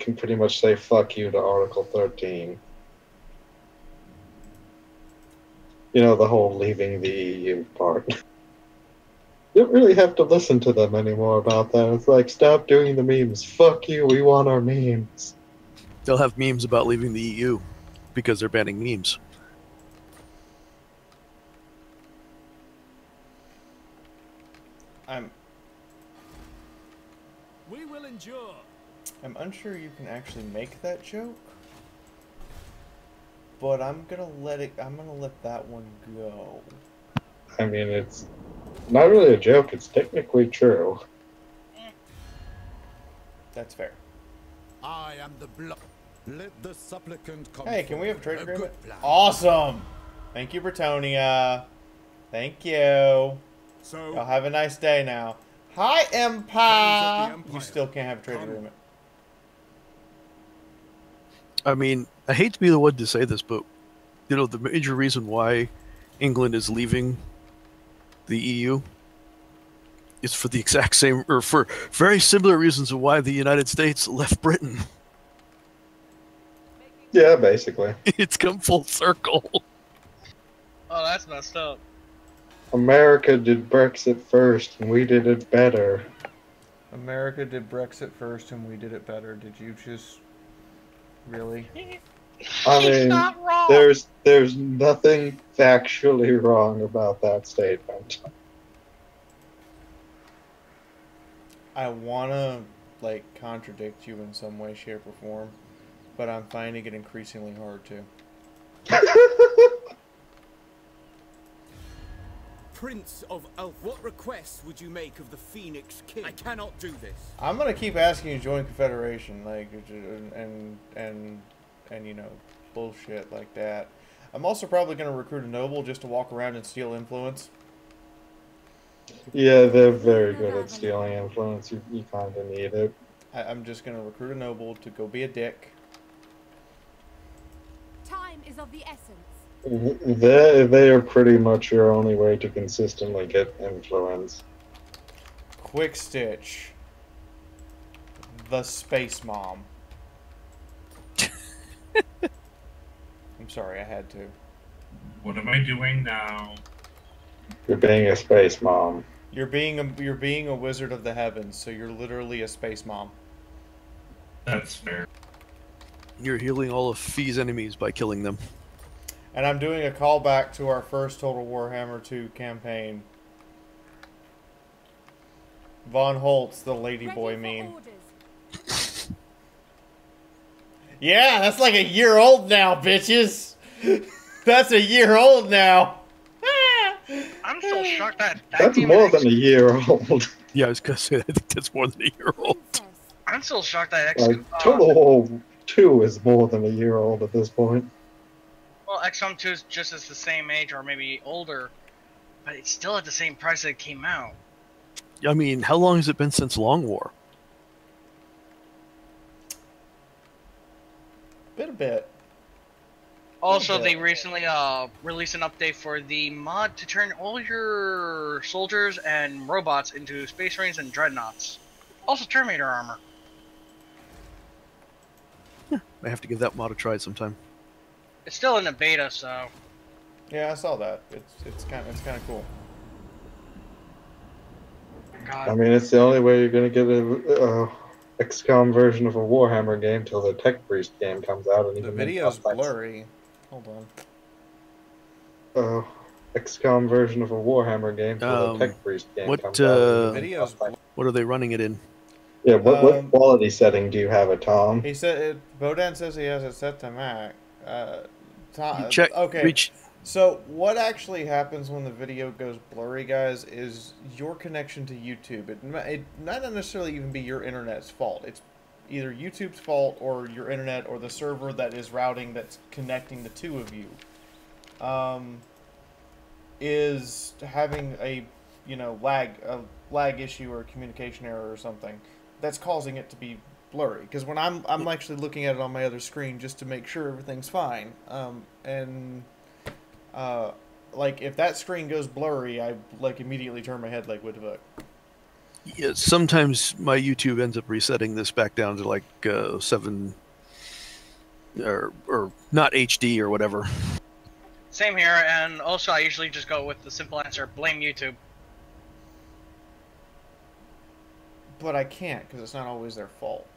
can pretty much say "fuck you" to Article 13. You know, the whole leaving the EU part. You don't really have to listen to them anymore about that. It's like, stop doing the memes. Fuck you, we want our memes. They'll have memes about leaving the EU because they're banning memes. We will endure. I'm unsure you can actually make that joke, but I'm gonna let that one go. I mean, it's not really a joke. It's technically true. That's fair. I am the blood. Let the supplicant come. Hey, can we have a trade forward. agreement? Good plan. Awesome! Thank you, Bretonia. Thank you. So, Y'all have a nice day now. Hi, Empire! You still can't have a trade agreement. I mean, I hate to be the one to say this, but you know, the major reason why England is leaving the EU is for the exact same, or for very similar reasons of why the United States left Britain. Yeah, basically. It's come full circle. Oh, that's messed up. America did Brexit first, and we did it better. America did Brexit first and we did it better. Did you just... Really? I He's mean, not wrong. there's nothing factually wrong about that statement. I wanna, like, contradict you in some way, shape, or form, but I'm finding it increasingly hard to. Prince of Elf, what requests would you make of the Phoenix King? I cannot do this. I'm gonna keep asking you to join Confederation, like, and you know, bullshit like that. I'm also probably gonna recruit a noble just to walk around and steal influence. Yeah, they're very good at stealing influence. You kind of need it. I'm just gonna recruit a noble to go be a dick. Time is of the essence. They are pretty much your only way to consistently get influence. Quick Stitch. The Space Mom. I'm sorry, I had to. What am I doing now? You're being a space mom. You're being a wizard of the heavens, so you're literally a space mom. That's fair. You're healing all of Fee's enemies by killing them. And I'm doing a callback to our first Total Warhammer 2 campaign. Von Holtz, the ladyboy meme. Yeah, that's like a year old now, bitches. That's a year old now. I'm still shocked that That's game more is than a year old. Yeah, I was gonna say I think that's more than a year old. I'm still shocked that Total War 2 is more than a year old at this point. well, XCOM 2 is just as the same age or maybe older, but it's still at the same price that it came out. I mean, how long has it been since Long War? Been a bit. Also, they recently released an update for the mod to turn all your soldiers and robots into Space Marines and Dreadnoughts. Also, Terminator armor. I have to give that mod a try sometime. It's still in the beta, so. Yeah, I saw that. It's kind of cool. God. I mean, it's the only way you're gonna get a XCOM version of a Warhammer game till the Tech Priest game comes out. And The video's blurry. Hold on. XCOM version of a Warhammer game till the Tech Priest game comes out. The video's what are they running it in? Yeah, what quality setting do you have it, Tom? He said Bodan says he has it set to Mac. Tom, Check. okay. So what actually happens when the video goes blurry, guys, is your connection to YouTube. It not necessarily even be your internet's fault. It's either YouTube's fault or your internet or the server that is routing that's connecting the two of you. Is having a lag issue or a communication error or something that's causing it to be blurry. Because when I'm actually looking at it on my other screen just to make sure everything's fine, like if that screen goes blurry, I like immediately turn my head like what the fuck. Yeah, sometimes my YouTube ends up resetting this back down to like 7 or not HD or whatever. Same here, and also I usually just go with the simple answer: blame YouTube. But I can't because it's not always their fault.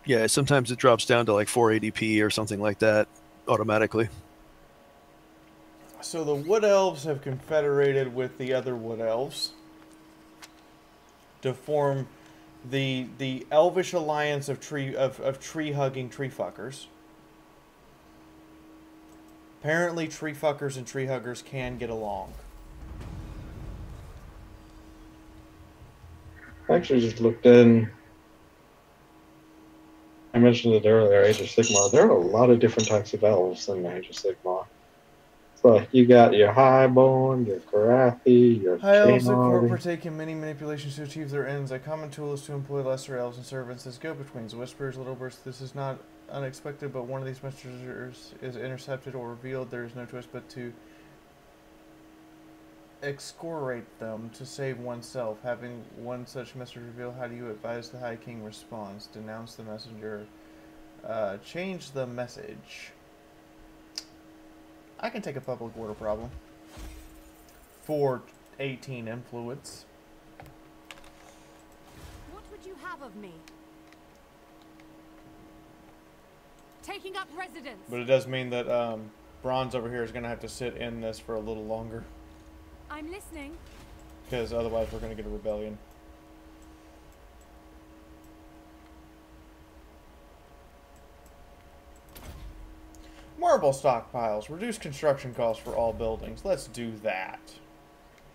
Yeah, sometimes it drops down to like 480p or something like that automatically. So the Wood Elves have confederated with the other Wood Elves to form the Elvish Alliance of tree hugging tree fuckers. Apparently, tree fuckers and tree huggers can get along. I actually just looked in. I mentioned it earlier, Age of Sigmar. There are a lot of different types of elves in Age of Sigmar. So you got your Highborn, your Karathi, your High elves Chainardi. partake in many manipulations to achieve their ends. A common tool is to employ lesser elves and servants as go-betweens. Whispers, little bursts. This is not unexpected, but one of these messengers is intercepted or revealed. There is no choice but to excoriate them to save oneself. Having one such message revealed, how do you advise the High King response? Denounce the messenger. Change the message. I can take a public order problem. For 18 influence. What would you have of me? Taking up residence. But it does mean that Bronze over here is going to have to sit in this for a little longer. I'm listening. Because otherwise we're going to get a rebellion. Marble stockpiles. Reduce construction costs for all buildings. Let's do that.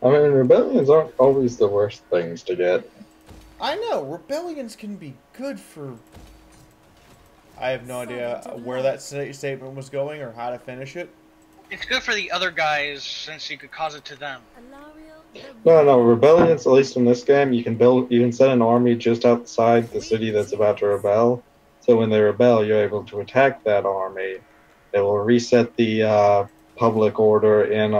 I mean, rebellions aren't always the worst things to get. I know. Rebellions can be good for... I have no idea where that statement was going or how to finish it. It's good for the other guys since you could cause it to them. No, rebellions, at least in this game, you can set an army just outside the city that's about to rebel. So when they rebel, you're able to attack that army. It will reset the public order in,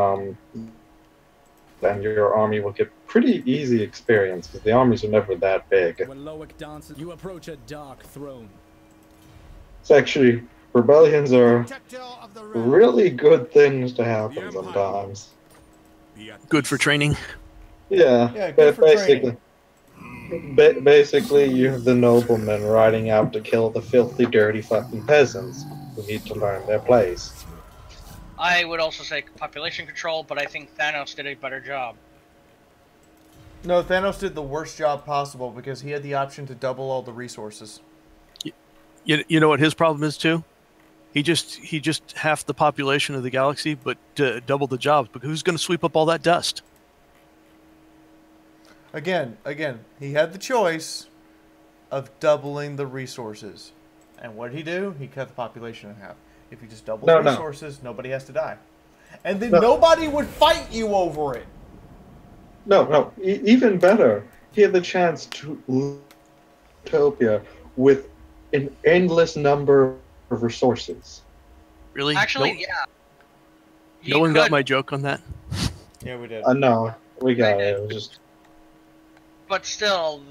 and your army will get pretty easy experience because the armies are never that big. When Loic dances, you approach a dark throne. It's actually, rebellions are really good things to happen sometimes. Good for training. Yeah, good for basically. Basically, you have the noblemen riding out to kill the filthy, dirty fucking peasants who need to learn their place. I would also say population control, but I think Thanos did a better job. No, Thanos did the worst job possible because he had the option to double all the resources. You know what his problem is too? He just half the population of the galaxy, but double the jobs. But who's going to sweep up all that dust? Again, he had the choice of doubling the resources. And what did he do? He cut the population in half. If you just double the resources, nobody has to die. And then nobody would fight you over it. No. Even better. He had the chance to utopia with an endless number of resources. Really? Actually, yeah. No one got my joke on that? Yeah, we did. No, we got it. It was just... But still,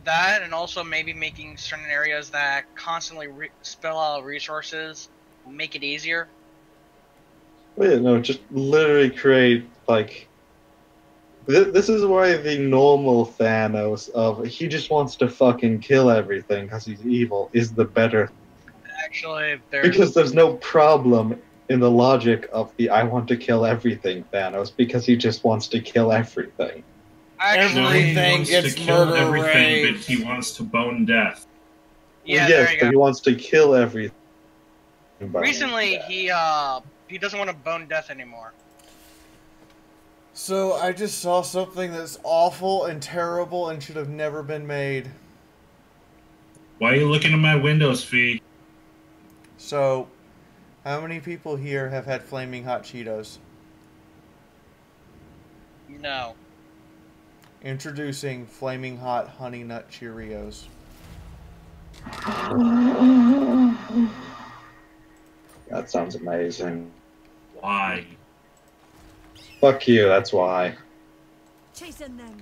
that and also maybe making certain areas that constantly spill out resources make it easier. Well, yeah, no, just literally create, like... This is why the normal Thanos of he just wants to fucking kill everything because he's evil is the better. Actually, because there's no problem in the logic of the I want to kill everything Thanos because he just wants to kill everything. Everything gets murder rate. But he wants to bone death. Yeah, yes, but he wants to kill everything. Recently, he doesn't want to bone death anymore. So I just saw something that's awful and terrible and should have never been made. Why are you looking at my Windows feed? So, how many people here have had Flaming Hot Cheetos? No. Introducing Flaming Hot Honey Nut Cheerios. That sounds amazing. Why? Fuck you, that's why. Chasing them.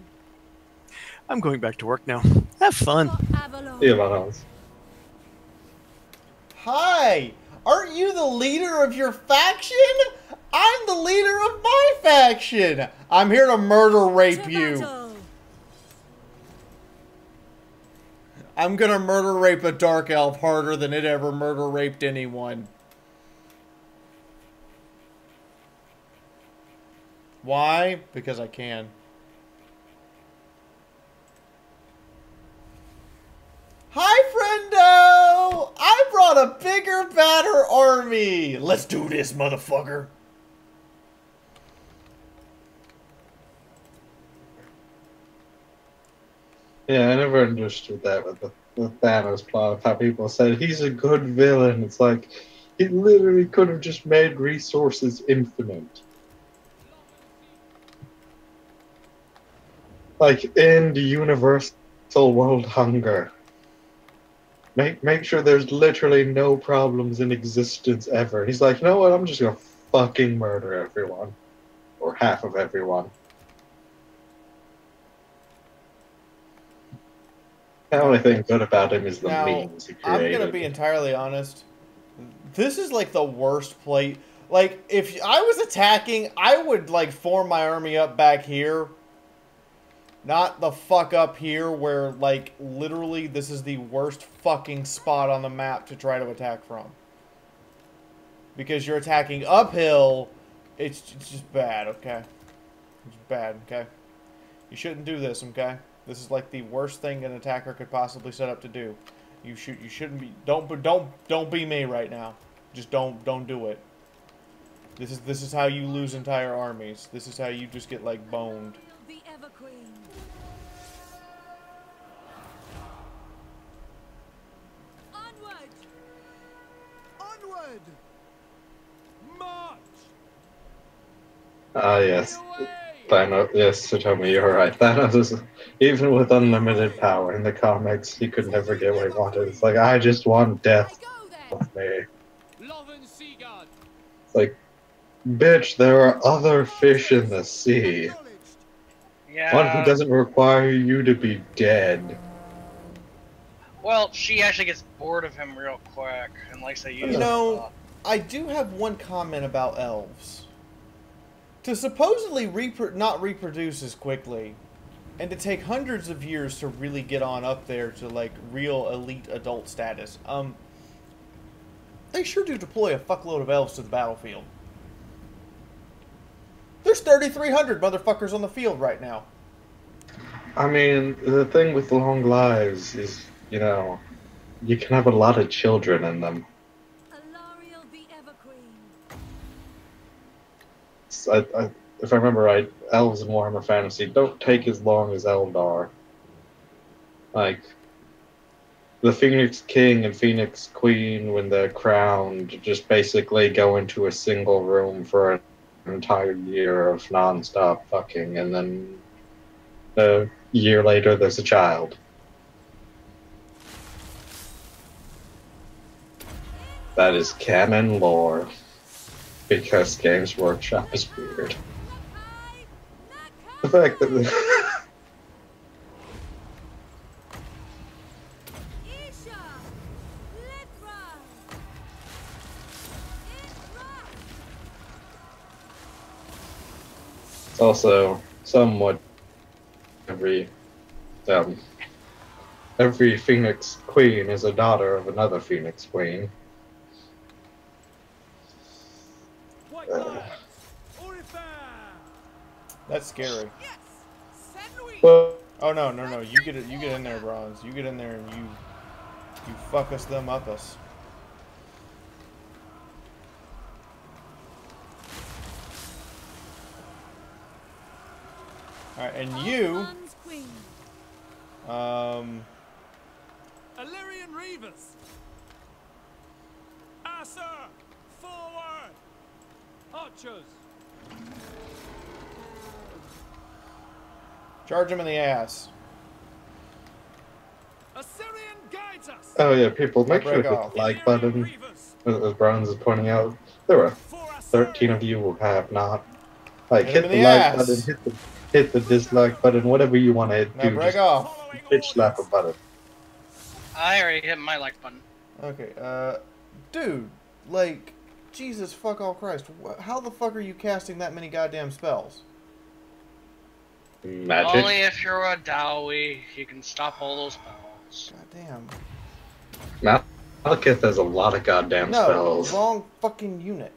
I'm going back to work now. Have fun. See you, Vanos. Hi! Aren't you the leader of your faction? I'm the leader of my faction! I'm here to murder rape you. I'm gonna murder rape a dark elf harder than it ever murder raped anyone. Why? Because I can. Hi, friendo! I brought a bigger, badder army! Let's do this, motherfucker! Yeah, I never understood that with the Thanos plot, how people said he's a good villain. It's like, he literally could have just made resources infinite. Like, end universal world hunger. Make sure there's literally no problems in existence ever. He's like, you know what, I'm just gonna fucking murder everyone. Or half of everyone. The only thing good about him is the memes he created. I'm gonna be entirely honest. This is like the worst play. Like, if I was attacking, I would, like, form my army up back here. Not the fuck up here where, like, literally this is the worst fucking spot on the map to try to attack from. Because you're attacking uphill, it's just bad, okay? It's bad, okay? You shouldn't do this, okay? This is like the worst thing an attacker could possibly set up to do. You shouldn't be don't be me right now. Just don't do it. This is how you lose entire armies. This is how you just get like boned. The Everqueen. Onward! Onward! March! Ah, yes. Thanos, yes, Satomi, you're right. Thanos is, even with unlimited power in the comics, he could never get what he wanted. It's like, I just want death with me. It's like, bitch, there are other fish in the sea. Yeah. One who doesn't require you to be dead. Well, she actually gets bored of him real quick and likes to use him. You know, I do have one comment about elves. To supposedly not reproduce as quickly, and to take hundreds of years to really get on up there to, like, real elite adult status, they sure do deploy a fuckload of elves to the battlefield. There's 3,300 motherfuckers on the field right now. I mean, the thing with long lives is, you know, you can have a lot of children in them. Alariel the Everqueen. If I remember right, elves in Warhammer Fantasy don't take as long as Eldar. Like, the Phoenix King and Phoenix Queen, when they're crowned, just basically go into a single room for an entire year of non-stop fucking, and then a year later there's a child. That is canon lore, because Games Workshop is weird. The fact that it's also somewhat every Phoenix Queen is a daughter of another Phoenix Queen. That's scary. Well, Oh no, no, no! You get it. You get in there, Bronze. You get in there and you fuck us them up us. All right, and you. Illyrian Reavers. Sir, forward. Archers. Charge him in the ass. Assyrian guides us. Oh yeah, people, make sure to hit off. the like button. As Bronze is pointing out, there were 13 of you who have not. Like, hit the like button, hit the dislike button, whatever you want to Now do. break off. Bitch slap a button. I already hit my like button. Okay, dude, like, Jesus fuck all Christ, how the fuck are you casting that many goddamn spells? Magic. Only if you're a Dowie, you can stop all those spells. Goddamn. Malekith has a lot of goddamn spells. No, wrong fucking unit.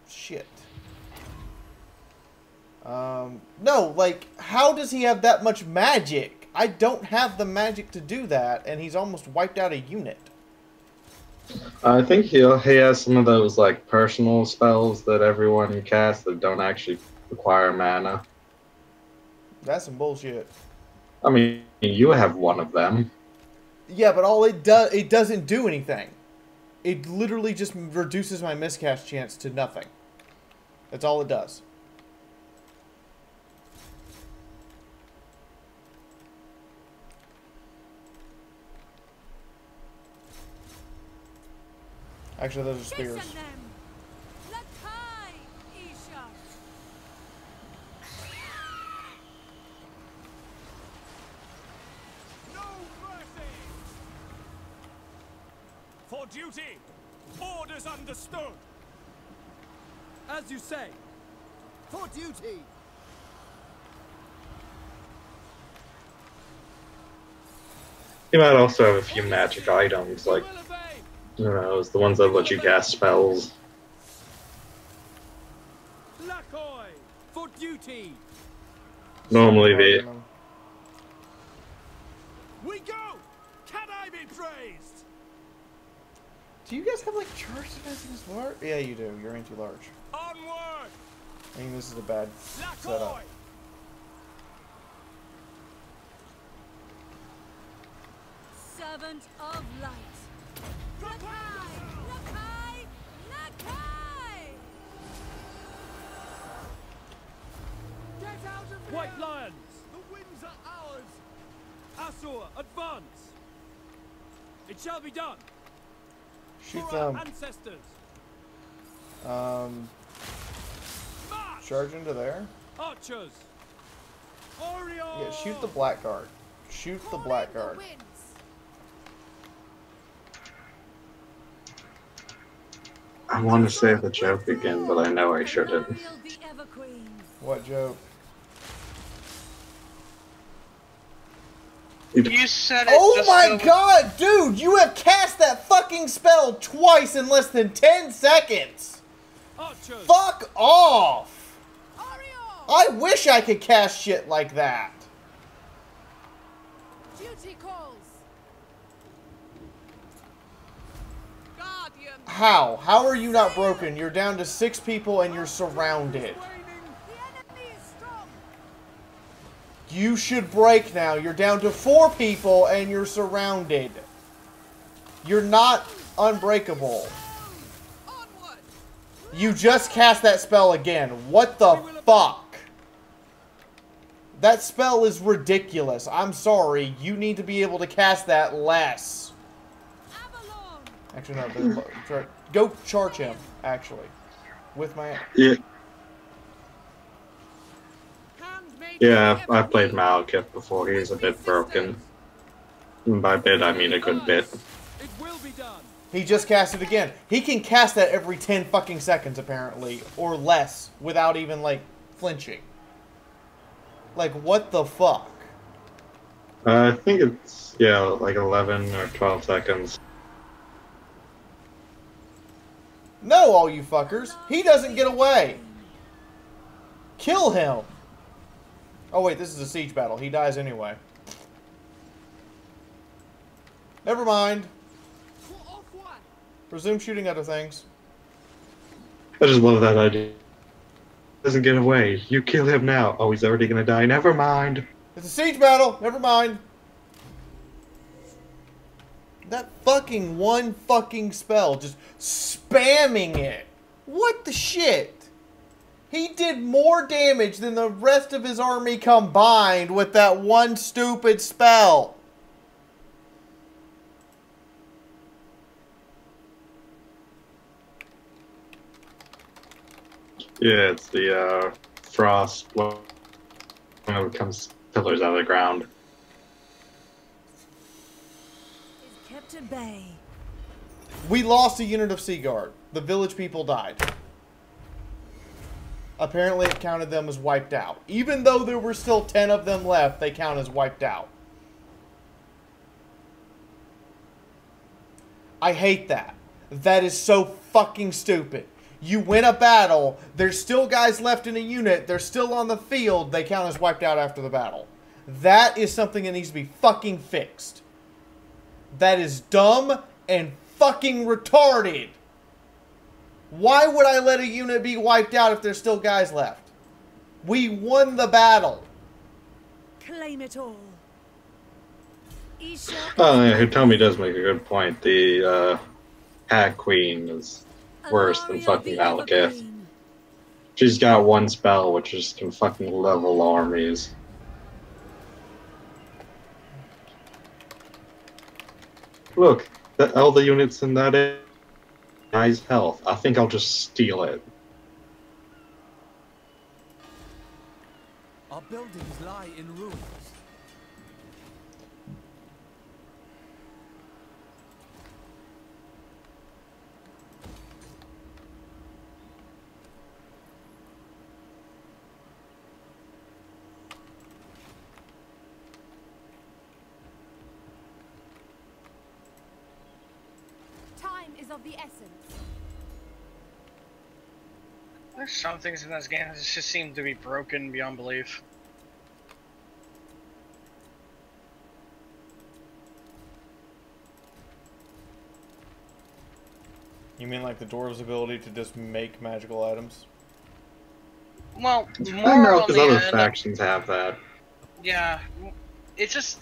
Shit. No, like, how does he have that much magic? I don't have the magic to do that, and he's almost wiped out a unit. I think he has some of those, like, personal spells that everyone casts that don't actually require mana. That's some bullshit. I mean, you have one of them. Yeah, but it doesn't do anything. It literally just reduces my miscast chance to nothing. That's all it does. Actually, those are spears. For duty, orders understood. As you say. For duty. You might also have a few magic items, like, you know, the ones that let you cast spells. Lakoi, for duty. Normally We go! Can I be praised? Do you guys have, like, charge defense against large? Yeah, you do. You're anti-large. Onward! I think this is a bad setup. Servant of light. Lakai! Lakai! Lakai! Get out of here! White Lions! The winds are ours! Asur, advance! It shall be done! Shoot For our them. ancestors! Charge into there. Archers! Orion! Yeah, shoot the blackguard. Shoot the blackguard. I want to say the joke again, but I know I shouldn't. What joke? You said it. Oh my god, dude! You have cast that fucking spell twice in less than 10 seconds! Archers. Fuck off! I wish I could cast shit like that. Duty calls. Guardian. How? How are you not broken? You're down to 6 people and you're surrounded. The enemy is strong. You should break now. You're down to 4 people and you're surrounded. You're not unbreakable. Onward. You just cast that spell again. What the fuck? That spell is ridiculous. I'm sorry. You need to be able to cast that less. Avalon. Actually, no. Go charge him, actually. With my... Yeah, Handmaid yeah, of the I played Evergreen. Malekith before. He's a bit broken. And by bit, I mean a good bit. It will be done. He just cast it again. He can cast that every 10 fucking seconds, apparently. Or less, without even, like, flinching. Like, what the fuck? I think it's, yeah, like 11 or 12 seconds. No, all you fuckers. He doesn't get away. Kill him. Oh, wait, this is a siege battle. He dies anyway. Never mind. Resume shooting other things. I just love that idea. Doesn't get away. You kill him now. Oh, he's already gonna die. Never mind. It's a siege battle. Never mind. That fucking one fucking spell. Just spamming it. What the shit? He did more damage than the rest of his army combined with that one stupid spell. Yeah, it's the frost when it becomes pillars out of the ground. Is kept at bay. We lost a unit of Sea Guard. The village people died. Apparently it counted them as wiped out. Even though there were still 10 of them left, they count as wiped out. I hate that. That is so fucking stupid. You win a battle, there's still guys left in a unit, they're still on the field, they count as wiped out after the battle. That is something that needs to be fucking fixed. That is dumb and fucking retarded. Why would I let a unit be wiped out if there's still guys left? We won the battle. Claim it all. Isha Oh, yeah, Hitomi does make a good point. The Hag Queen is worse than fucking Malekith. She's got one spell, which just can fucking level armies. Look, all the units in that area nice health. I think I'll just steal it. Our buildings lie in ruins. time is of the essence. There's some things in this game that just seem to be broken beyond belief. You mean like the dwarves' ability to just make magical items? Well, I more know, on because the other end. factions have that. Yeah, it's just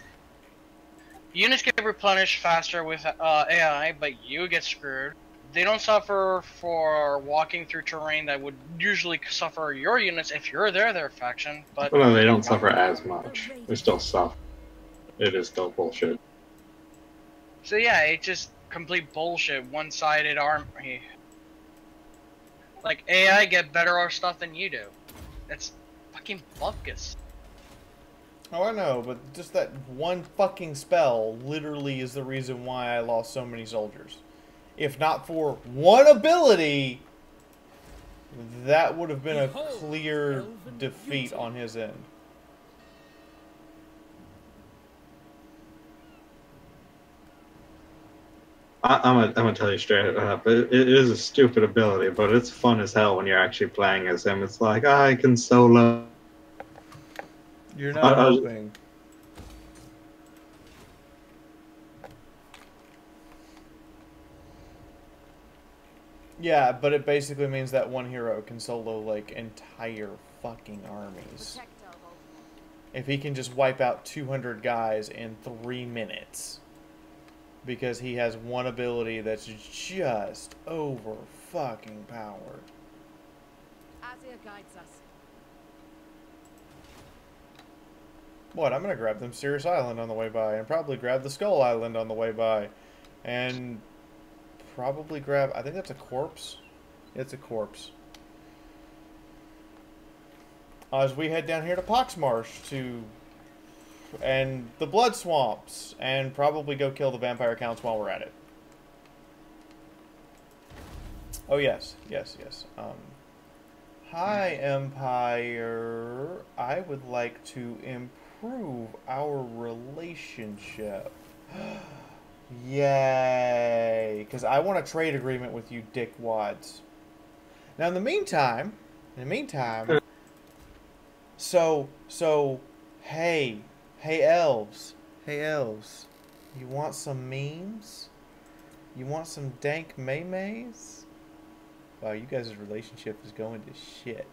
units get replenished faster with AI, but you get screwed. They don't suffer for walking through terrain that would usually suffer your units if you're their faction. But Well, no, they don't suffer as much. They still suffer. It is still bullshit. so yeah, it's just complete bullshit. One-sided army. Like AI get better stuff than you do. That's fucking bogus. Oh, I know, but just that one fucking spell literally is the reason why I lost so many soldiers. If not for one ability, that would have been a clear Elven defeat beauty. on his end. I'm gonna tell you straight up. It is a stupid ability, but it's fun as hell when you're actually playing as him. It's like, I can solo. You're not hoping. Yeah, but it basically means that one hero can solo, like, entire fucking armies. If he can just wipe out 200 guys in 3 minutes. Because he has one ability that's just over fucking powered. Azir guides us. What? I'm gonna grab them Cirrus Island on the way by, and probably grab the Skull Island on the way by, and probably grab. I think that's a corpse. It's a corpse. As we head down here to Poxmarsh and the Blood Swamps, and probably go kill the vampire counts while we're at it. Oh yes, yes, yes. Hi Empire. I would like to improve our relationship. Yay! Because I want a trade agreement with you, dickwads. Now, in the meantime, so, hey elves, you want some memes? You want some dank maymays? Wow, you guys' relationship is going to shit.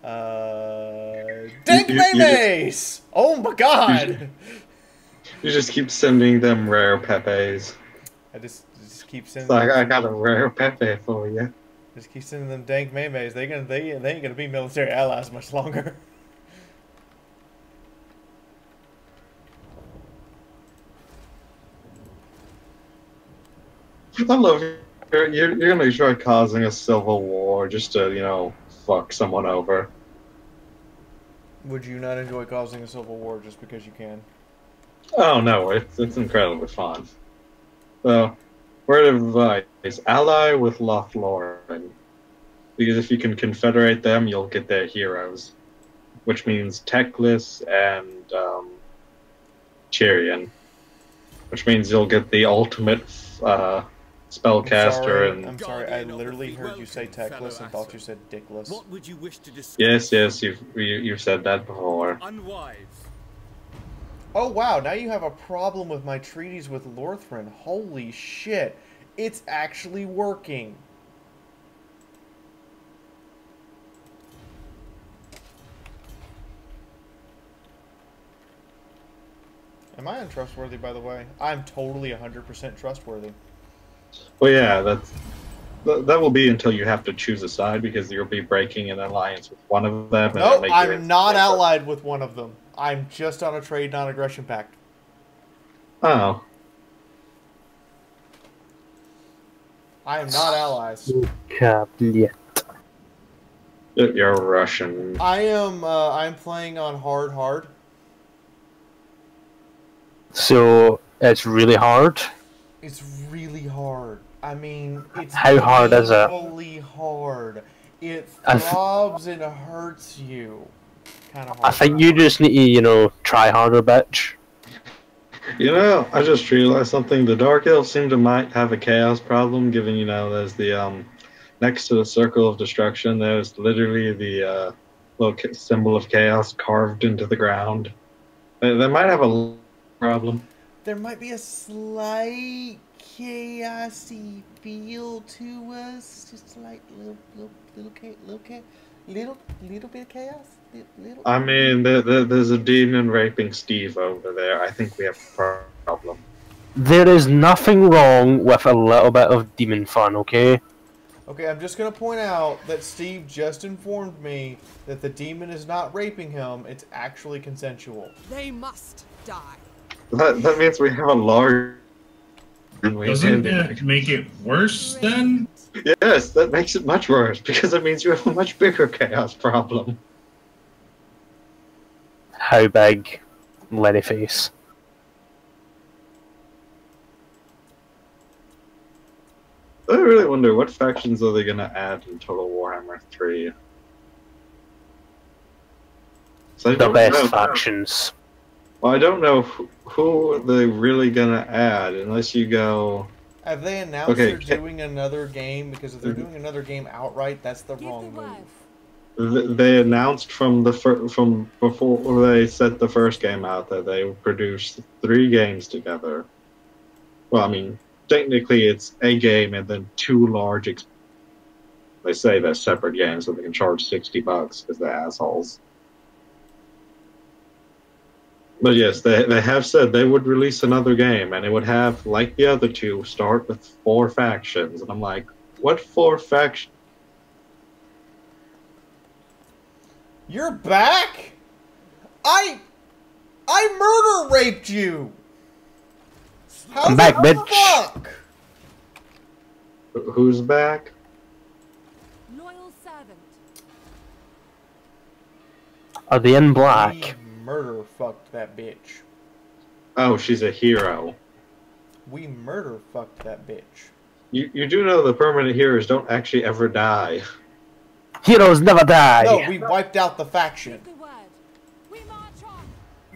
Dank maymays! Oh my god! You just keep sending them rare Pepes. I just keep sending. It's like, I got a rare Pepe for you. Just keep sending them dank maymays. They ain't gonna be military allies much longer. I love it. You're gonna try causing a civil war just to, you know, fuck someone over. Would you not enjoy causing a civil war just because you can? Oh no, it's incredibly fun. So, word of advice: ally with Lothlorien, because if you can confederate them, you'll get their heroes, which means Teclis and Tyrion, which means you'll get the ultimate spellcaster. I'm sorry, I literally heard you say Teclis and thought you said Dickless. What would you wish to discuss? Yes, you've said that before. Unwise. Oh wow, now you have a problem with my treaties with Lorthrin. Holy shit. It's actually working. Am I untrustworthy, by the way? I'm totally 100% trustworthy. Well, yeah, that will be until you have to choose a side, because you'll be breaking an alliance with one of them. No, I'm not allied with one of them. I'm just on a trade non-aggression pact. Oh. I am not allies. You're Russian. I'm playing on hard. So it's really hard. It's really hard. I mean, it's how hard is it? Really hard. It throbs and hurts you. Kind of hard. I think you just need to, you know, try harder, bitch. You know, I just realized something. The Dark Elves seem to might have a chaos problem, given, you know, there's the next to the Circle of Destruction, there's literally the little symbol of chaos carved into the ground. They might have a problem. There might be a slight chaosy feel to us, just like little bit of chaos. Little. I mean, there's a demon raping Steve over there. I think we have a problem. There is nothing wrong with a little bit of demon fun, okay? Okay, I'm just gonna point out that Steve just informed me that the demon is not raping him, it's actually consensual. They must die. That means we have a large... Doesn't that make it worse then? Yes, that makes it much worse, because it means you have a much bigger chaos problem. How big? Lennyface. I really wonder, what factions are they going to add in Total Warhammer 3? So the best factions. Well, I don't know who they're really going to add, unless you go... Have they announced they're doing another game? Because if they're doing another game outright, that's the wrong move. They announced from before they set the first game out that they would produce 3 games together. Well, I mean, technically it's a game and then 2 large They say they're separate games, so they can charge $60 because they're assholes. But yes, they have said they would release another game, and it would have, like the other two, start with 4 factions. And I'm like, what 4 factions? You're back? I murder raped you! I'm back, bitch. Fuck? Who's back? Loyal servant. Are they in black? We murder fucked that bitch. Oh, she's a hero. We murder fucked that bitch. You do know the permanent heroes don't actually ever die. Heroes never die. No, we wiped out the faction.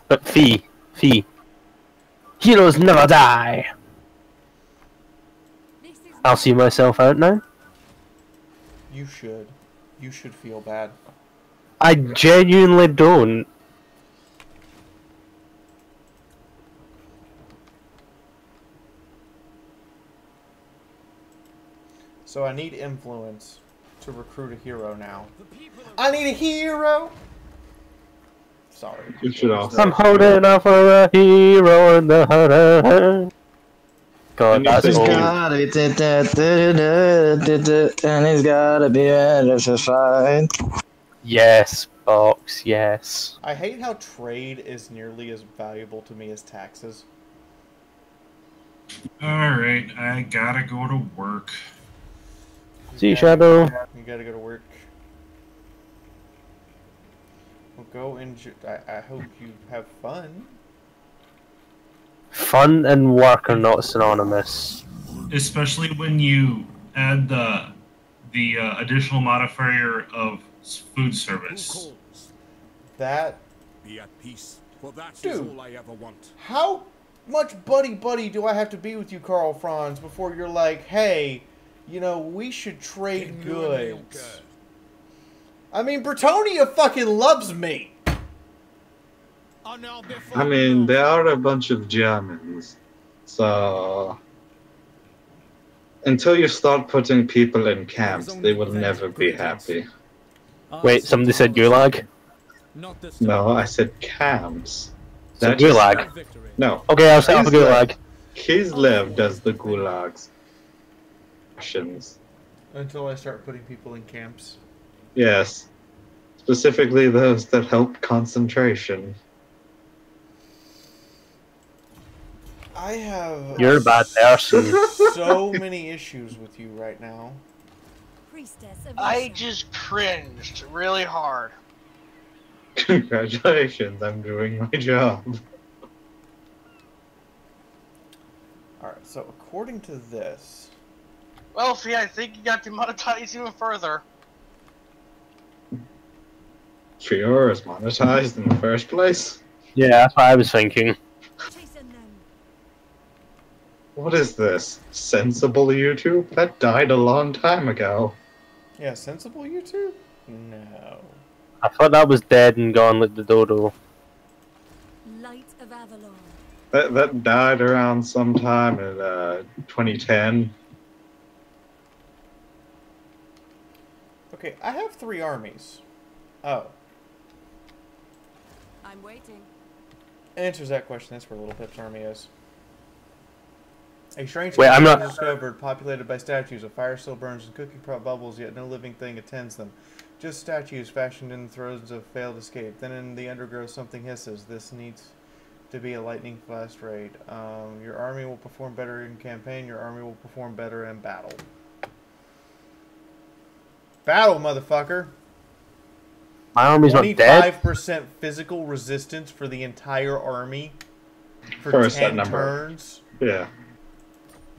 But Fee. Heroes never die. I'll see myself out now. You should. You should feel bad. I genuinely don't. So I need influence to recruit a hero now. I need a hero! Sorry. You should also. I'm holding out for a hero in the hunter. God, that's Anything- old. Gotta be and he's gotta be ready to fight. Yes, box, yes. I hate how trade is nearly as valuable to me as taxes. Alright, I gotta go to work. See you, Shadow. You gotta go to work. Well, go enjoy. I hope you have fun. Fun and work are not synonymous. Especially when you add the additional modifier of food service. That. Be at peace, for that is Dude. all I ever want. How much buddy do I have to be with you, Carl Franz, before you're like, hey, you know, we should trade goods? I mean, Bretonia fucking loves me. I mean, they are a bunch of Germans, so until you start putting people in camps, they will never be happy. Wait, somebody said gulag? No, I said camps. So That just- gulag. No. Okay, I'll set up a gulag. Kislev does the gulags. Russians. Until I start putting people in camps. Yes. Specifically those that help concentration. I have. You're a bad person. So many issues with you right now. I just cringed really hard. Congratulations, I'm doing my job. Alright, so according to this. Well, see, I think you got demonetized even further. Fiaura is monetized in the first place? Yeah, that's what I was thinking. What is this? Sensible YouTube? That died a long time ago. Yeah, sensible YouTube? No. I thought that was dead and gone like the dodo. Light of Avalon. That died around sometime in 2010. Okay, I have 3 armies. Oh. I'm waiting. Answers that question. That's where Little Pip's army is. A strange Wait, I'm country not- discovered, populated by statues. A fire still burns and cooking pot bubbles, yet no living thing attends them. Just statues fashioned in thrones of failed escape. Then in the undergrowth something hisses. This needs to be a lightning fast raid. Your army will perform better in campaign. Your army will perform better in battle. Battle, motherfucker! My army's not dead. 25% physical resistance for the entire army for First, that 10 number. turns. Yeah.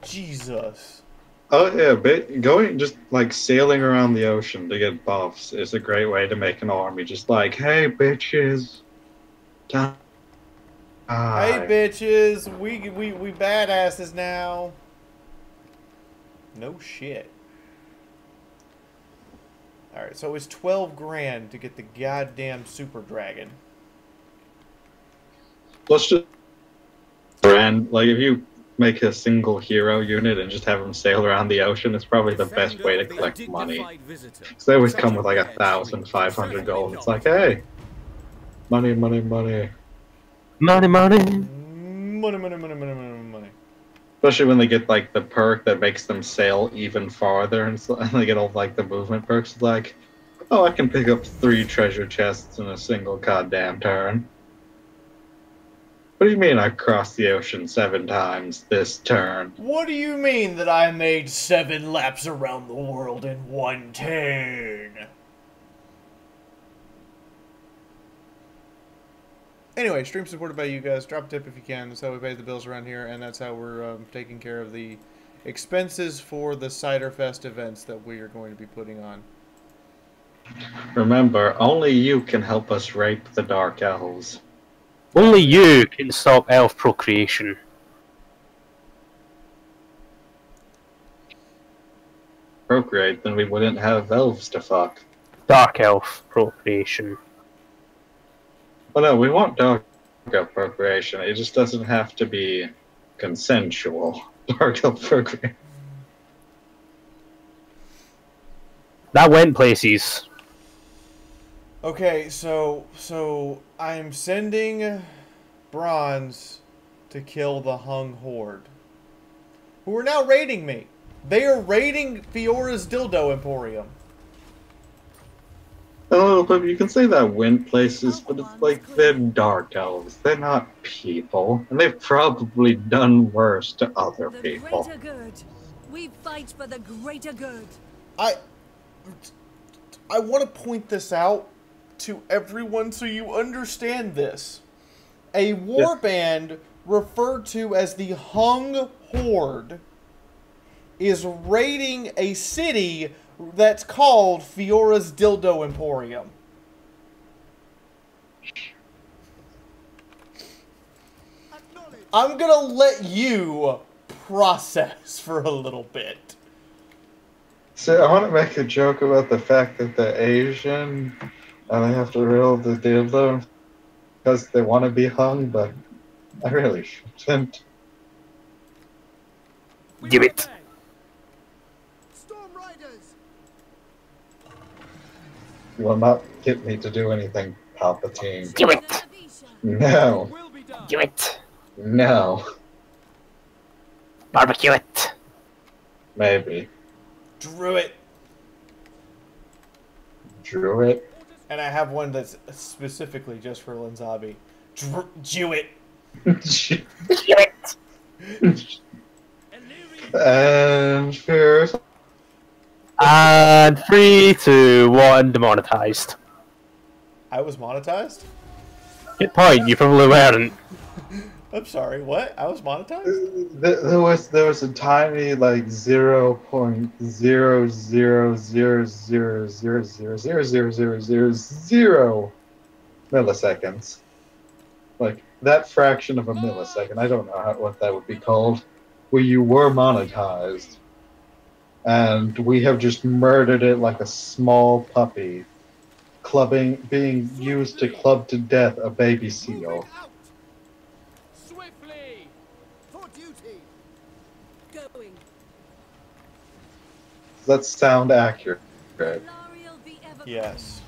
Jesus. Oh yeah, but going just like sailing around the ocean to get buffs is a great way to make an army. Just like, hey bitches, time. Hey bitches, we badasses now. No shit. Alright, so it's 12 grand to get the goddamn super dragon. Let's just and like if you make a single hero unit and just have them sail around the ocean is probably the best way to collect money. So they always come with like 1,500 gold. It's like, hey, money, money, money. Money, money. Money, money, money, money, money, money. Especially when they get like the perk that makes them sail even farther, and they get all like the movement perks. It's like, oh, I can pick up 3 treasure chests in a single goddamn turn. What do you mean I crossed the ocean 7 times this turn? What do you mean that I made 7 laps around the world in 1 turn? Anyway, stream supported by you guys. Drop a tip if you can. That's how we pay the bills around here, and that's how we're taking care of the expenses for the Cider Fest events that we are going to be putting on. Remember, only you can help us rape the Dark Elves. Only you can stop elf procreation. Procreate, then we wouldn't have elves to fuck. Dark elf procreation. Well, no, we want dark elf procreation. It just doesn't have to be consensual. Dark elf procreation. That went places. Okay, so I'm sending Bronze to kill the Hung Horde, who are now raiding me. They are raiding Fiaura's Dildo Emporium. Oh, but you can say that went places, but it's like they're dark elves. They're not people, and they've probably done worse to other people. The greater good. We fight for the greater good. I want to point this out to everyone so you understand this. A warband referred to as the Hung Horde is raiding a city that's called Fiaura's Dildo Emporium. I'm gonna let you process for a little bit. So I want to make a joke about the fact that they're Asian and they have to reel the dildo because they want to be hung, but I really shouldn't. Give it. Storm Riders. You will not get me to do anything, Palpatine. Do it. No. Do it. No. Barbecue it. Maybe. Drew it. Drew it. And I have one that's specifically just for Linzabi. Jew it. Do it. And first. And 3, 2, 1, demonetized. I was monetized? Good point, you probably weren't. I'm sorry, what? I was monetized? There was a tiny like 0.0000000000000 milliseconds. Like that fraction of a millisecond. I don't know what that would be called. Where you were monetized, and we have just murdered it like a small puppy, being used to club to death a baby seal. Swiftly. For duty. Going. Does that sound accurate? Yes.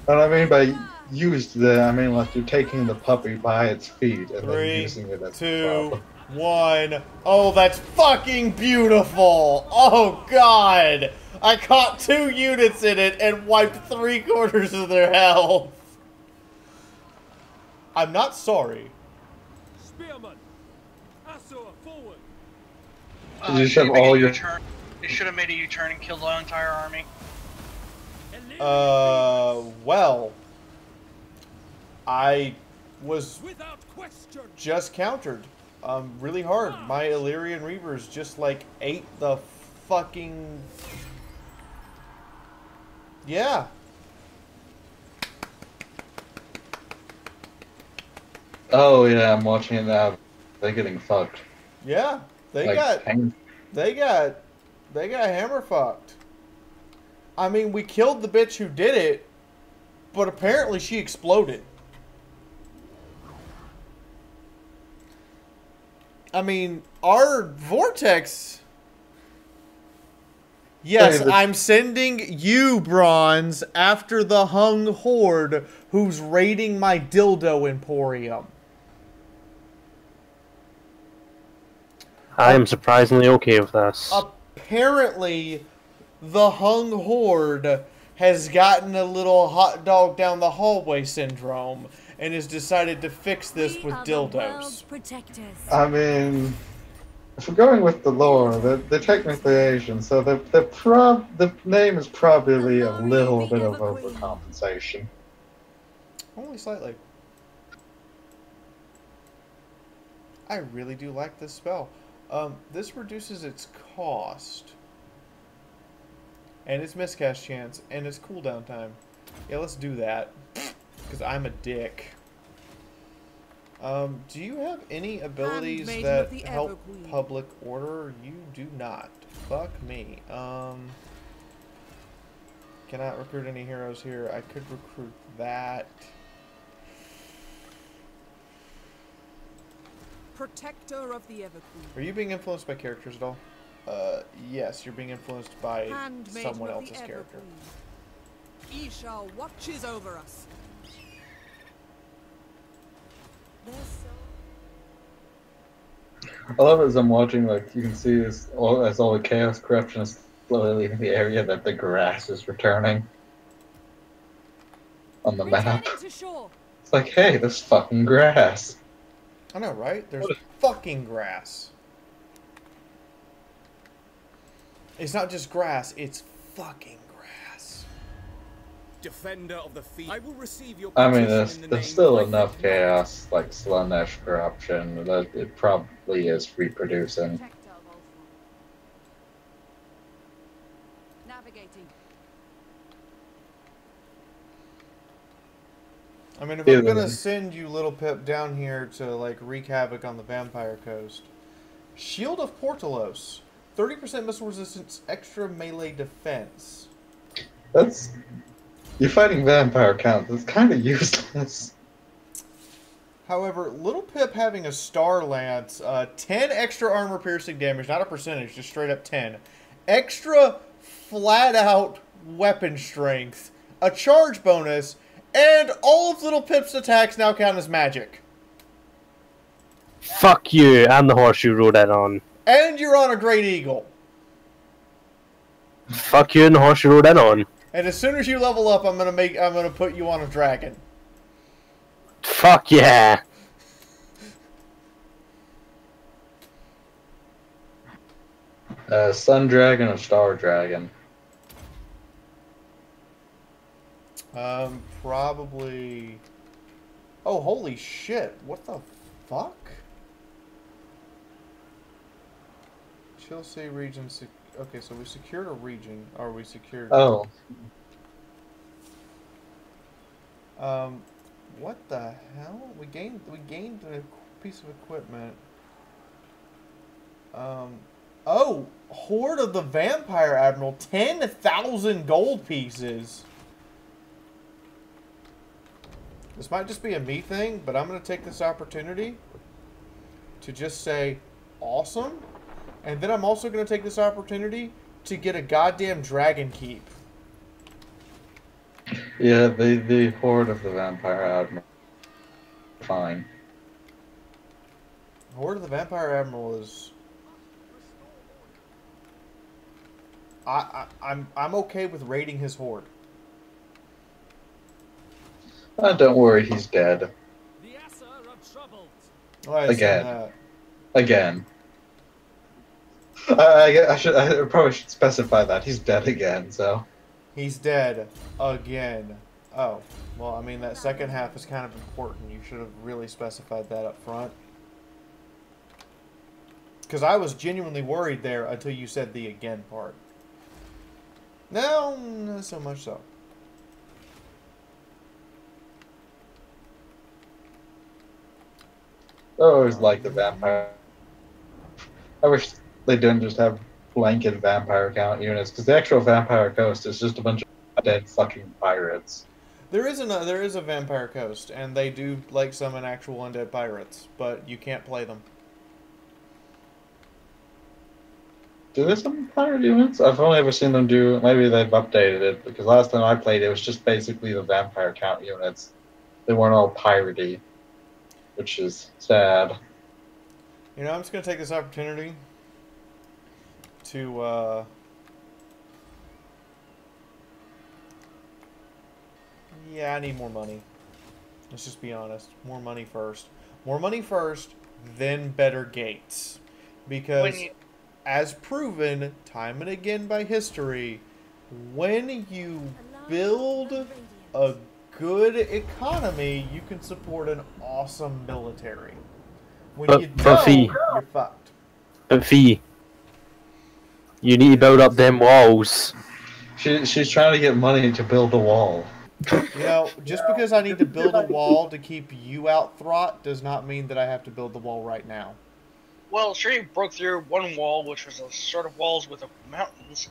And I mean by used I mean like you're taking the puppy by its feet and then using it as 2, 1. Oh, that's fucking beautiful! Oh god! I caught 2 units in it and wiped 3/4 of their health. I'm not sorry. Spearman. Asur, forward. You should have all your. They should have made a U-turn and killed the entire army. Well, I was just countered, really hard. My Illyrian Reavers just like ate the fucking. Yeah. Oh yeah, I'm watching it now. They're getting fucked. Yeah, they Like, got hammer fucked. I mean, we killed the bitch who did it, but apparently she exploded. I mean, our vortex... Yes, I'm sending you, Bronze, after the hung horde who's raiding my dildo emporium. I am surprisingly okay with this. Apparently, the hung horde has gotten a little hot dog down the hallway syndrome and has decided to fix this with dildos. I mean, if we're going with the lore, they're technically Asian, so the name is probably a little bit of overcompensation. Only slightly. I really do like this spell. This reduces its cost. And its miscast chance, and its cooldown time. Yeah, let's do that. Because I'm a dick. Do you have any abilities that help public order? You do not. Fuck me. Cannot recruit any heroes here. I could recruit that. Protector of the Everqueen. Are you being influenced by characters at all? Yes, you're being influenced by someone else's character. Isha watches over us. I love it as I'm watching, like, you can see as all the chaos corruption is slowly leaving the area that the grass is returning on the map. It's like, hey, there's fucking grass. I know, right? There's fucking grass. It's not just grass, it's fucking grass. Defender of the Fiaura. I will receive your I mean, there's still enough chaos, like Slanesh corruption, that it probably is reproducing. Navigating. I mean, if I'm gonna send you, Little Pip, down here to, like, wreak havoc on the Vampire Coast, Shield of Portalos. 30% missile resistance, extra melee defense. That's... You're fighting vampire count. That's kind of useless. However, Little Pip having a Star Lance, 10 extra armor piercing damage, not a percentage, just straight up 10. Extra flat out weapon strength, a charge bonus, and all of Little Pip's attacks now count as magic. Fuck you, and the horse you rode that on. And you're on a Great Eagle. Fuck you and the horse you rode that on. And as soon as you level up, I'm gonna put you on a dragon. Fuck yeah. Sun Dragon or Star Dragon? Probably... Oh, holy shit. What the fuck? Chill Sea region... Okay, so we secured a region. Or we secured... Oh. What the hell? We gained a piece of equipment. Oh! Horde of the Vampire Admiral. 10,000 gold pieces. This might just be a me thing, but I'm going to take this opportunity to just say, awesome. And then I'm also going to take this opportunity to get a goddamn dragon keep. Yeah, the Horde of the Vampire Admiral. Fine. Horde of the Vampire Admiral is... I'm okay with raiding his horde. Don't worry, he's dead. Again. I probably should specify that. He's dead again, so... He's dead again. Oh. Well, I mean, that second half is kind of important. You should have really specified that up front. Because I was genuinely worried there until you said the again part. No, not so much so. I always liked the vampire. I wish they didn't just have blanket vampire count units, because the actual Vampire Coast is just a bunch of dead fucking pirates. There is a Vampire Coast, and they do like summon actual undead pirates, but you can't play them. Do they summon pirate units? I've only ever seen them do. Maybe they've updated it because last time I played, it was just basically the vampire count units. They weren't all piratey, which is sad. You know, I'm just gonna take this opportunity to yeah, I need more money. Let's just be honest. More money first. More money first, then better gates. Because as proven time and again by history, when you build a good economy, you can support an awesome military. When you don't, you're fucked. But Fee, you need to build up them walls. She's trying to get money to build a wall. You know, just because I need to build a wall to keep you out, Throt, does not mean that I have to build the wall right now. Well, sure, you broke through one wall, which was a sort of walls with mountains.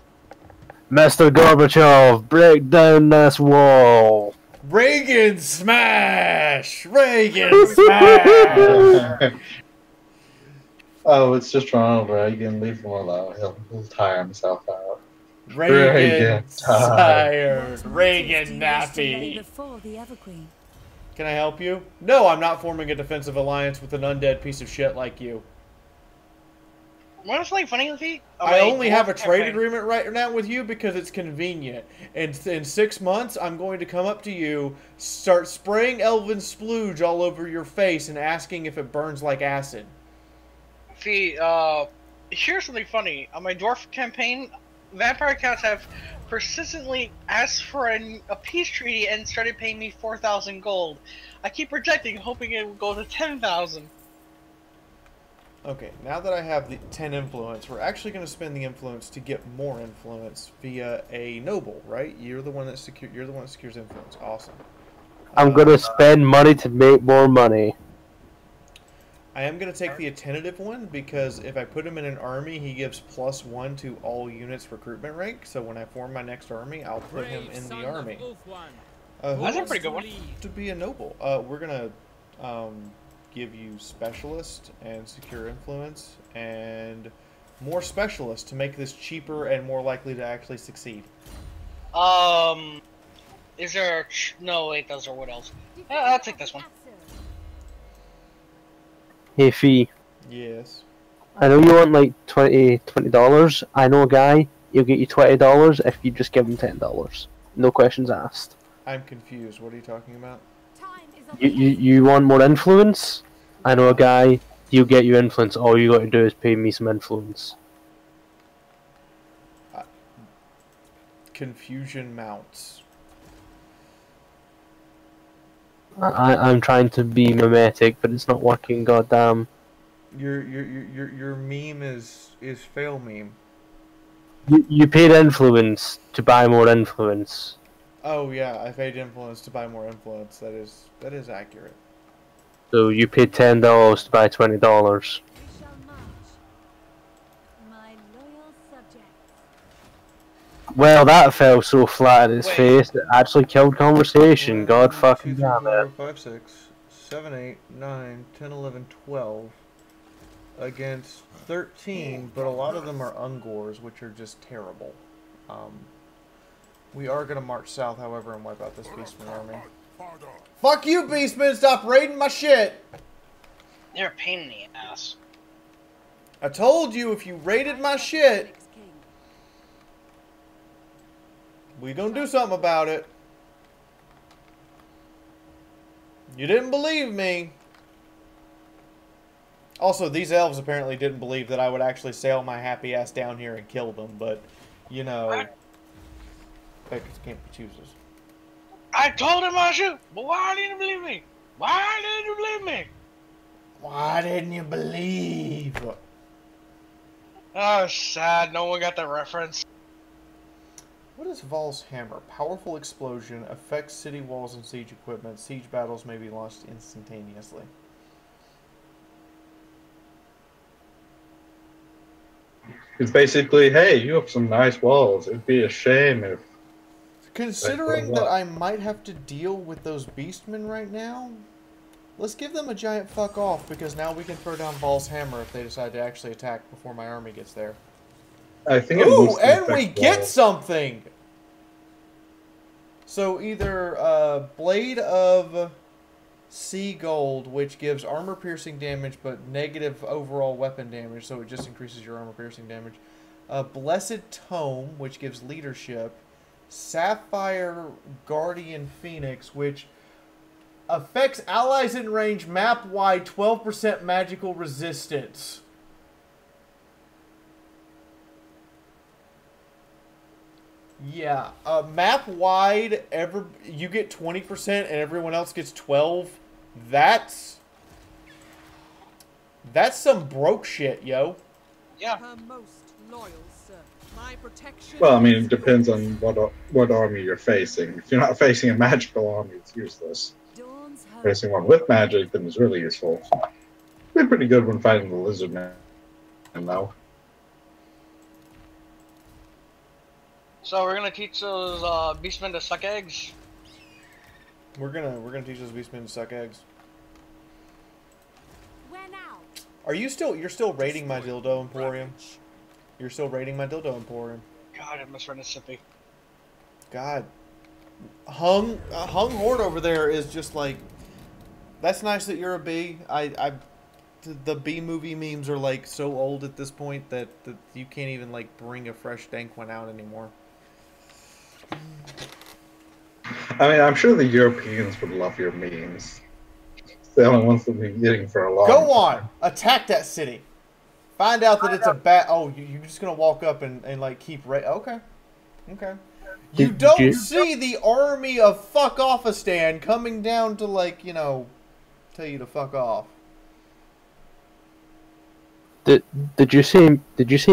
Mr. Gorbachev, break down this wall. Reagan smash! Reagan smash! Oh, it's just Ronald Reagan. Leave him alone. He'll tire himself out. Reagan tired. Reagan nappy. Can I help you? No, I'm not forming a defensive alliance with an undead piece of shit like you. Want something funny with you? I only have a trade agreement right now with you because it's convenient. And in 6 months, I'm going to come up to you, start spraying Elven splooge all over your face and asking if it burns like acid. See, here's something funny. On my dwarf campaign, vampire accounts have persistently asked for a peace treaty and started paying me 4,000 gold. I keep rejecting, hoping it will go to 10,000. Okay, now that I have the 10 influence, we're actually going to spend the influence to get more influence via a noble, right? You're the one that secures influence. Awesome. I'm gonna spend money to make more money. I am going to take the attentive one because if I put him in an army, he gives +1 to all units recruitment rank. So when I form my next army, I'll put him in the army. That's a pretty good one. To be a noble, we're going to give you specialist and secure influence and more specialists to make this cheaper and more likely to actually succeed. Is there no, wait, those are what else? I'll take this one. Hey Fee. Yes. I know you want like $20. I know a guy, he'll get you $20 if you just give him $10. No questions asked. I'm confused. What are you talking about? You want more influence? I know a guy, he'll get you influence. All you got to do is pay me some influence. Confusion mounts. I'm trying to be mimetic, but it's not working. Goddamn. Your meme is fail meme. You paid influence to buy more influence. Oh yeah, I paid influence to buy more influence. That is accurate. So you paid $10 to buy $20. Well, that fell so flat in his face it actually killed conversation. God fucking damn it. 5, 6, 7, 8, 9, 10, 11, 12 against 13, but a lot of them are Ungors, which are just terrible. We are gonna march south, however, and wipe out this Beastman army. Fuck you, Beastman! Stop raiding my shit! They're a pain in the ass. I told you if you raided my shit, we gonna do something about it. You didn't believe me. Also, these elves apparently didn't believe that I would actually sail my happy ass down here and kill them, but, you know, beggars can't be choosers. I told him I should, but why didn't you believe me? Why didn't you believe me? Why didn't you believe? Oh, sad. No one got the reference. What is Val's hammer? Powerful explosion, affects city walls and siege equipment. Siege battles may be launched instantaneously. It's basically, hey, you have some nice walls. It'd be a shame if... Considering that I might have to deal with those beastmen right now, let's give them a giant fuck off, because now we can throw down Val's hammer if they decide to actually attack before my army gets there. I think it Ooh, mostly and we affects get walls. something! So either Blade of Sea Gold, which gives armor piercing damage but negative overall weapon damage, so it just increases your armor piercing damage. Blessed Tome, which gives leadership. Sapphire Guardian Phoenix, which affects allies in range map-wide 12% magical resistance. Yeah, map-wide, you get 20% and everyone else gets 12. That's some broke shit, yo. Yeah. Her most loyal servant. My protection. Well, I mean, it depends on what army you're facing. If you're not facing a magical army, it's useless. Facing one with magic, then it's really useful. They're pretty good when fighting the lizard man, though. So we're gonna teach those beastmen to suck eggs. We're gonna teach those beastmen to suck eggs. Where now? You're still raiding my dildo emporium? You're still raiding my dildo emporium? God, I misread Mississippi. God, hung horde over there is just like. That's nice that you're a bee. The bee movie memes are like so old at this point that you can't even like bring a fresh dank one out anymore. I mean, I'm sure the Europeans would love your memes. It's the only ones they've been getting for a long time. Go on, attack that city. Find out that it's a bat. Oh, you're just gonna walk up and like keep okay. You don't see the army of fuck-offistan coming down to like tell you to fuck off. Did you say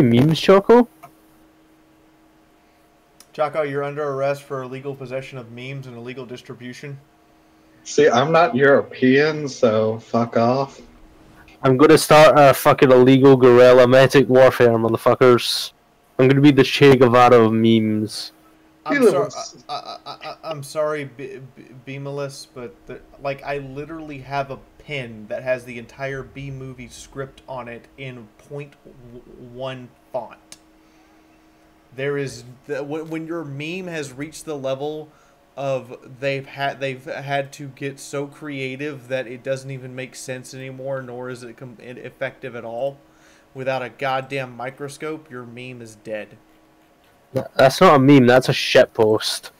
memes, Choco? Choco, you're under arrest for illegal possession of memes and illegal distribution. See, I'm not European, so fuck off. I'm gonna start a fucking illegal guerrilla metic warfare, motherfuckers. I'm gonna be the Che Guevara of memes. I'm sorry, Beamaless, but like I literally have a pen that has the entire B movie script on it in 0.1 font. There is when your meme has reached the level of they've had to get so creative that it doesn't even make sense anymore, nor is it effective at all. Without a goddamn microscope, your meme is dead. That's not a meme, that's a shitpost.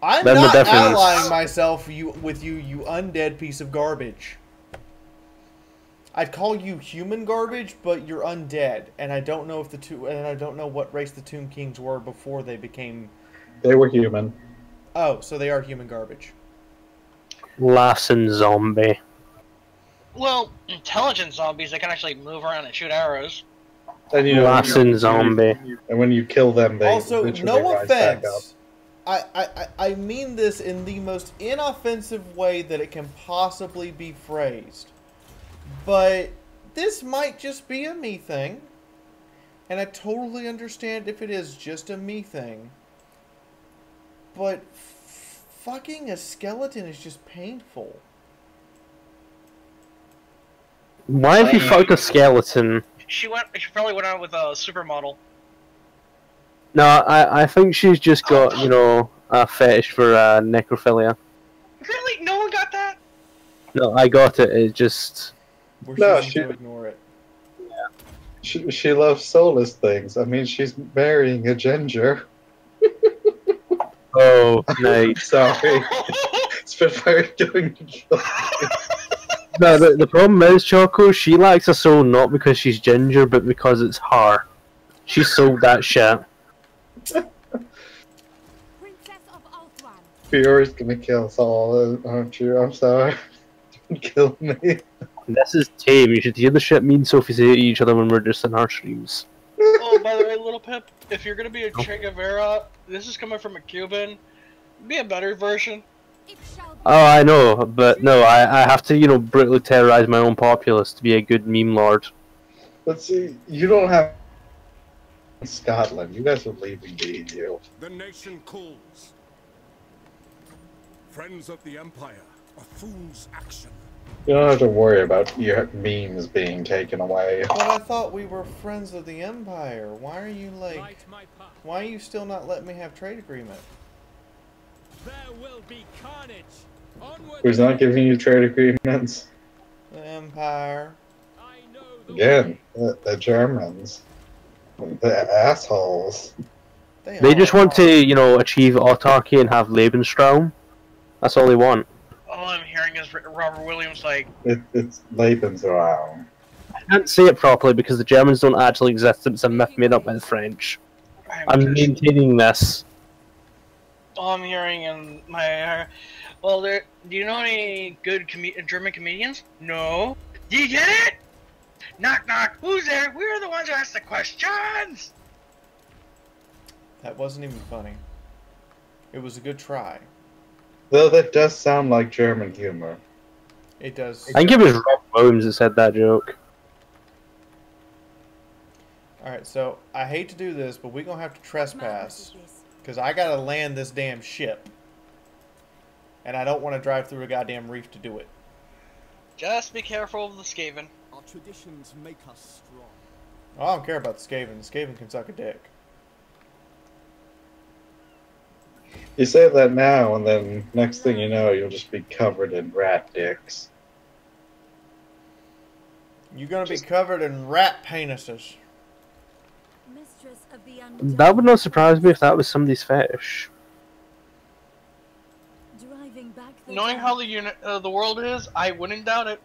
I'm not allying myself with you, you undead piece of garbage. I'd call you human garbage, but you're undead, and I don't know I don't know what race the Tomb Kings were before they became. They were human. Oh, so they are human garbage. Laughing zombie. Well, intelligent zombies, they can actually move around and shoot arrows. Laughing zombie. And when you kill them, they also, no rise back up. offense. I mean this in the most inoffensive way that it can possibly be phrased. But this might just be a me thing. And I totally understand if it is just a me thing. But fucking a skeleton is just painful. Why have you fucked a skeleton? She probably went out with a supermodel. No, I think she's just got, a fetish for necrophilia. Really? No one got that? No, I got it. It just... No, she ignore it. Yeah. She loves soulless things. I mean, she's marrying a ginger. Oh, nice. Sorry. Spitfire doing the kill. No, the problem is, Choco, she likes a soul not because she's ginger, but because it's her. She sold that shit. Fiaura's gonna kill us all, aren't you? I'm sorry. Don't kill me. This is tame. You should hear the shit me and Sophie say to each other when we're just in our streams. Oh, by the way, little Pip, if you're gonna be a Che Guevara, this is coming from a Cuban. Be a better version. Oh, I know, but no, I have to, brutally terrorize my own populace to be a good meme lord. But see, you don't have Scotland. You guys are leaving the EU. The nation calls. Friends of the Empire, a fool's action You don't have to worry about your memes being taken away. But I thought we were friends of the Empire. Why are you like... Why are you still not letting me have trade agreement? There will be carnage. Onward. Who's not giving you trade agreements? The Empire. Again, the Germans. The assholes. They just want to, you know, achieve autarky and have Lebensraum. That's all they want. All I'm hearing is Robert Williams like... It's Lebensraum. I can't say it properly because the Germans don't actually exist. It's a myth made up by the French. I'm maintaining this. All I'm hearing in my... well, do you know any good German comedians? No. Do you get it? Knock knock, who's there? We're the ones who ask the questions! That wasn't even funny. It was a good try. Though that does sound like German humor. It does. I think it was Rob Williams that said that joke. Alright, so I hate to do this, but we're going to have to trespass. Because I got to land this damn ship. And I don't want to drive through a goddamn reef to do it. Just be careful of the Skaven. Our traditions make us strong. Oh, I don't care about the Skaven. The Skaven can suck a dick. You say that now, and then next thing you know, you'll just be covered in rat dicks. You're going to be covered in rat penises. That would not surprise me if that was somebody's fetish. Knowing how the world is, I wouldn't doubt it.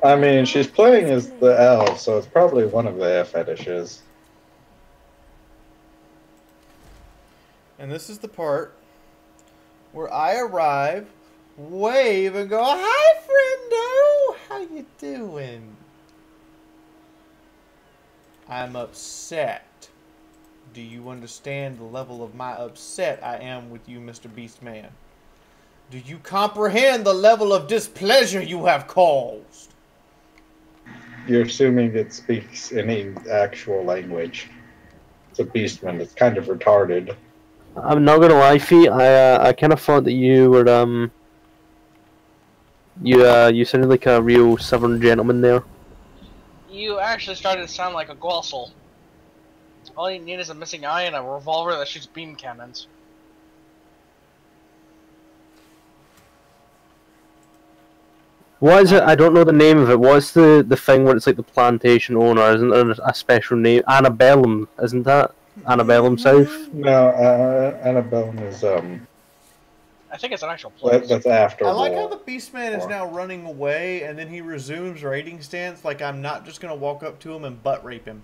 I mean, she's playing as the elf, so it's probably one of their fetishes. And this is the part where I arrive, wave, and go, "Hi, friendo! How you doing?" I'm upset. Do you understand the level of my upset I am with you, Mr. Beastman? Do you comprehend the level of displeasure you have caused? You're assuming it speaks any actual language. It's a beastman. It's kind of retarded. I'm not gonna lie, Fee. I kind of thought that you were you sounded like a real southern gentleman there. You actually started to sound like a Gwalsel. All you need is a missing eye and a revolver that shoots beam cannons. What is it? I don't know the name of it. What's the thing where it's like the plantation owner? Isn't there a special name? Annabellum, isn't that? Annabellum South? No, Annabellum is I think it's an actual place. That's after. I like how the Beastman is now running away, and then he resumes raiding stance like I'm not just going to walk up to him and butt rape him.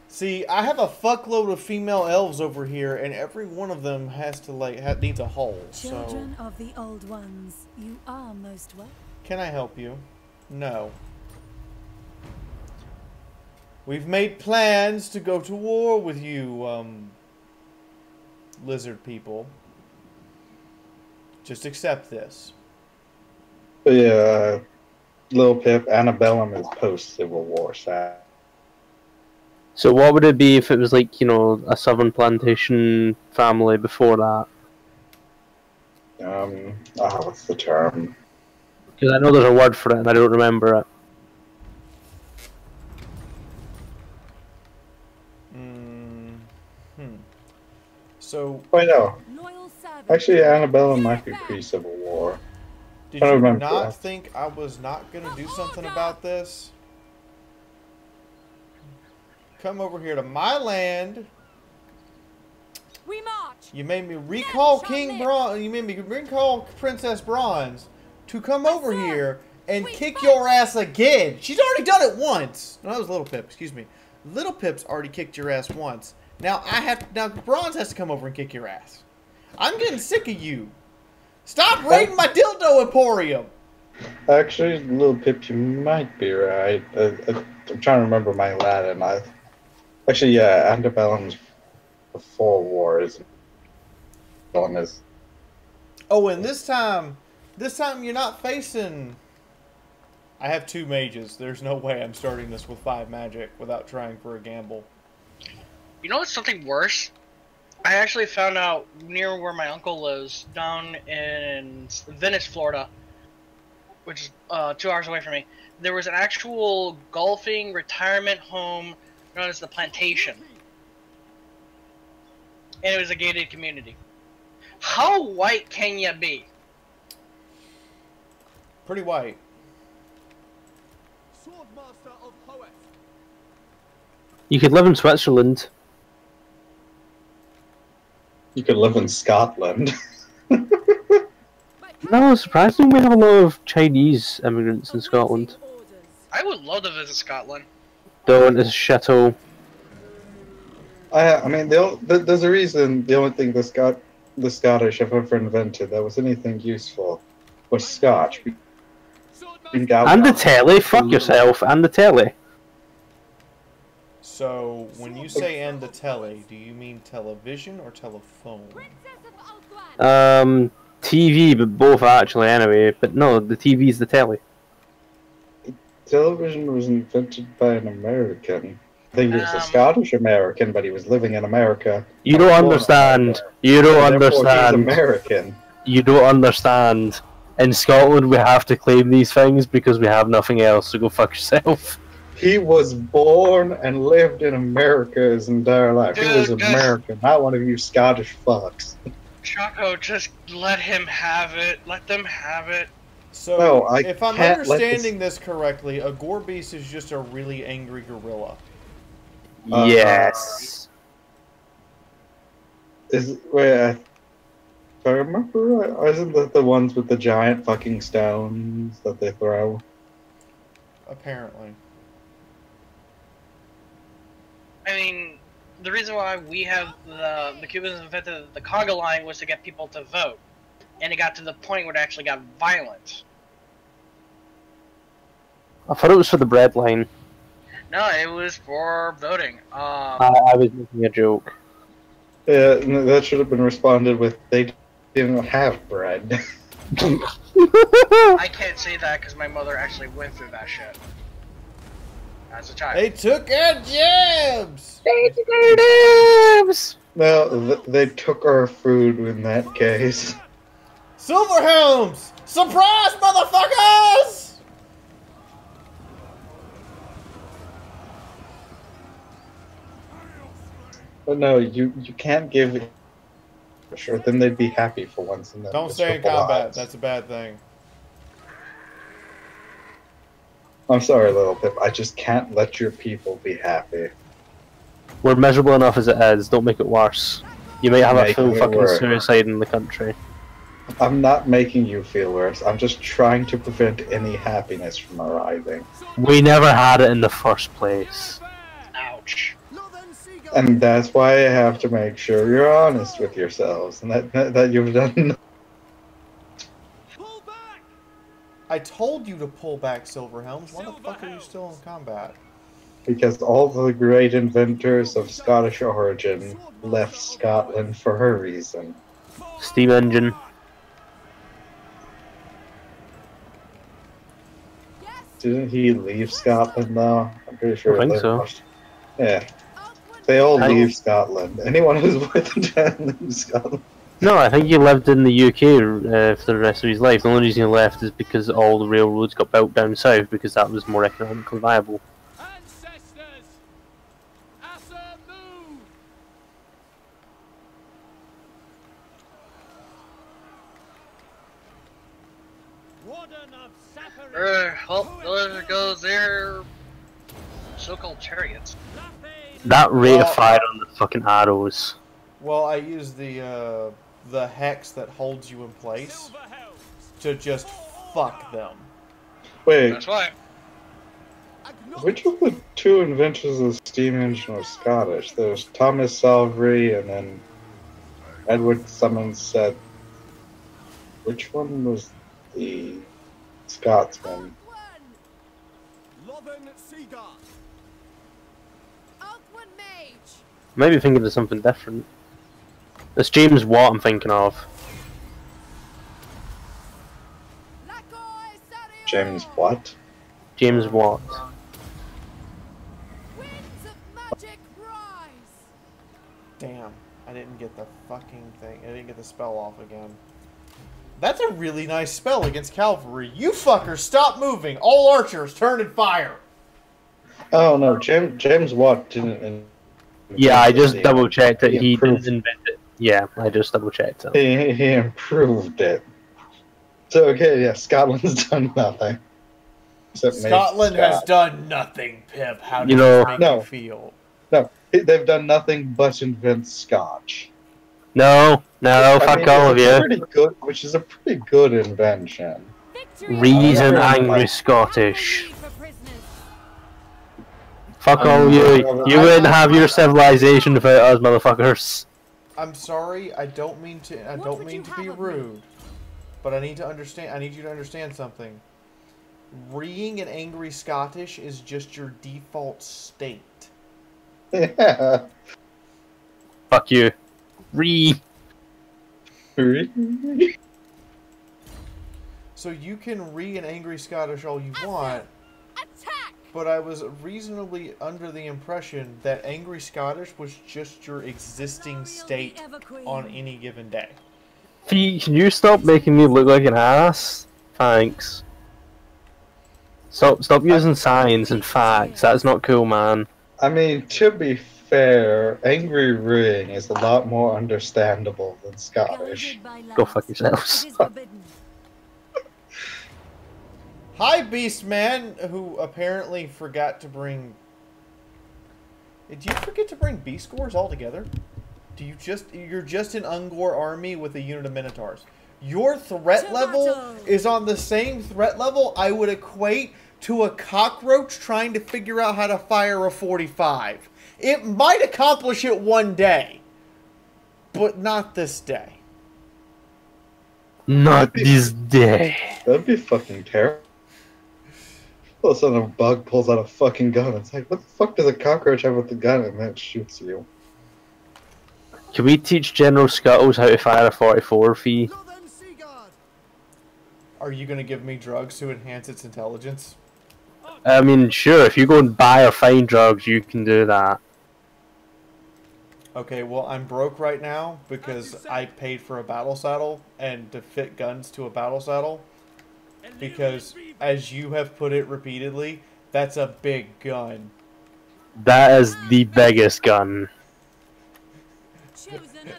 See, I have a fuckload of female elves over here, and every one of them has to needs a hole. Children of the old ones, you are most welcome. Can I help you? No. We've made plans to go to war with you, lizard people. Just accept this. Yeah, Lil Pip, Annabellum is post-Civil War, sad. So what would it be if it was like, you know, a southern plantation family before that? What's the term? Because I know there's a word for it and I don't remember it. So... Wait, no. Actually, Annabellum might be pre-Civil War. Did you not think I was not going to do something about this? Come over here to my land. We march. You made me recall King Bronze. You made me recall Princess Bronze to come over here and kick your ass again. She's already done it once. No, that was Little Pip. Excuse me. Little Pip's already kicked your ass once. Now now Bronze has to come over and kick your ass. I'm getting sick of you. Stop raiding my dildo emporium. Actually, Little Pip, you might be right. I'm trying to remember my Latin. Actually, yeah, Antebellum's before war, isn't it? Oh, and this time you're not facing... I have 2 mages. There's no way I'm starting this with 5 magic without trying for a gamble. You know what's something worse? I actually found out near where my uncle lives, down in Venice, Florida, which is 2 hours away from me. There was an actual golfing retirement home known as the Plantation, and it was a gated community. How white can you be? Pretty white. Swordmaster of Hoeth. You could live in Switzerland. You could live in Scotland. No, surprisingly, we have a lot of Chinese immigrants in Scotland. I would love to visit Scotland. Don't, it's a shithole. I mean, there's a reason. The only thing the Scottish have ever invented that was anything useful was Scotch. And the telly, fuck yourself, and the telly. So, when you say "and the telly," do you mean television or telephone? TV, but both actually, anyway. But no, the TV's the telly. Television was invented by an American. I think he was a Scottish American, but he was living in America. You don't understand. You don't understand. He's American. You don't understand. In Scotland, we have to claim these things because we have nothing else. So go fuck yourself. He was born and lived in America his entire life. He was American, not one of you Scottish fucks. Choco, just let him have it. Let them have it. So, No, if I'm understanding this correctly, a gore beast is just a really angry gorilla. Yes. If I remember right, isn't that the ones with the giant fucking stones that they throw? Apparently. I mean, the reason why we have the Cubans invented the conga line was to get people to vote, and it got to the point where it actually got violent. I thought it was for the bread line. No, it was for voting. I was making a joke. Yeah, that should have been responded with, they didn't have bread. I can't say that because my mother actually went through that shit as a child. They took our jabs! They took our jabs! No, they took our food in that case. Silverhelms! Surprise, motherfuckers! But no, you can't give. Sure, then they'd be happy for once in their Don't stay in miserable combat. lives. That's a bad thing. I'm sorry, Little Pip. I just can't let your people be happy. We're miserable enough as it is. Don't make it worse. You might have a Making full it fucking worse. suicide in the country. I'm not making you feel worse. I'm just trying to prevent any happiness from arriving. We never had it in the first place. Ouch. And that's why I have to make sure you're honest with yourselves and that you've done. I told you to pull back, Silverhelms. Why the fuck are you still in combat? Because all the great inventors of Scottish origin left Scotland for a reason. Steam engine. Didn't he leave Scotland though? I'm pretty sure. I think they so. lost. Yeah. They all leave Scotland. Anyone who's worth a damn leaves Scotland. No, I think he lived in the UK for the rest of his life. The only reason he left is because all the railroads got built down south because that was more economically viable. Well, there goes their so-called chariots. That rate Well, of fire on the fucking arrows. Well, I use the hex that holds you in place to just fuck them. Wait, That's why. which of the two inventors of the steam engine was Scottish? There was Thomas Salvery and then Edward Somerset. Which one was the Scotsman? Maybe thinking of something different. It's James Watt I'm thinking of. James what? James Watt. Damn. I didn't get the fucking thing. I didn't get the spell off again. That's a really nice spell against cavalry. You fuckers, stop moving. All archers, turn and fire. Oh no, James Watt didn't. Yeah, I just double checked it. He didn't invent it. Yeah, I just double checked it. He improved it. So okay, yeah, Scotland's done nothing. Scotland has done nothing, Pip. How does You know- this make No. you feel? No, they've done nothing but invent Scotch. No, fuck all of you. Pretty good, which is a pretty good invention. Reason angry Scottish. Fuck all of you. You wouldn't have your civilization without us, motherfuckers. I'm sorry. I don't mean to. I don't mean to be rude, but I need to understand. I need you to understand something. Being an angry Scottish is just your default state. Yeah. Fuck you. So you can an angry Scottish all you want, but I was reasonably under the impression that angry Scottish was just your existing state on any given day. Fee, can you stop making me look like an ass? Thanks. Stop using science and facts. That's not cool, man. I mean, to be fair, angry ruining is a lot more understandable than Scottish. Go fuck yourselves. Hi, Beastman, who apparently forgot to bring... Did you forget to bring B-scores altogether? You're just an Ungor army with a unit of Minotaurs. Your threat level is on the same threat level I would equate to a cockroach trying to figure out how to fire a 45. It might accomplish it one day, but not this day. Not this day. That'd be fucking terrible. All of a sudden a bug pulls out a fucking gun. It's like, what the fuck does a cockroach have with the gun? And then it shoots you. Can we teach General Scuttles how to fire a 44, Fee? Are you going to give me drugs to enhance its intelligence? I mean, sure, if you go and buy or find drugs, you can do that. Okay, well, I'm broke right now because I paid for a battle saddle and to fit guns to a battle saddle. Because, as you have put it repeatedly, that's a big gun. That is the biggest gun.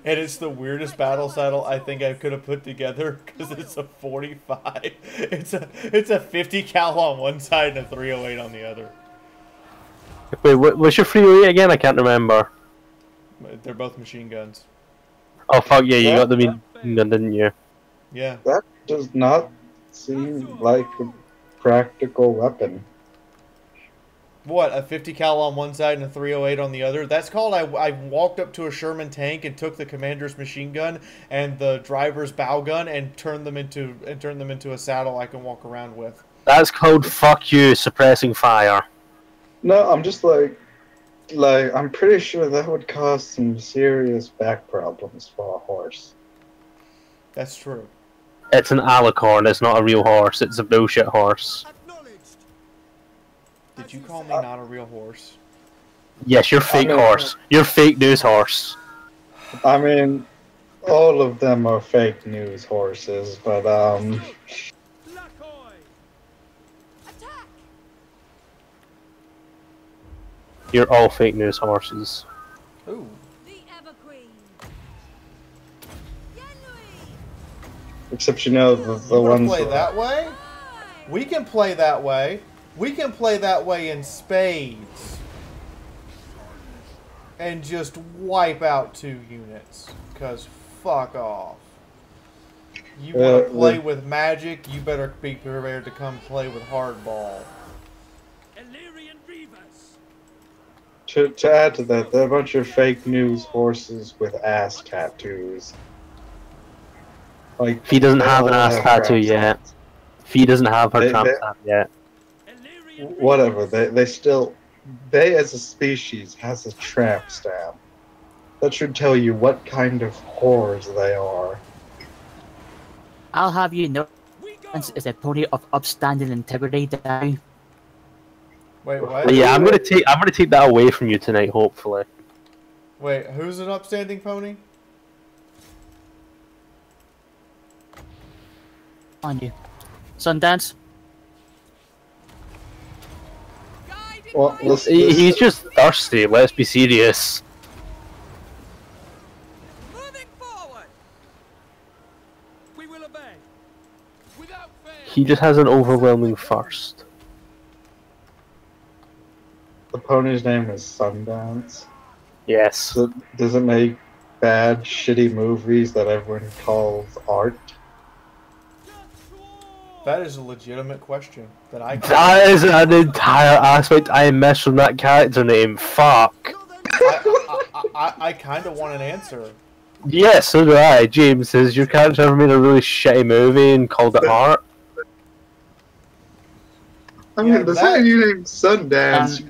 And it's the weirdest battle saddle I think I could have put together because it's a 45. It's a 50 cal on one side and a 308 on the other. Wait, what's your 308 again? I can't remember. They're both machine guns. Oh fuck yeah, you got the machine gun, didn't you? Yeah. That does not seem like a practical weapon. What, a 50 cal on one side and a 308 on the other? That's called I walked up to a Sherman tank and took the commander's machine gun and the driver's bow gun and turned them into a saddle I can walk around with. That's called fuck you, suppressing fire. No, I'm just like I'm pretty sure that would cause some serious back problems for a horse. That's true. It's an alicorn, it's not a real horse, it's a bullshit horse. Did you call me not a real horse? Yes, you're fake horse. You're fake news horse. I mean, all of them are fake news horses, but You're all fake news horses. Ooh. Except you know the ones play that way? We can play that way. We can play that way in spades. And just wipe out 2 units. Because fuck off. You want to play with magic, you better be prepared to come play with hardball. To add to that, they're a bunch of fake news horses with ass tattoos. Like, Fee doesn't have an ass tattoo yet. Fee doesn't have her tramp stamp yet. Whatever, they as a species has a tramp stamp. That should tell you what kind of whores they are. I'll have you know, is a pony of upstanding integrity down. Wait, what? But yeah, I'm gonna take that away from you tonight, hopefully. Wait, who's an upstanding pony? On you. Sundance? Well, He's just thirsty, let's be serious. He just has an overwhelming thirst. The pony's name is Sundance. Yes. So does it make bad, shitty movies that everyone calls art? That is a legitimate question. That is an entire aspect I missed from that character name. Fuck. I kind of want an answer. Yes, so do I. James, has your character ever made a really shitty movie and called it art? I mean, the fact you named Sundance,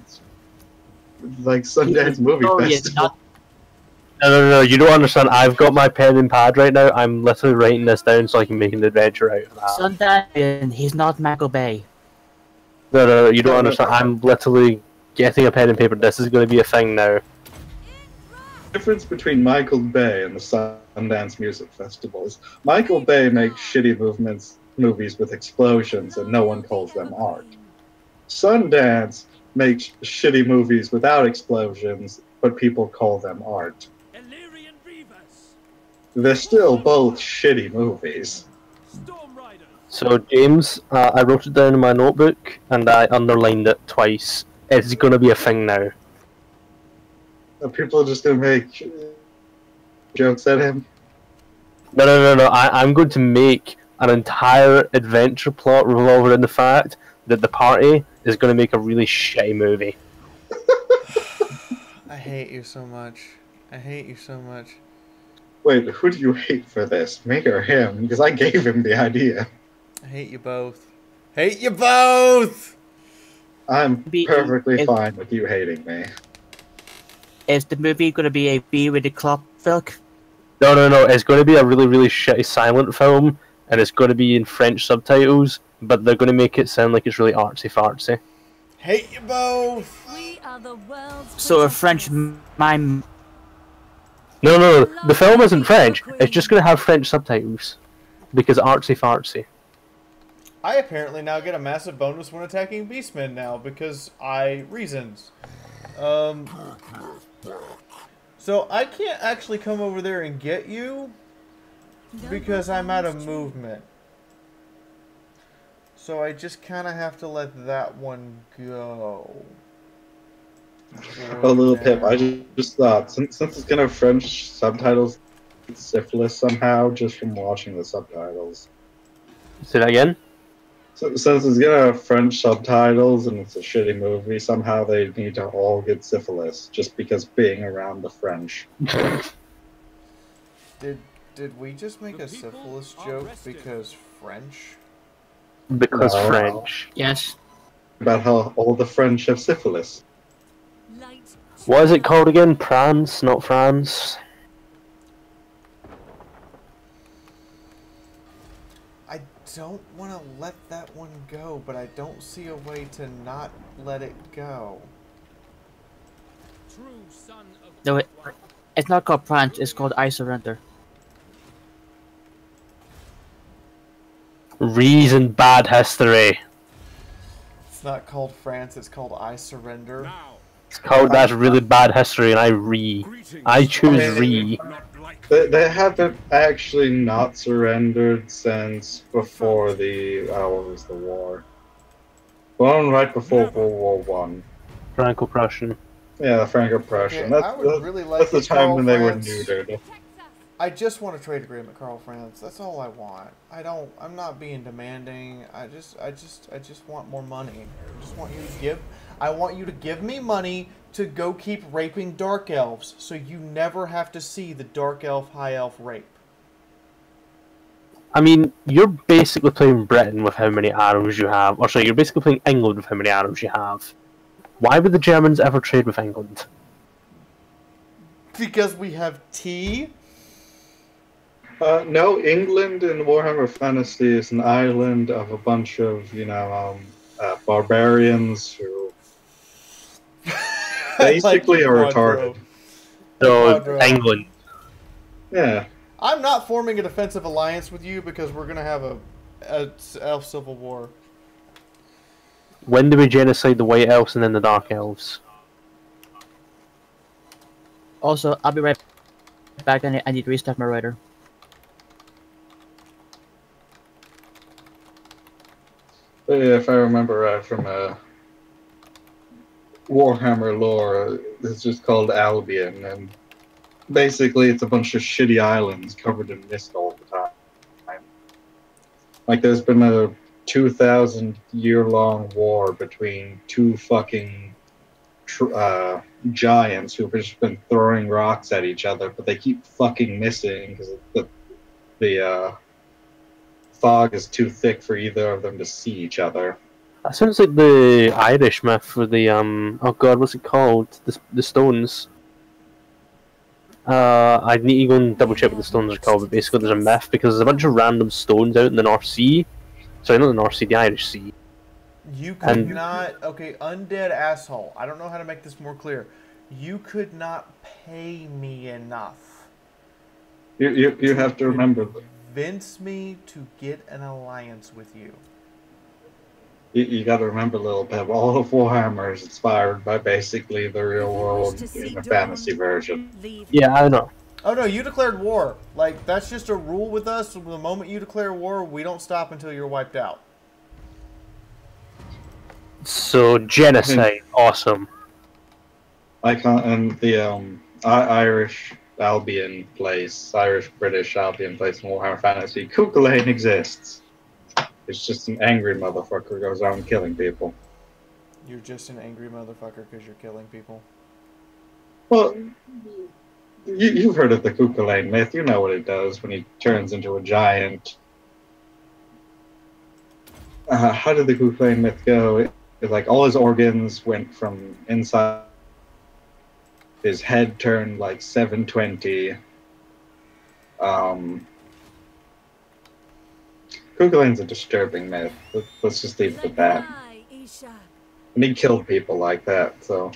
like Sundance Movie Festival. No, you don't understand. I've got my pen and pad right now. I'm literally writing this down so I can make an adventure out of that. Sundance, he's not Michael Bay. No, you don't understand. I'm literally getting a pen and paper. This is going to be a thing now. The difference between Michael Bay and the Sundance Music Festival is Michael Bay makes shitty movies with explosions and no one calls them art. Sundance makes shitty movies without explosions, but people call them art. They're still both shitty movies. So, James, I wrote it down in my notebook and I underlined it twice. It's going to be a thing now. Are people just going to make jokes at him? No. I'm going to make an entire adventure plot revolve around the fact that the party is going to make a really shitty movie. I hate you so much. I hate you so much. Wait, who do you hate for this? Me or him? Because I gave him the idea. I hate you both. Hate you both! I'm perfectly fine with you hating me. Is the movie going to be a B-rated clock film? No. It's going to be a really, really shitty silent film, and it's going to be in French subtitles, but they're going to make it sound like it's really artsy-fartsy. Hate you both! We are the world's So a French mime... No, the film isn't French. It's just going to have French subtitles. Because artsy-fartsy. I apparently now get a massive bonus when attacking beastmen now, because reasons. So I can't actually come over there and get you, because I'm out of movement. So I just kind of have to let that one go. A little tip, I just thought, since it's gonna have French subtitles, it's syphilis somehow, just from watching the subtitles. Say that again? So, since it's gonna have French subtitles and it's a shitty movie, somehow they need to all get syphilis, just because being around the French. Did we just make a syphilis joke because French? Because No. French. Yes. About how all the French have syphilis. What is it called again? France, not France? I don't want to let that one go, but I don't see a way to not let it go. No, it's not called France, it's called I Surrender. Reason bad history. It's not called France, it's called I Surrender. It's called That's Really Bad History, and I choose re. They haven't actually not surrendered since before what was the war? One right before World War I. Franco-Prussian. Yeah, the Franco-Prussian. Okay, I would really like that's the to time call when they were France. neutered. I just want a trade agreement, Carl France. That's all I want. I'm not being demanding. I just want more money. I want you to give me money to go keep raping dark elves, so you never have to see the dark elf, high elf rape. I mean, you're basically playing Britain with how many arrows you have. Or sorry, you're basically playing England with how many arrows you have. Why would the Germans ever trade with England? Because we have tea? No, England in Warhammer Fantasy is an island of a bunch of, barbarians who basically are retarded. No, Quadro. England. Yeah. I'm not forming a defensive alliance with you because we're gonna have a elf civil war. When do we genocide the White Elves and then the Dark Elves? Also, I'll be right back. I need to restart my writer. But yeah, if I remember right from Warhammer lore, it's just called Albion, and basically it's a bunch of shitty islands covered in mist all the time. Like there's been a 2,000-year-long war between two fucking giants who've just been throwing rocks at each other, but they keep fucking missing because the fog is too thick for either of them to see each other. That sounds like the Irish myth for the oh god, what's it called? The stones. I need to go and double check what the stones are called, but basically there's a myth because there's a bunch of random stones out in the North Sea. Sorry, not the North Sea, the Irish Sea. You could not... Okay, undead asshole. I don't know how to make this more clear. You could not pay me enough. You have to remember that. Convince me to get an alliance with you. You got to remember a little bit. All of Warhammer is inspired by basically the real world in a fantasy version. Yeah, I know. Oh no, you declared war. Like, that's just a rule with us. The moment you declare war, we don't stop until you're wiped out. So, genocide. Awesome. And the Irish Albion place, Irish-British Albion place in Warhammer Fantasy, Cuchulainn exists. It's just an angry motherfucker who goes around killing people. You're just an angry motherfucker because you're killing people. Well, you've heard of the Cuchulainn myth. You know what it does when he turns into a giant. How did the Cuchulainn myth go? It's like all his organs went from inside. His head turned like 720. Cuchulainn's a disturbing myth. Let's just leave it at that. And he killed people like that, so...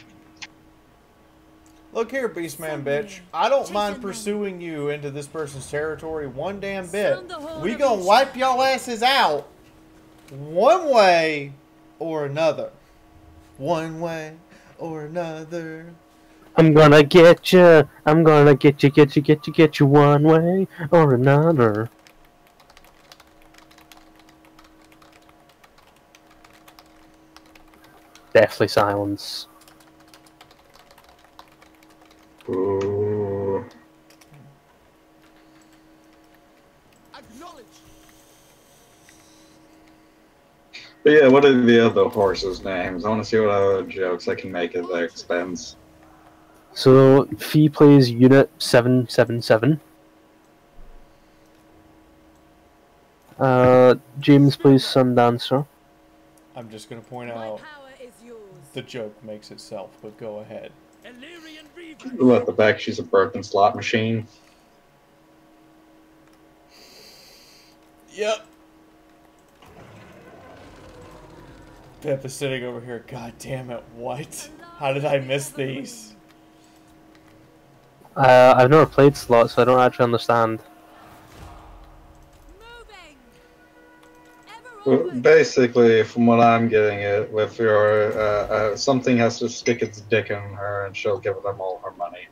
Look here, Beastman bitch. I don't mind pursuing you into this person's territory one damn bit. We gonna wipe y'all asses out one way or another. One way or another. I'm gonna get you. I'm gonna get you one way or another. Deathly silence. Ooh. But yeah, what are the other horses' names? I want to see what other jokes I can make at their expense. So, Fee plays Unit 777. James plays Sundancer. I'm just gonna point out the joke makes itself, but go ahead. At the back, she's a broken slot machine. Yep. Pip is sitting over here. God damn it! What? How did I miss these? I've never played slots, so I don't actually understand. Well, basically, from what I'm getting it, with your something has to stick its dick in her, and she'll give them all her money.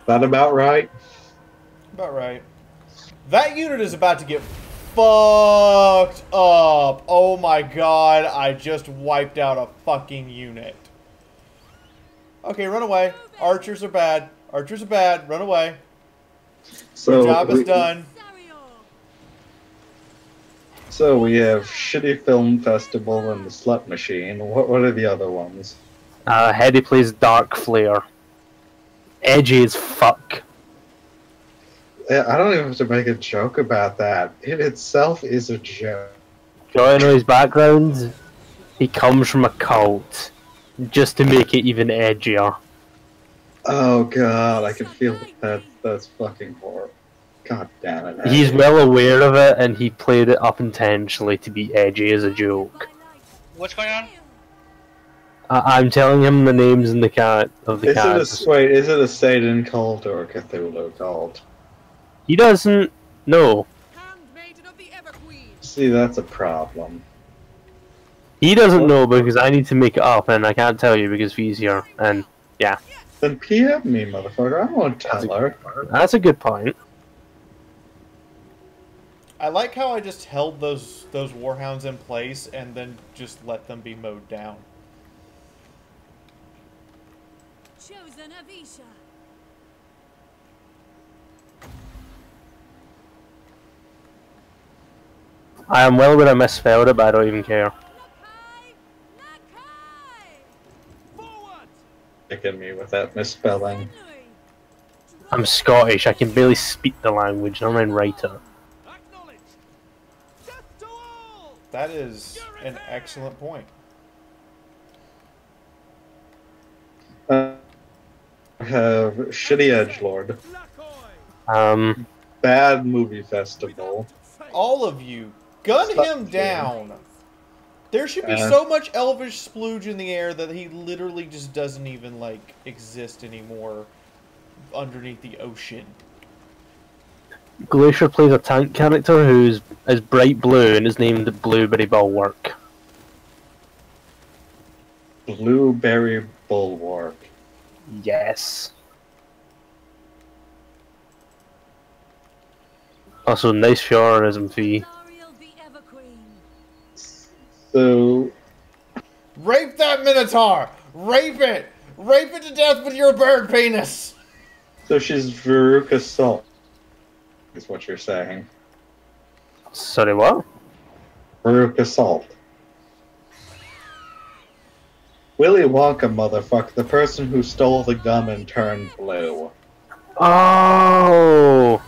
That about right? About right. That unit is about to get fucked up. Oh my god, I just wiped out a fucking unit. Okay, run away. Archers are bad. Archers are bad. Run away. So your job is done. So we have Shitty Film Festival and the Slut Machine. What are the other ones? Hedy plays Dark Flare. Edgy as fuck. I don't even have to make a joke about that. It itself is a joke. Do you want to know his background? He comes from a cult. Just to make it even edgier. Oh god, I can feel that. That's fucking horrible. God damn it. He's well aware of it, and he played it up intentionally to be edgy as a joke. What's going on? I'm telling him the names in the cat of the cats. Wait, is it a Satan cult or a Cthulhu cult? He doesn't know. See, that's a problem. He doesn't know because I need to make it up, and I can't tell you because he's here. And yeah. Then PM me, motherfucker. I won't tell her. That's a good point. I like how I just held those warhounds in place and then just let them be mowed down. Chosen Avisha. I am well aware I misspelled it, but I don't even care. Kicking me with that misspelling. I'm Scottish. I can barely speak the language. I'm not write it. That is an excellent point. I have Shitty Edgelord. Bad Movie Festival. All of you, gun him down. There should be so much elvish splooge in the air that he literally just doesn't even, like, exist anymore underneath the ocean. Glacier plays a tank character who's bright blue and is named Blueberry Bulwark. Blueberry Bulwark. Yes. Also, nice Fiaura fee. So... Rape that Minotaur! Rape it! Rape it to death with your bird penis! So she's Veruca Salt, is what you're saying. Sorry, what? Veruca Salt. Willy Wonka, motherfucker, the person who stole the gum and turned blue. Oh!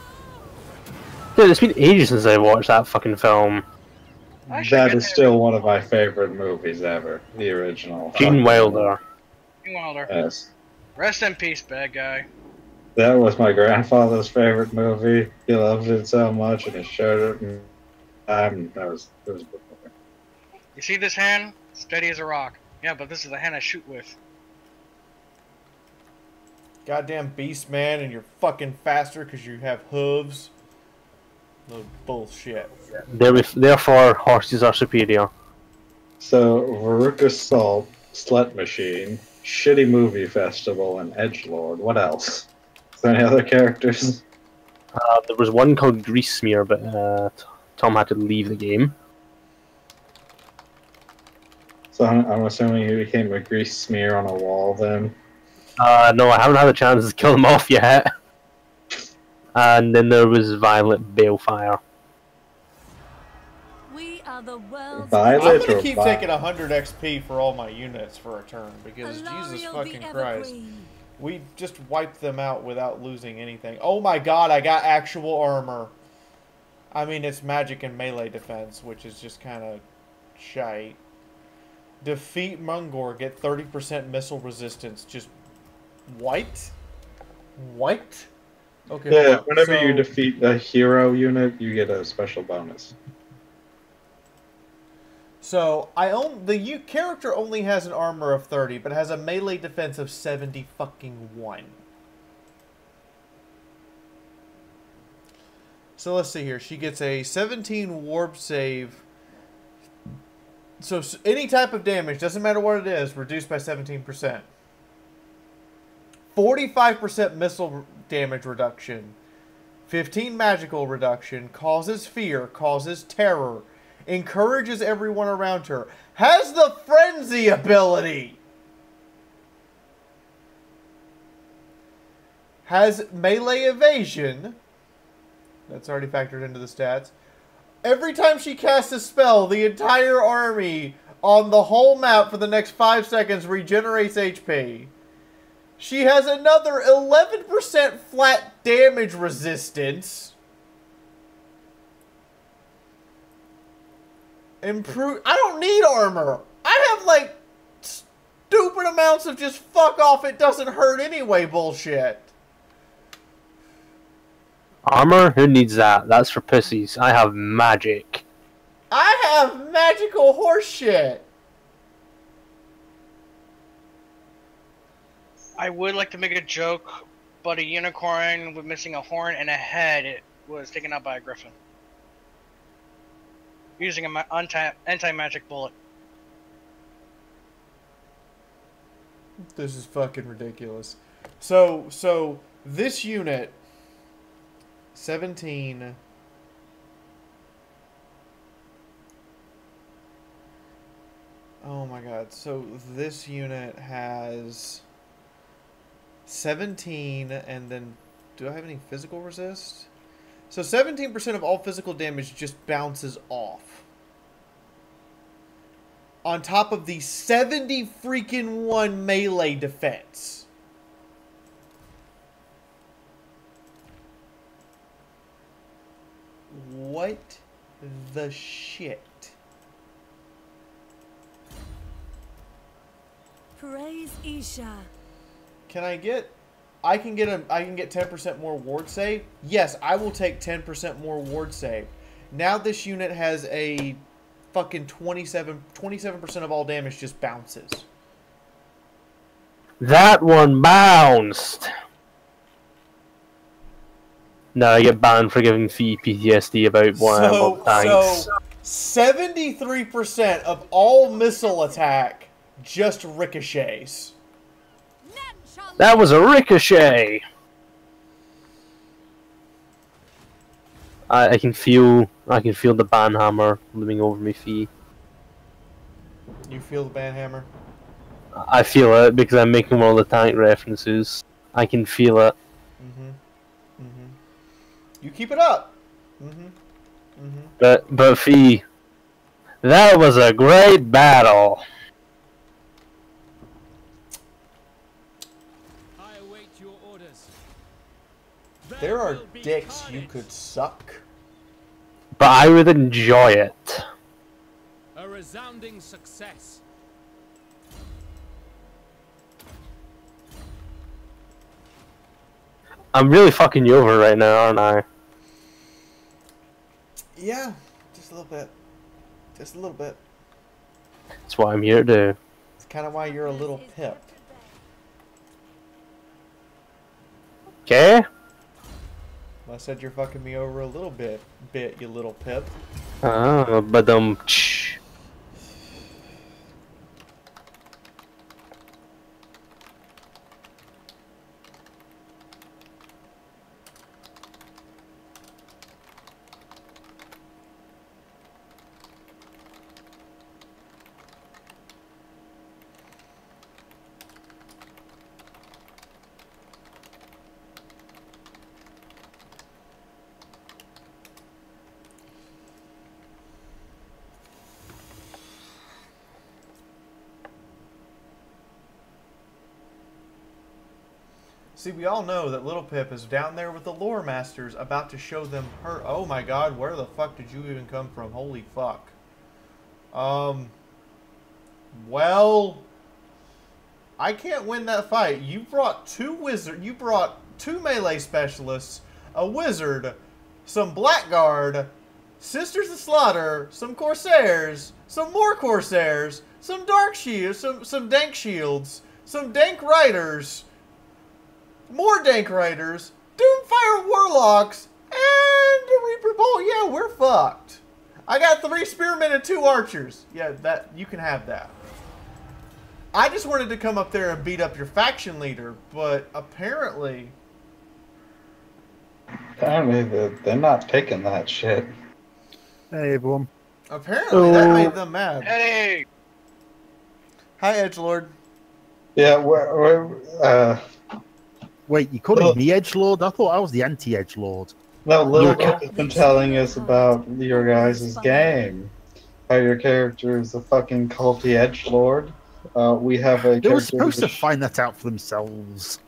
Dude, it's been ages since I watched that fucking film. That is still one of my favorite movies ever. The original. Gene Wilder. Gene Wilder. Yes. Rest in peace, bad guy. That was my grandfather's favorite movie. He loved it so much, and he showed it. And that was a good movie. You see this hand? Steady as a rock. Yeah, but this is the hand I shoot with. Goddamn beast man, and you're fucking faster because you have hooves. No bullshit. Therefore, horses are superior. So, Veruca Salt, Slut Machine, Shitty Movie Festival, and Edgelord. What else? Is there any other characters? There was one called Grease Smear, but Tom had to leave the game. So I'm assuming you became a grease smear on a wall then? No, I haven't had a chance to kill them off yet. And then there was Violet Balefire. We are the world's Violet I'm gonna keep taking 100 XP for all my units for a turn because Jesus fucking Christ, we just wiped them out without losing anything. Oh my God, I got actual armor. I mean, it's magic and melee defense, which is just kind of shite. Defeat Mungor, get 30% missile resistance. Just what? What? Okay. Yeah, whenever you defeat a hero unit, you get a special bonus. So the character only has an armor of 30, but has a melee defense of 70 fucking 1. So let's see here. She gets a 17 warp save. So any type of damage, doesn't matter what it is, reduced by 17%. 45% missile damage reduction. 15 magical reduction. Causes fear. Causes terror. Encourages everyone around her. Has the frenzy ability. Has melee evasion. That's already factored into the stats. Every time she casts a spell, the entire army on the whole map for the next 5 seconds regenerates HP. She has another 11% flat damage resistance. I don't need armor. I have, like, stupid amounts of just fuck off, it doesn't hurt anyway bullshit. Armor? Who needs that? That's for pussies. I have magic. I have magical horse shit. I would like to make a joke, but a unicorn with missing a horn and a head was taken out by a griffin. Using an anti-magic bullet. This is fucking ridiculous. So this unit, 17. Oh my god. So this unit has 17, and then do I have any physical resist? So 17% of all physical damage just bounces off. On top of the 70 freaking 1 melee defense. What the shit? Praise Isha. Can I get... I can get 10% more ward save? Yes, I will take 10% more ward save. Now this unit has a fucking 27% of all damage just bounces. That one bounced. No, I get banned for giving Fee PTSD about about tanks. So 73% of all missile attack just ricochets. That was a ricochet. I can feel the banhammer looming over me, Fee. You feel the banhammer? I feel it because I'm making all the tank references. I can feel it. You keep it up. But Fee, that was a great battle. I await your orders. There are dicks you could suck. But I would enjoy it. A resounding success. I'm really fucking you over right now, aren't I? Yeah, just a little bit. Just a little bit. That's what I'm here to do. It's kind of why you're a little pip. Okay? I said you're fucking me over a little bit, you little pip. Oh, but See, we all know that Little Pip is down there with the lore masters about to show them her... Oh my god, where the fuck did you even come from? Holy fuck. Well... I can't win that fight. You brought two melee specialists, a wizard, some blackguard, Sisters of Slaughter, some Corsairs, some more Corsairs, some Dark Shields, some Dank Shields, some Dank Riders... More Dank Riders, Doomfire Warlocks, and a Reaper Bolt. Yeah, we're fucked. I got 3 Spearmen and 2 Archers. Yeah, that you can have that. I just wanted to come up there and beat up your faction leader, but apparently... They're not taking that shit. Hey, everyone. Apparently that made them mad. Hey! Hi, Edgelord. Yeah, Wait, you calling me Edgelord? I thought I was the anti-Edgelord. No, Little Pip has been telling us about your guys' game. How your character is a fucking culty edgelord. We have a They were character supposed to find that out for themselves.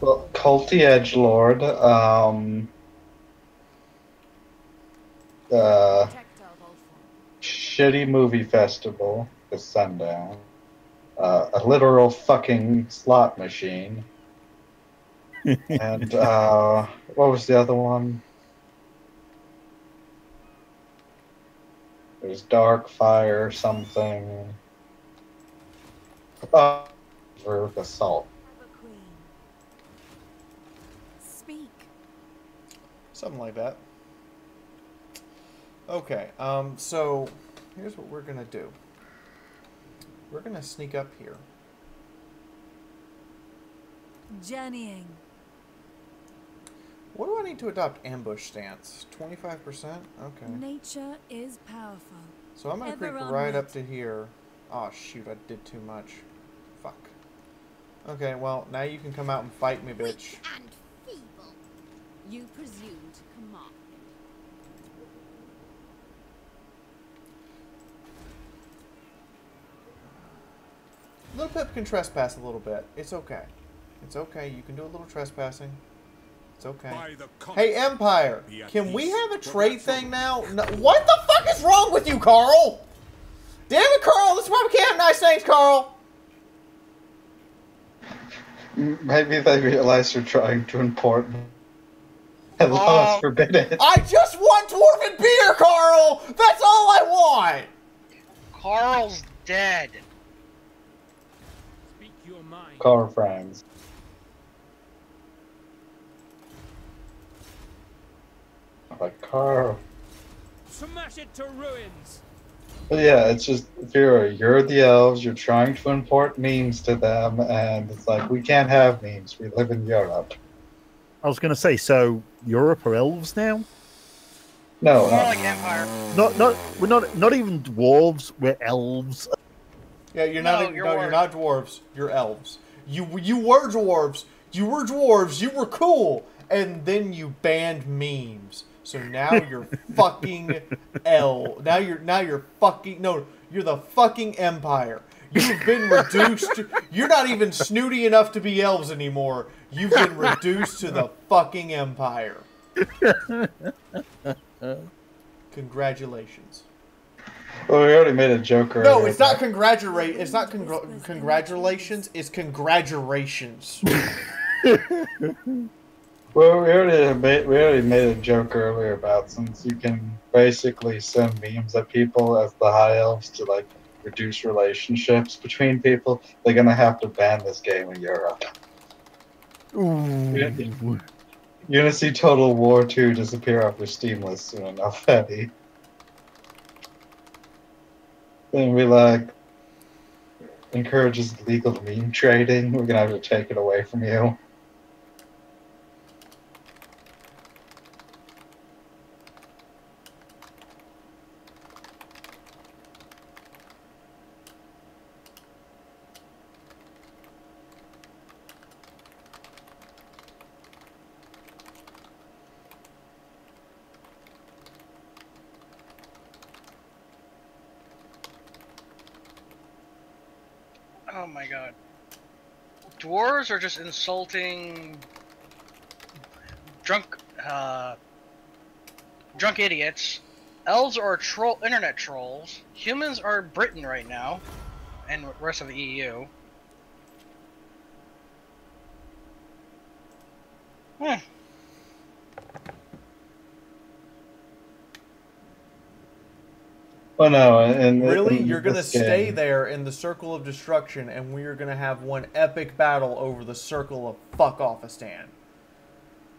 well, culty edgelord. Shitty movie festival is sundown. A literal fucking slot machine. And what was the other one? There's Dark Fire something. for the salt. Speak. Something like that. Okay, so here's what we're gonna do. We're gonna sneak up here. Journeying. What do I need to adopt? Ambush stance. 25%? Okay. Nature is powerful. So I'm gonna creep Ever on right it. up to here. Oh shoot, I did too much. Fuck. Okay, well, now you can come out and fight me, bitch. And feeble. You presume to command. Little Pip can trespass a little bit. It's okay. It's okay. You can do a little trespassing. It's okay. Hey, Empire! Can we have a trade thing now? No, what the fuck is wrong with you, Carl? Damn it, Carl! This is why we can't have nice things, Carl! Maybe they realize you're trying to import and laws forbid it. I just want dwarven beer, Carl! That's all I want! Carl's dead. Speak your mind. Carl Franz. Like Carl. Smash it to ruins. But yeah, it's just, Fiaura, you're the elves, you're trying to import memes to them, and it's like, we can't have memes, we live in Europe. I was going to say, so Europe are elves now? No, More like Empire. We're not even dwarves, we're elves. Yeah, you're not. You're not dwarves. You're elves. You were dwarves. You were dwarves. You were cool, and then you banned memes. So now you're fucking Now you're fucking You're the fucking Empire. You've been reduced. You're not even snooty enough to be elves anymore. You've been reduced to the fucking Empire. Congratulations. Well, we already made a joke earlier. No, it's not congratulate. It's not congratulations. It's congratulations. Well, we already made a joke earlier about, since you can basically send memes at people as the high elves to like reduce relationships between people, they're gonna have to ban this game in Europe. You're gonna see Total War 2 disappear off your Steam list soon enough, Eddie. Then we like encourages legal meme trading. We're gonna have to take it away from you. Oh my god. Dwarves are just insulting drunk idiots. Elves are internet trolls. Humans are Britain right now, and the rest of the EU. Well, no, and really, you're gonna stay there in the circle of destruction, and we are gonna have one epic battle over the circle of fuck-offistan.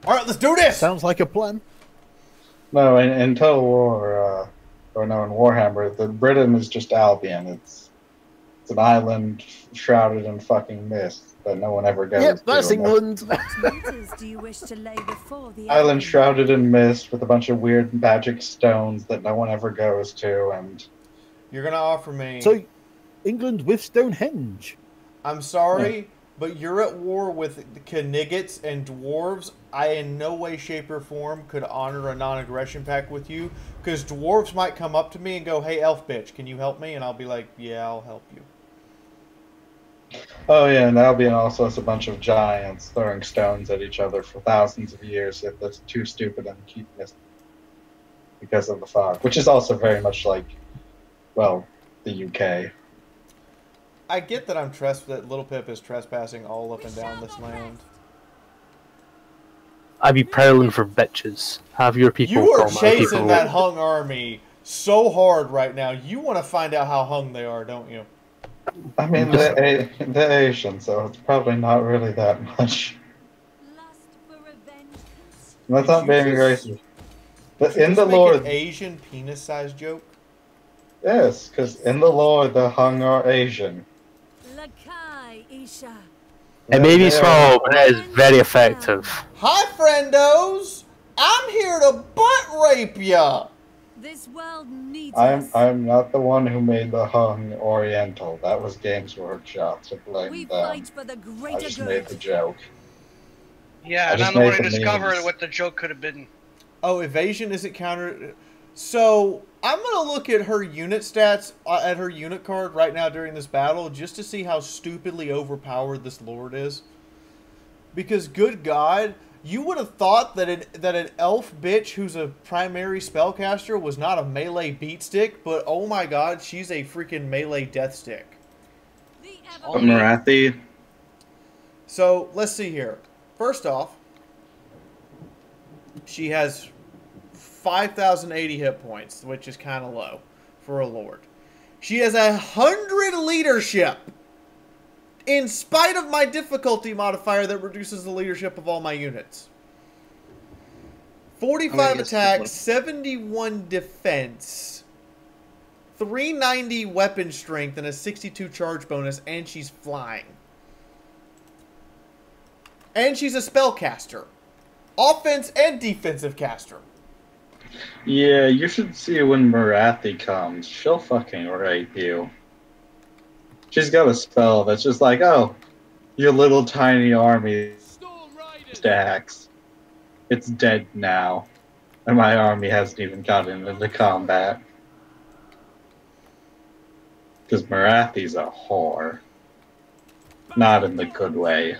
All right, let's do this. Sounds like a plan. No, in Total War, or no, in Warhammer, the Britain is just Albion. It's an island shrouded in fucking mist that no one ever goes to. Yep, that's England. Do you wish to lay before the Island shrouded in mist with a bunch of weird magic stones that no one ever goes to, and you're gonna offer me. So, England with Stonehenge. I'm sorry, but you're at war with Kniggets and dwarves. I in no way, shape, or form could honor a non-aggression pact with you, because dwarves might come up to me and go, "Hey, elf bitch, can you help me?" And I'll be like, "Yeah, I'll help you." oh yeah, and Albion also has a bunch of giants throwing stones at each other for thousands of years. If that's too stupid and keep missing because of the fog, which is also very much like, well, the UK. I get that that Little Pip is trespassing all up and down this land. I be prowling for bitches. Have your people. You are call my chasing people. that hung army so hard right now. You want to find out how hung they are, don't you? I mean, they're Asian, so it's probably not really that much. That's not being racist. But in the lore, an Asian penis-sized joke. yes, because in the lore, the Hung are Asian. It may be small, but it is very effective. Hi, friendos! I'm here to butt rape ya! This world needs I'm not the one who made the Hung Oriental. That was Games Workshop, so blame them. I just made the joke. Yeah, and I'm the one who discovered what the joke could have been. Oh, evasion isn't countered. So I'm gonna look at her unit stats at her unit card right now during this battle just to see how stupidly overpowered this lord is. Because good God, you would have thought that an elf bitch who's a primary spellcaster was not a melee beat stick, but oh my God, she's a freaking melee death stick. But Marathi. So let's see here. First off, she has 5,080 hit points, which is kind of low for a lord. She has 100 leadership, in spite of my difficulty modifier that reduces the leadership of all my units. 45 attack, 71 defense, 390 weapon strength, and a 62 charge bonus, and she's flying. And she's a spellcaster. Offense and defensive caster. Yeah, you should see when Marathi comes. She'll fucking rape you. She's got a spell that's just like, oh, your little tiny army stacks. It's dead now. And my army hasn't even gotten into combat. Because Marathi's a whore. Not in the good way.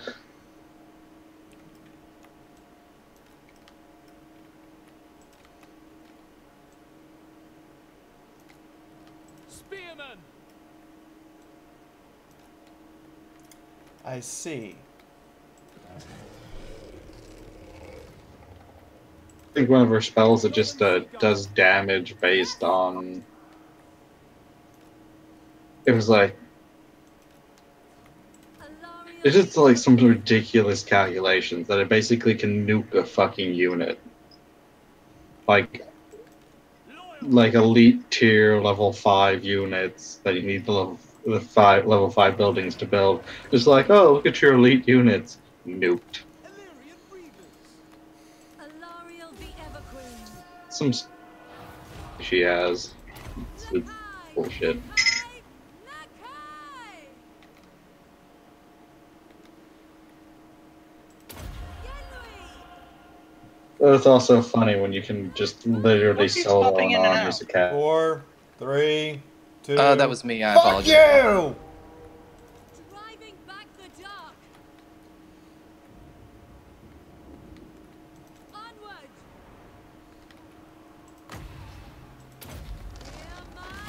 I see. I think one of her spells that just does damage based on... It was like... It's just like some ridiculous calculations that it basically can nuke a fucking unit. Like elite tier level 5 units that you need the level 5 buildings to build. Just like, oh, look at your elite units. Nuked. Some she has. It's bullshit. It's also funny when you can just literally solo an army as a cat. 4, 3, 2. That was me. I Fuck apologize. you!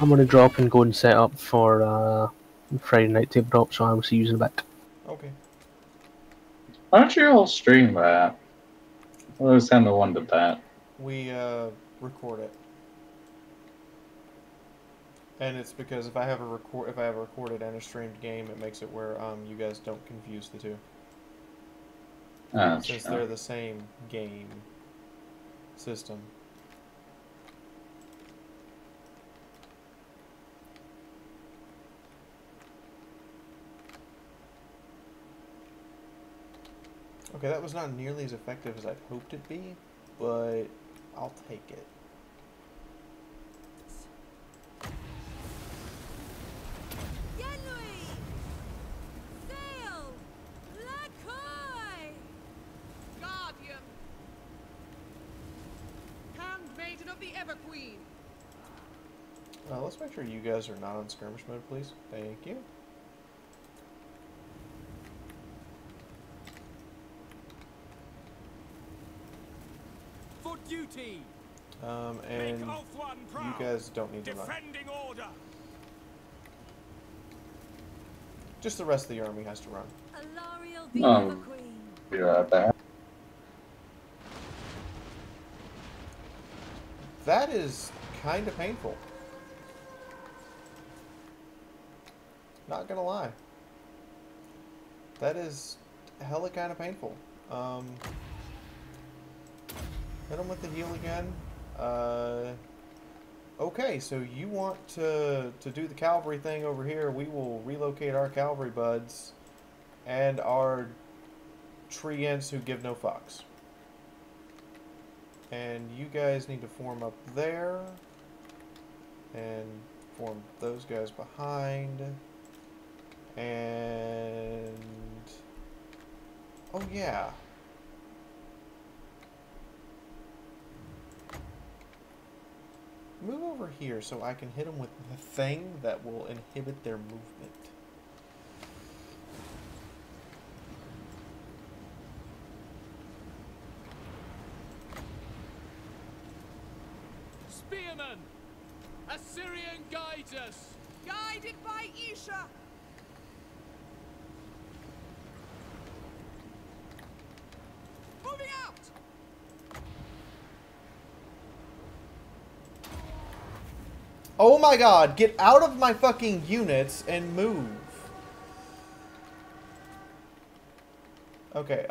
I'm gonna drop and go and set up for Friday night tabletop, so I will see you in a bit. Okay. Why don't you all stream that? I always kind of wondered that. We record it, and it's because if I have a recorded and a streamed game, it makes it where you guys don't confuse the two. Since they're the same game system. Okay, that was not nearly as effective as I'd hoped it'd be, but I'll take it. Guardian. Handmaiden of the Everqueen. Let's make sure you guys are not on skirmish mode, please. Thank you. For duty. And you guys don't need to run. Defending order. Just the rest of the army has to run. Be right back. That is kind of painful. Not gonna lie. That is hella kind of painful. Hit him with the heal again. Okay, so you want to do the cavalry thing over here. We will relocate our cavalry buds and our treants who give no fucks. And you guys need to form up there. And form those guys behind. And... oh yeah. Move over here so I can hit them with the thing that will inhibit their movement. Spearmen! Assyrian guides us! Guided by Isha! Moving out! Oh my god, get out of my fucking units and move. Okay,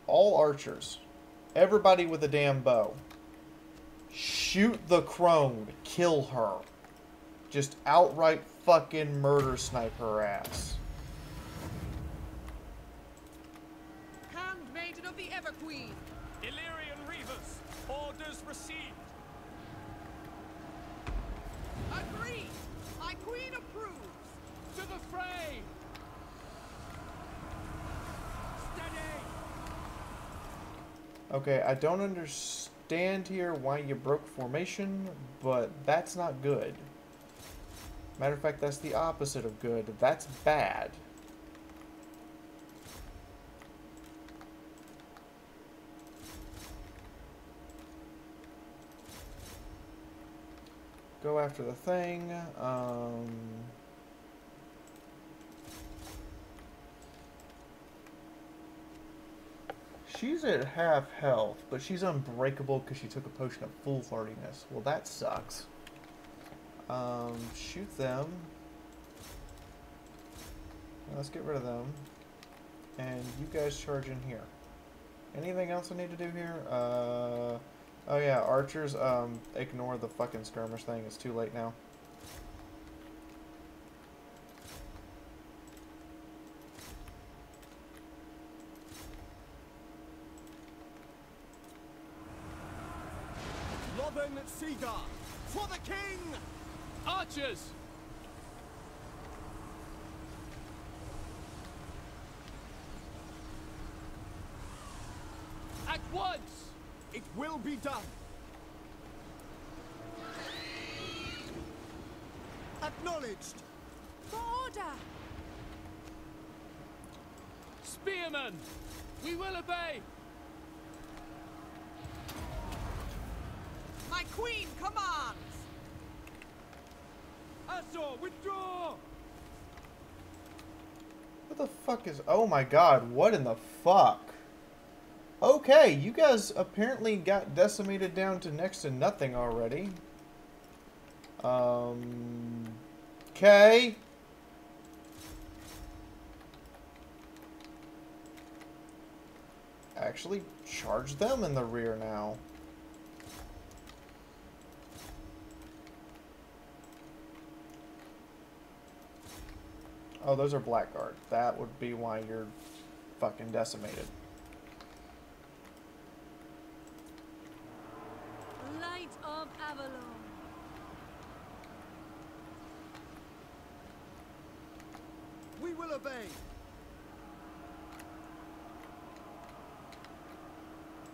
all archers. Everybody with a damn bow. Shoot the crone. Kill her. Just outright fucking murder snipe her ass. Handmaiden of the Everqueen! Illyrian Reavers! Orders received! Agreed! My queen approves! To the fray! Steady! Okay, I don't understand here why you broke formation, but that's not good. Matter of fact, that's the opposite of good. That's bad. Go after the thing. She's at half health, but she's unbreakable because she took a potion of foolhardiness. Well, that sucks. Shoot them. Let's get rid of them. And you guys charge in here. Anything else I need to do here? Oh yeah, archers, ignore the fucking skirmish thing. It's too late now. Lothern Seagull! For the king! Archers! At once! It will be done! Acknowledged! For order! Spearmen! We will obey! My queen commands! Azor, withdraw! What the fuck is... oh my god, what in the fuck? Okay, you guys apparently got decimated down to next to nothing already. Okay. Actually, charge them in the rear now. Oh, those are Blackguard. That would be why you're fucking decimated. Light of Avalon. We will obey!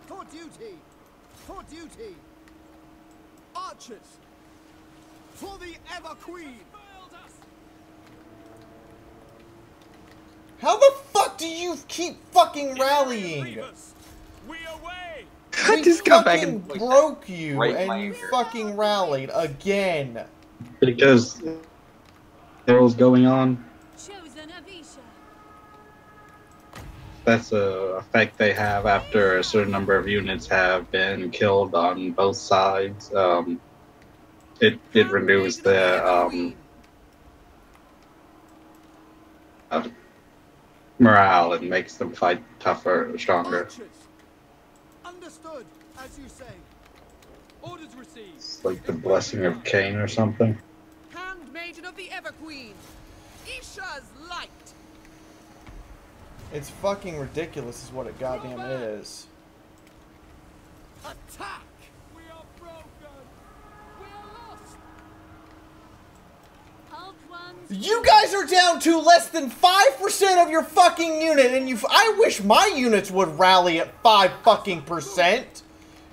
For duty! For duty! Archers! For the Ever Queen! How the fuck do you keep fucking rallying? We away! I just got back and broke you, and you fucking rallied again. Because there was going on. Chosen of Isha. That's a effect they have after a certain number of units have been killed on both sides. It renews the morale and makes them fight tougher, stronger. Archers. Understood, as you say. Orders received. It's like the blessing of Cain or something. Handmaiden of the Everqueen. Isha's light. It's fucking ridiculous is what it goddamn is. Attack! We are broken. We are lost. Alt ones. You guys are down to less than 5% of your fucking unit, and I wish my units would rally at 5 fucking percent.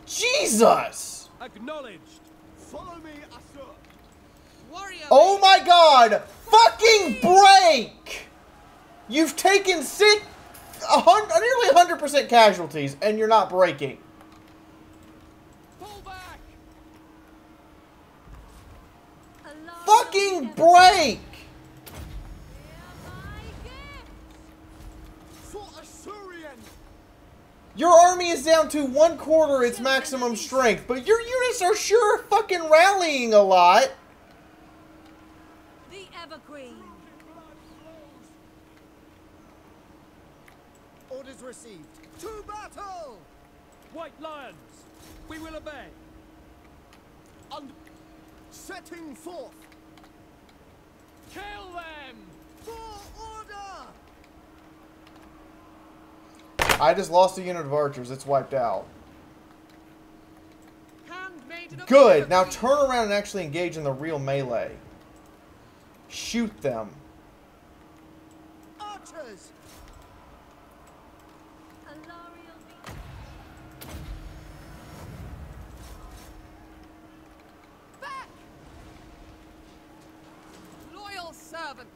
Jesus! Acknowledged. Follow me, Asur. Warrior. Oh my god! Fucking break! You've taken nearly 100% casualties, and you're not breaking. Fall back. Fucking break! For Asurian. Your army is down to 1/4 its maximum strength, but your units are sure fucking rallying a lot. The Everqueen. Orders received. To battle! White lions, we will obey. Setting forth. Kill them! For order! I just lost a unit of archers. It's wiped out. Handmaiden of Good. the Now Everqueen. turn around and actually engage in the real melee. Shoot them. Archers! Back! Loyal servant.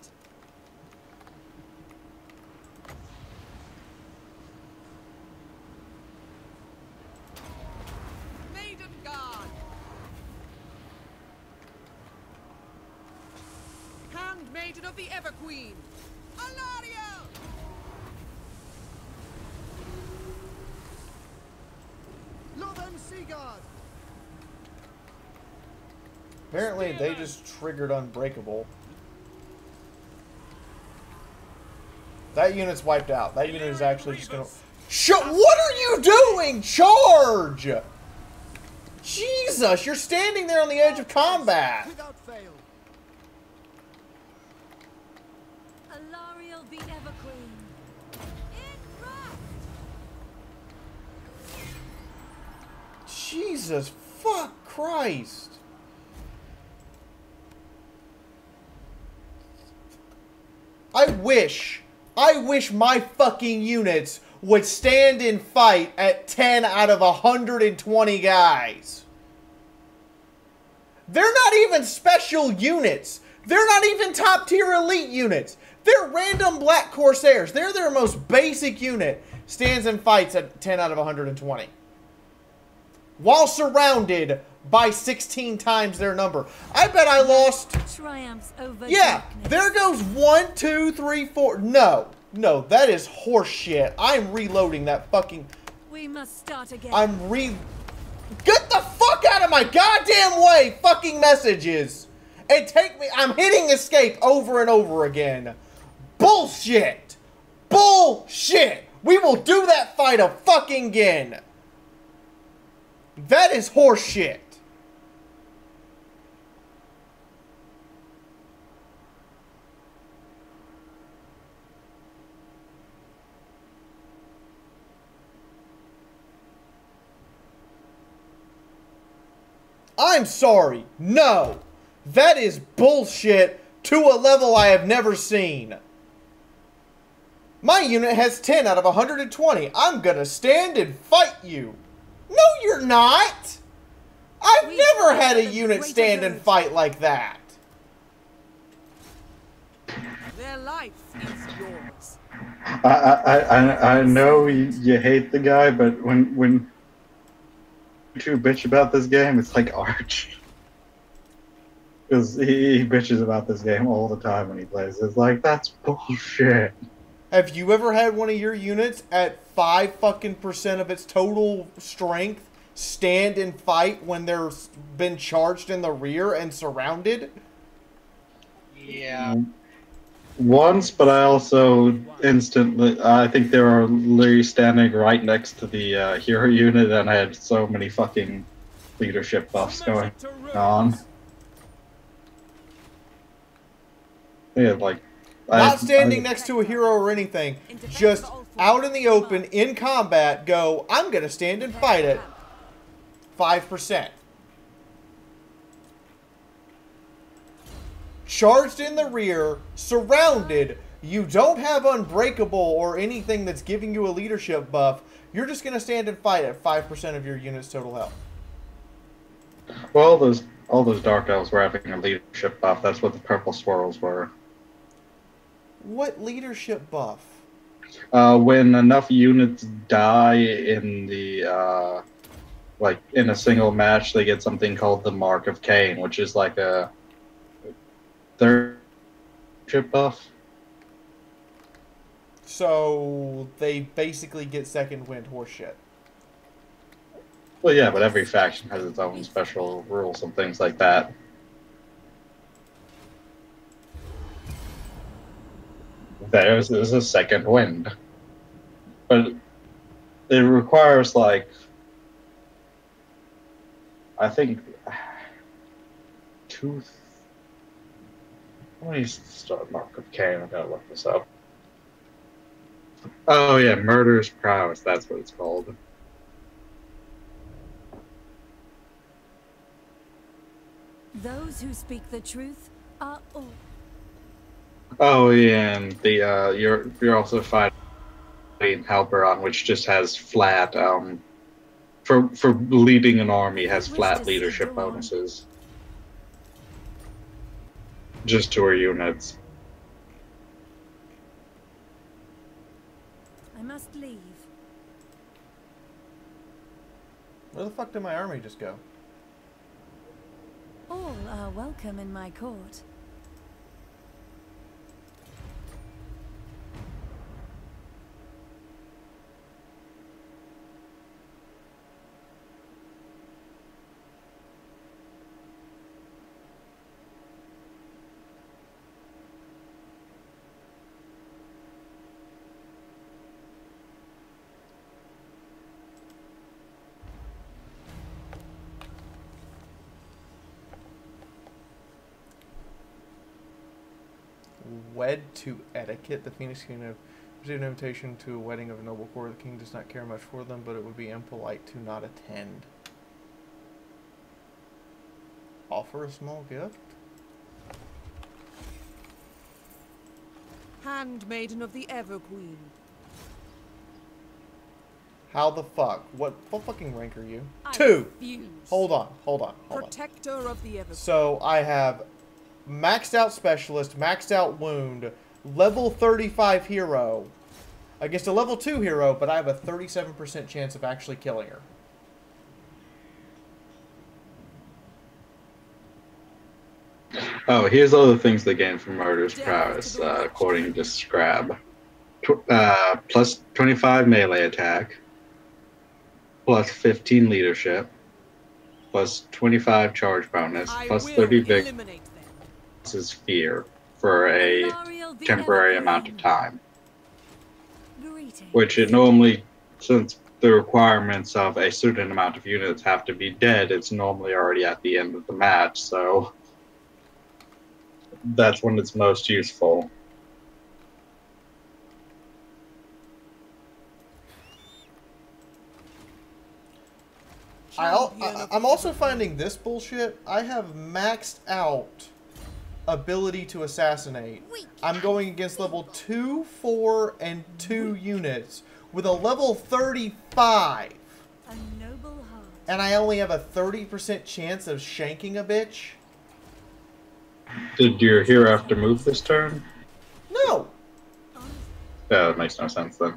Maiden guard. Handmaiden of the Everqueen. Alario! Northern Seaguard! Apparently, they just triggered Unbreakable. That unit's wiped out. That unit is actually just gonna... What are you doing? Charge! Jesus, you're standing there on the edge of combat. Without fail. Alariel the Everqueen. Jesus, fuck Christ. I wish my fucking units would stand and fight at 10 out of 120 guys. They're not even special units. They're not even top tier elite units. They're random black corsairs. They're their most basic unit. Stands and fights at 10 out of 120. While surrounded by 16 times their number. I bet I lost... Triumphs over Yeah, darkness. there goes 1, 2, 3, 4. No, that is horse shit. I'm reloading that fucking... We must start again. Get the fuck out of my goddamn way, fucking messages. And take me... I'm hitting escape over and over again. Bullshit. Bullshit. We will do that fight a fucking again. That is horse shit. I'm sorry. No. That is bullshit to a level I have never seen. My unit has 10 out of 120. I'm gonna stand and fight you. No, you're not. I've never had a unit stand and fight like that. Their life is yours. I know you hate the guy, but when you two bitch about this game, it's like Arch. Because he bitches about this game all the time when he plays. It's like, that's bullshit. Have you ever had one of your units at 5 fucking % of its total strength stand and fight when they're been charged in the rear and surrounded? Yeah. Once, but I also instantly, I think they were literally standing right next to the hero unit, and I had so many fucking leadership buffs going on. Yeah, like Not standing next to a hero or anything, just out in the open, in combat, go, I'm gonna stand and fight it. 5%. Charged in the rear, surrounded, you don't have unbreakable or anything that's giving you a leadership buff, you're just gonna stand and fight at 5% of your unit's total health. Well, all those dark elves were having a leadership buff. That's what the purple swirls were. What leadership buff? When enough units die in the like in a single match, they get something called the Mark of Cain, which is like a third leadership buff. So they basically get second wind horseshit. Well, yeah, but every faction has its own special rules and things like that. There's a second wind. But it requires, like, I think, let me start Mark of Cain. I gotta look this up. Oh, yeah, Murder's Prowess. That's what it's called. Those who speak the truth are all. Oh yeah, and the you're also fighting Halperon, which just has flat for leading an army has flat leadership bonuses. Just to her units. I must leave. Where the fuck did my army just go? All are welcome in my court. Wed to etiquette. The Phoenix King have received an invitation to a wedding of a noble court. The king does not care much for them, but it would be impolite to not attend. Offer a small gift? Handmaiden of the Everqueen. How the fuck? What fucking rank are you? 2! Refuse. Hold on. Protector of the Everqueen. So I have maxed out specialist, maxed out wound, level 35 hero against a level 2 hero, but I have a 37% chance of actually killing her. Oh, here's all the things they gain from Murder's Prowess, according to Scrab. Plus 25 melee attack, plus 15 leadership, plus 25 charge bonus, plus 30 victory. This is fear for a temporary amount of time. Which it normally, since the requirements of a certain amount of units have to be dead, it's normally already at the end of the match, so that's when it's most useful. I'm also finding this bullshit. I have maxed out ability to assassinate. I'm going against level 2, 4, and 2 units with a level 35. A noble heart. And I only have a 30% chance of shanking a bitch. Did your hero have to move this turn? No. Yeah, that makes no sense then.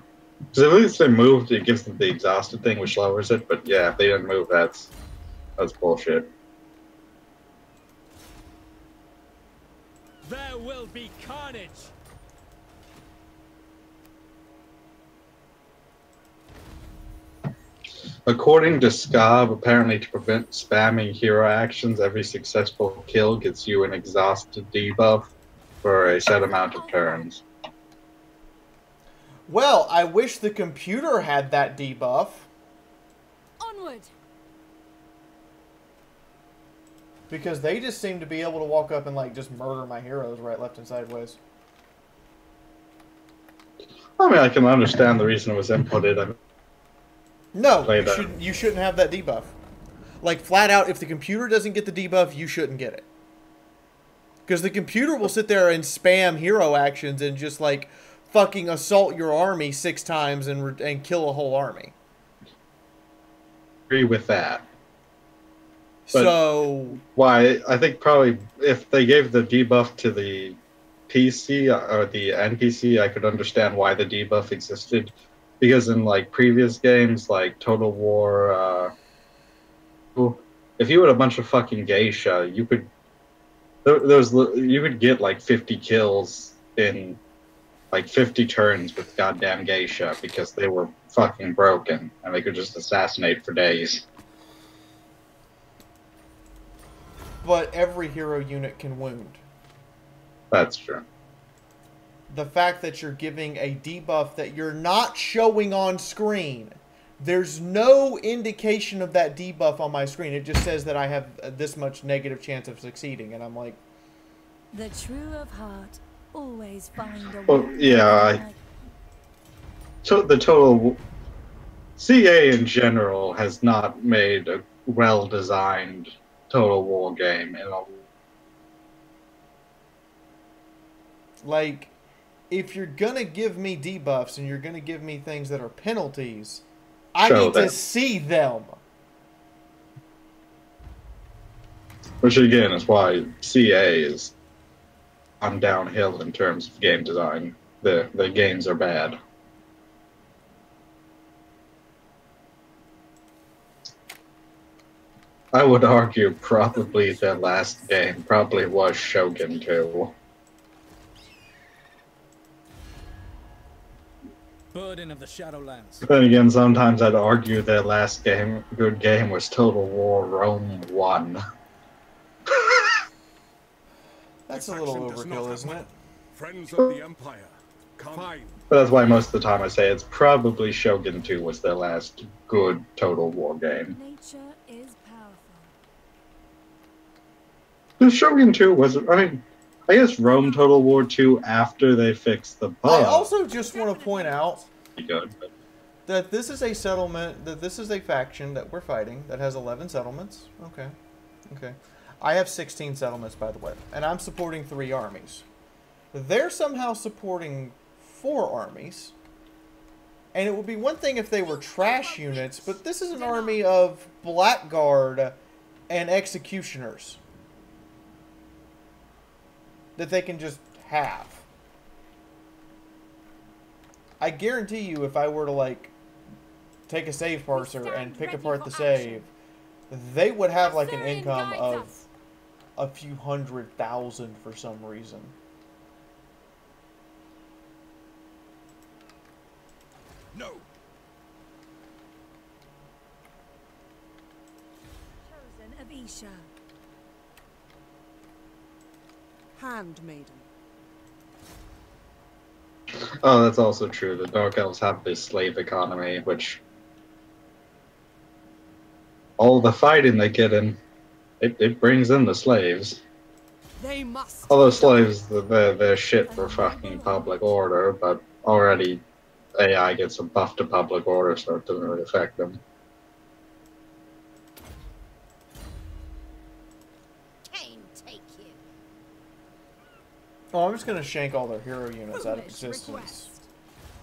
Because at least they moved, it gives them the exhausted thing, which lowers it. But yeah, if they didn't move, that's bullshit. There will be carnage. According to Scob, apparently to prevent spamming hero actions, every successful kill gets you an exhausted debuff. for a set amount of turns. Well, I wish the computer had that debuff. Onward. Because they just seem to be able to walk up and like just murder my heroes right, left, and sideways. I mean, I can understand the reason it was inputted. No, you shouldn't have that debuff. Like, flat out, if the computer doesn't get the debuff, you shouldn't get it. Because the computer will sit there and spam hero actions and just, like, fucking assault your army 6 times and kill a whole army. Agree with that. But so... Why, I think probably if they gave the debuff to the PC or the NPC, I could understand why the debuff existed. Because in, like, previous games, like Total War, if you had a bunch of fucking geisha, you could you could get like 50 kills in like 50 turns with goddamn geisha because they were fucking broken and they could just assassinate for days. But every hero unit can wound. That's true. The fact that you're giving a debuff that you're not showing on screen. There's no indication of that debuff on my screen. It just says that I have this much negative chance of succeeding, and I'm like... The true of heart always find a way. Well, yeah, so the total... CA in general has not made a well-designed Total War game. Like, if you're gonna give me debuffs and you're gonna give me things that are penalties... I need to see them. Which again is why CA is on downhill in terms of game design. The games are bad. I would argue probably their last game probably was Shogun 2. Burden of the Shadowlands. Then again, sometimes I'd argue their last good game was Total War Rome 1. That's a little overkill, isn't it? Friends of the Empire. Fine. But that's why most of the time I say it's probably Shogun 2 was their last good Total War game. Nature is powerful. The Shogun 2 was, I mean, I guess Rome Total War 2 after they fixed the bug. I also just want to point out good, that this is a settlement, that this is a faction that we're fighting that has 11 settlements. Okay. Okay. I have 16 settlements, by the way, and I'm supporting 3 armies. They're somehow supporting 4 armies. And it would be one thing if they were trash units, but this is an army of Blackguard and Executioners that they can just have. I guarantee you if I were to, like, take a save parser and pick apart the save, they would have, like, an income of a few 100,000 for some reason. No. Chosen of Isha. Handmaiden. Oh, that's also true. The Dark Elves have this slave economy, which all the fighting they get in, it brings in the slaves. They must. Although slaves, they're shit for fucking public order, but already AI gets a buff to public order, so it doesn't really affect them. Oh, I'm just going to shank all their hero units out of existence.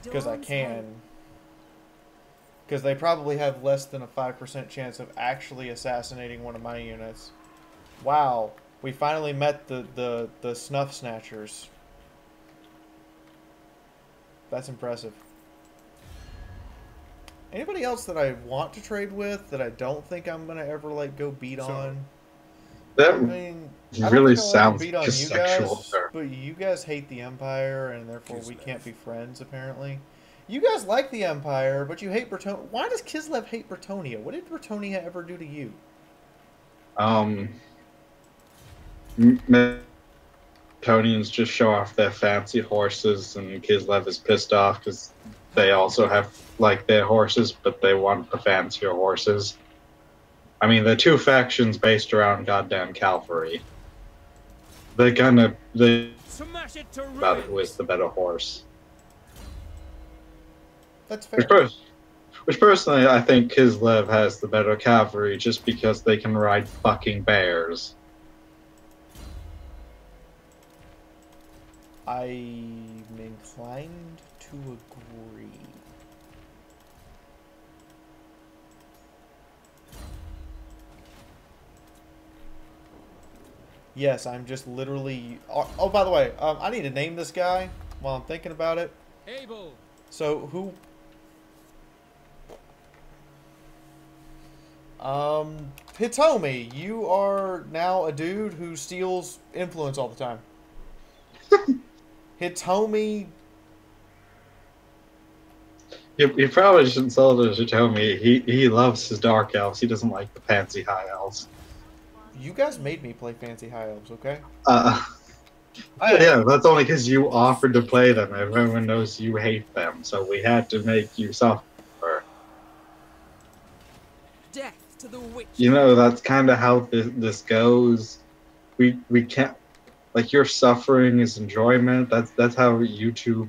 Because I can. Because they probably have less than a 5% chance of actually assassinating one of my units. Wow. We finally met the Snuff Snatchers. That's impressive. Anybody else that I want to trade with that I don't think I'm going to ever, like, go beat on? That I mean, really sounds beat on just you guys, sexual, sir. but you guys hate the Empire, and therefore we can't be friends, apparently. You guys like the Empire, but you hate Bretonnia. Why does Kislev hate Bretonnia? What did Bretonnia ever do to you? Tonians just show off their fancy horses, and Kislev is pissed off because they also have like their horses, but they want the fancier horses. I mean, they're two factions based around goddamn cavalry. They Smash it to about who is the better horse. That's fair. Which personally, I think Kislev has the better cavalry just because they can ride fucking bears. I'm inclined to agree. Yes, I'm just literally... Oh, by the way, I need to name this guy while I'm thinking about it. Abel. So, who... Hitomi, you are now a dude who steals influence all the time. Hitomi... You probably shouldn't sell it to Hitomi. He loves his dark elves. He doesn't like the fancy high elves. You guys made me play fancy high elves, okay? Yeah, that's only because you offered to play them. Everyone knows you hate them, so we had to make you suffer. Death to the witch. You know, that's kind of how this goes. We can't, like, your suffering is enjoyment. That's how YouTube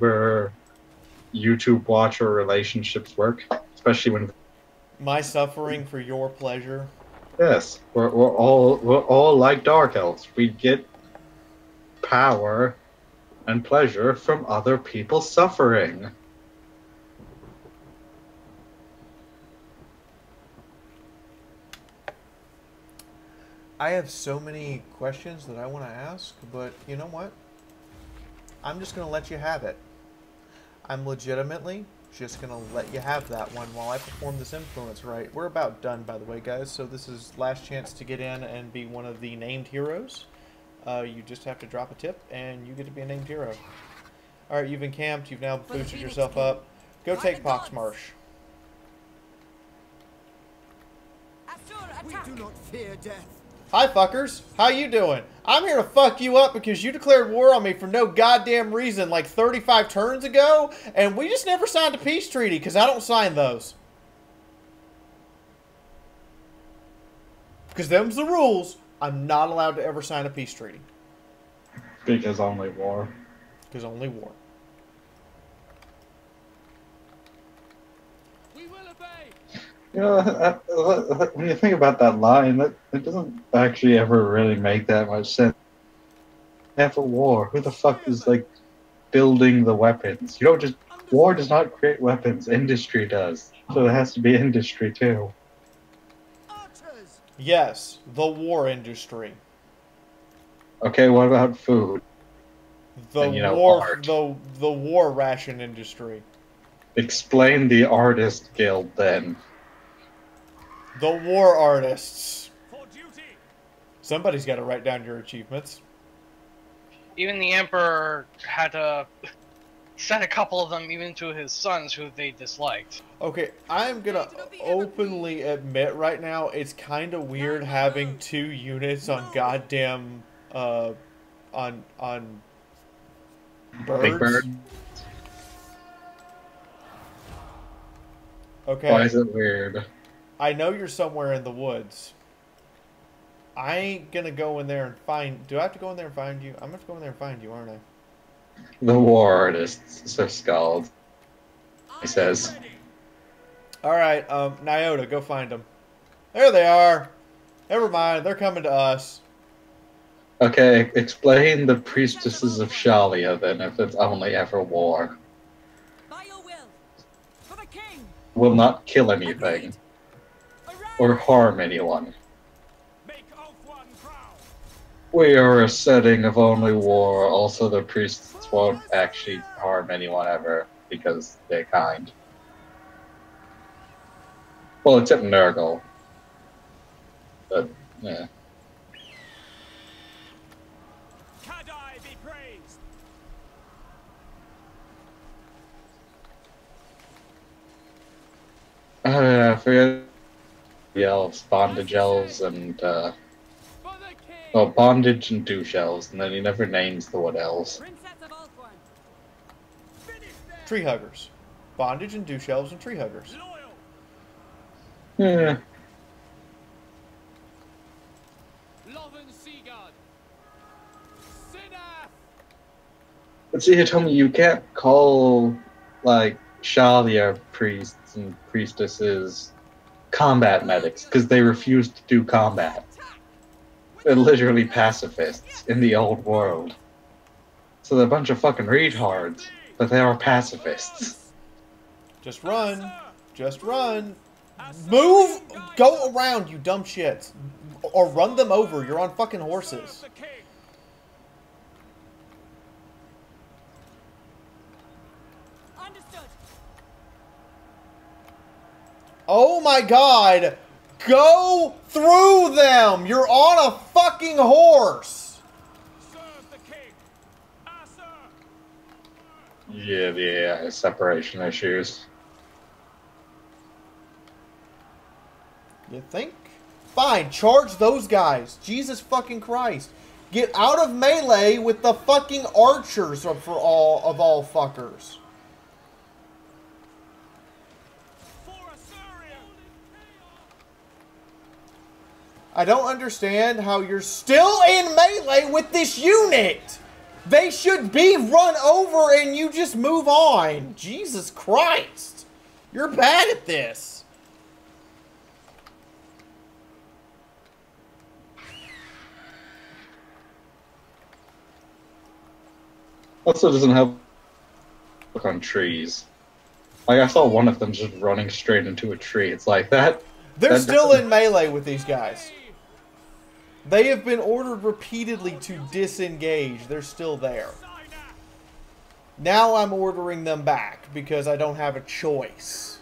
watcher relationships work, especially when My suffering for your pleasure. yes, we're all like dark elves. We get power and pleasure from other people's suffering. I have so many questions that I want to ask, but you know what? I'm just going to let you have it. I'm legitimately just going to let you have that one while I perform this influence right. We're about done, by the way, guys, so this is last chance to get in and be one of the named heroes. You just have to drop a tip, and you get to be a named hero. Alright, you've encamped. You've now boosted yourself up. Go take Poxmarsh. We do not fear death. Hi, fuckers. How you doing? I'm here to fuck you up because you declared war on me for no goddamn reason like 35 turns ago, and we just never signed a peace treaty because I don't sign those. Because them's the rules. I'm not allowed to ever sign a peace treaty. Because only war. Because only war. You know, when you think about that line, it doesn't actually ever really make that much sense. After war, who the fuck is, like, building the weapons? You don't just... War does not create weapons. Industry does. So there has to be industry, too. Yes, the war industry. Okay, what about food? The And, you know, war... art. The war ration industry. Explain the artist guild, then. The war artists. Somebody's got to write down your achievements. Even the Emperor had to send a couple of them even to his sons who they disliked. Okay, I'm gonna openly admit right now, it's kind of weird having 2 units on goddamn, on birds. Big bird. Okay. Why is it weird? I know you're somewhere in the woods. I ain't gonna go in there and find... Do I have to go in there and find you? I'm gonna have to go in there and find you, aren't I? The war artists are scald. He says. Alright, Nyota, go find them. There they are! Never mind, they're coming to us. Okay, explain the priestesses of Shalia then, if it's only ever war. By your will. For the king. Will not kill anything. Or harm anyone. We are a setting of only war, also the priests won't actually harm anyone ever, because they're kind. Well, except Nurgle. But, yeah. I forget the elves, bondage elves, and Well, bondage and douche elves, and then he never names the what else. Tree huggers. Bondage and douche elves and tree huggers. Yeah. But see, you told me you can't call, like, Shalia priests and priestesses combat medics, because they refuse to do combat. They're literally pacifists in the old world. So they're a bunch of fucking retards, but they are pacifists. Just run. Just run. Move! Go around, you dumb shits. Or run them over. You're on fucking horses. Oh my god! Go through them! You're on a fucking horse! Yeah, separation issues. You think? Fine, charge those guys. Jesus fucking Christ. Get out of melee with the fucking archers for all fuckers. I don't understand how you're still in melee with this unit. They should be run over and you just move on. Jesus Christ. You're bad at this. Also doesn't help look on trees. Like, I saw one of them just running straight into a tree. It's like that. They're still in melee with these guys. They have been ordered repeatedly to disengage. They're still there. Now I'm ordering them back because I don't have a choice.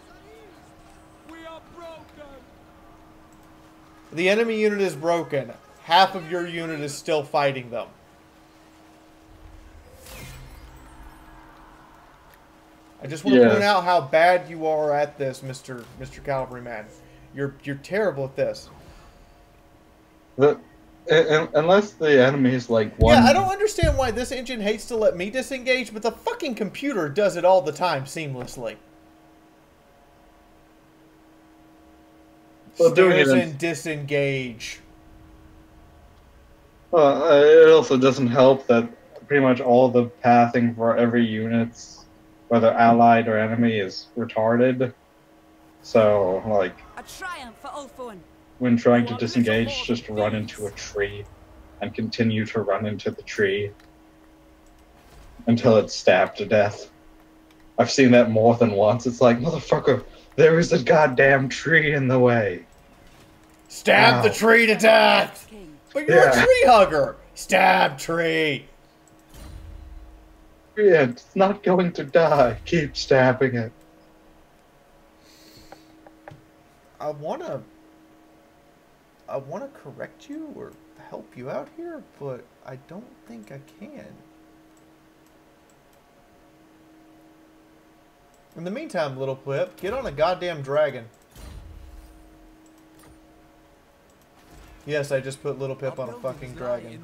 The enemy unit is broken. Half of your unit is still fighting them. I just want to point out how bad you are at this, Mr. Cavalryman. You're terrible at this. Unless the enemy is like one. Yeah, I don't understand why this engine hates to let me disengage, but the fucking computer does it all the time seamlessly. Well, doing it and disengage. It also doesn't help that pretty much all the pathing for every unit, whether allied or enemy, is retarded. So, like, a triumph for Ulfuan. When trying to disengage, just run into a tree and continue to run into the tree until it's stabbed to death. I've seen that more than once. It's like, motherfucker, there is a goddamn tree in the way. Stab the tree to death! But you're a tree hugger! Stab tree! Yeah, it's not going to die. Keep stabbing it. I wanna correct you or help you out here, but I don't think I can. In the meantime, little Pip, get on a goddamn dragon. Yes, I just put little Pip on a fucking dragon.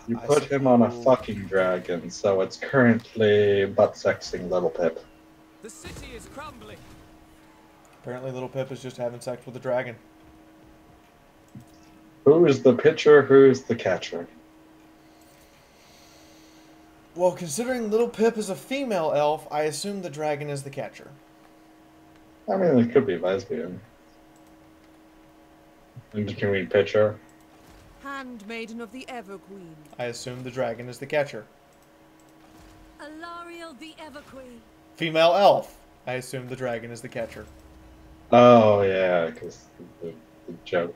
You put him on a fucking dragon, so it's currently butt-sexing Little Pip. The city is crumbling. Apparently Little Pip is just having sex with the dragon. Who is the pitcher? Who is the catcher? Well, considering Little Pip is a female elf, I assume the dragon is the catcher. I mean, it could be lesbian. And can we pitcher? Handmaiden of the Everqueen. I assume the dragon is the catcher. Alariel the Everqueen. Female elf. I assume the dragon is the catcher. Oh, yeah, because the joke.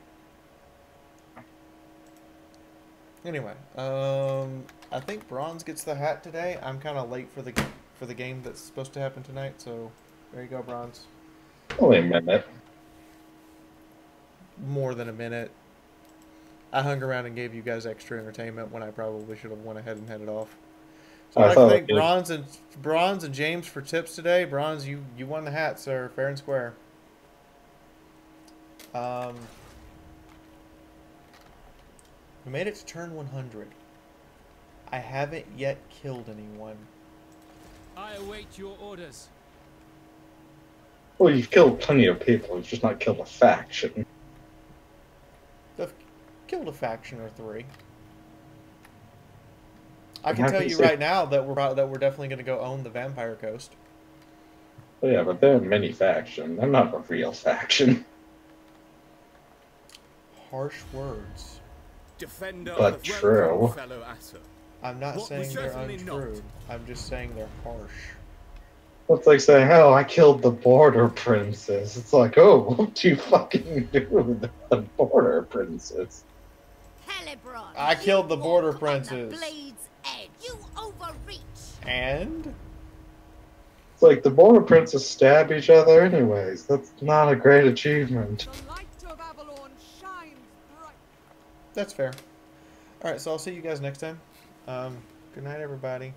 Anyway, I think Bronze gets the hat today. I'm kind of late for the game that's supposed to happen tonight, so there you go, Bronze. Only a minute. More than a minute. I hung around and gave you guys extra entertainment when I probably should have went ahead and headed off. So I'd like to thank Bronze and James for tips today. Bronze, you won the hat, sir, fair and square. We made it to turn 100. I haven't yet killed anyone. I await your orders. Well, you've killed plenty of people. You've just not killed a faction. I've killed a faction or 3. I can How tell can you you say- right now that we're definitely going to go own the Vampire Coast. Oh, yeah, but they're a mini faction. They're not a real faction. Harsh words. Defender But of the true. realm, fellow Asur. I'm not What saying was they're certainly untrue. not. I'm just saying they're harsh. It's like saying, oh, I killed the border princess. It's like, oh, what you fucking do with the border princess? Hellebron, I killed the border on the princess. blade's edge. You overreach. And? It's like the border princess stab each other anyways. That's not a great achievement. The light of Avalon shines bright. That's fair. Alright, so I'll see you guys next time. Good night, everybody.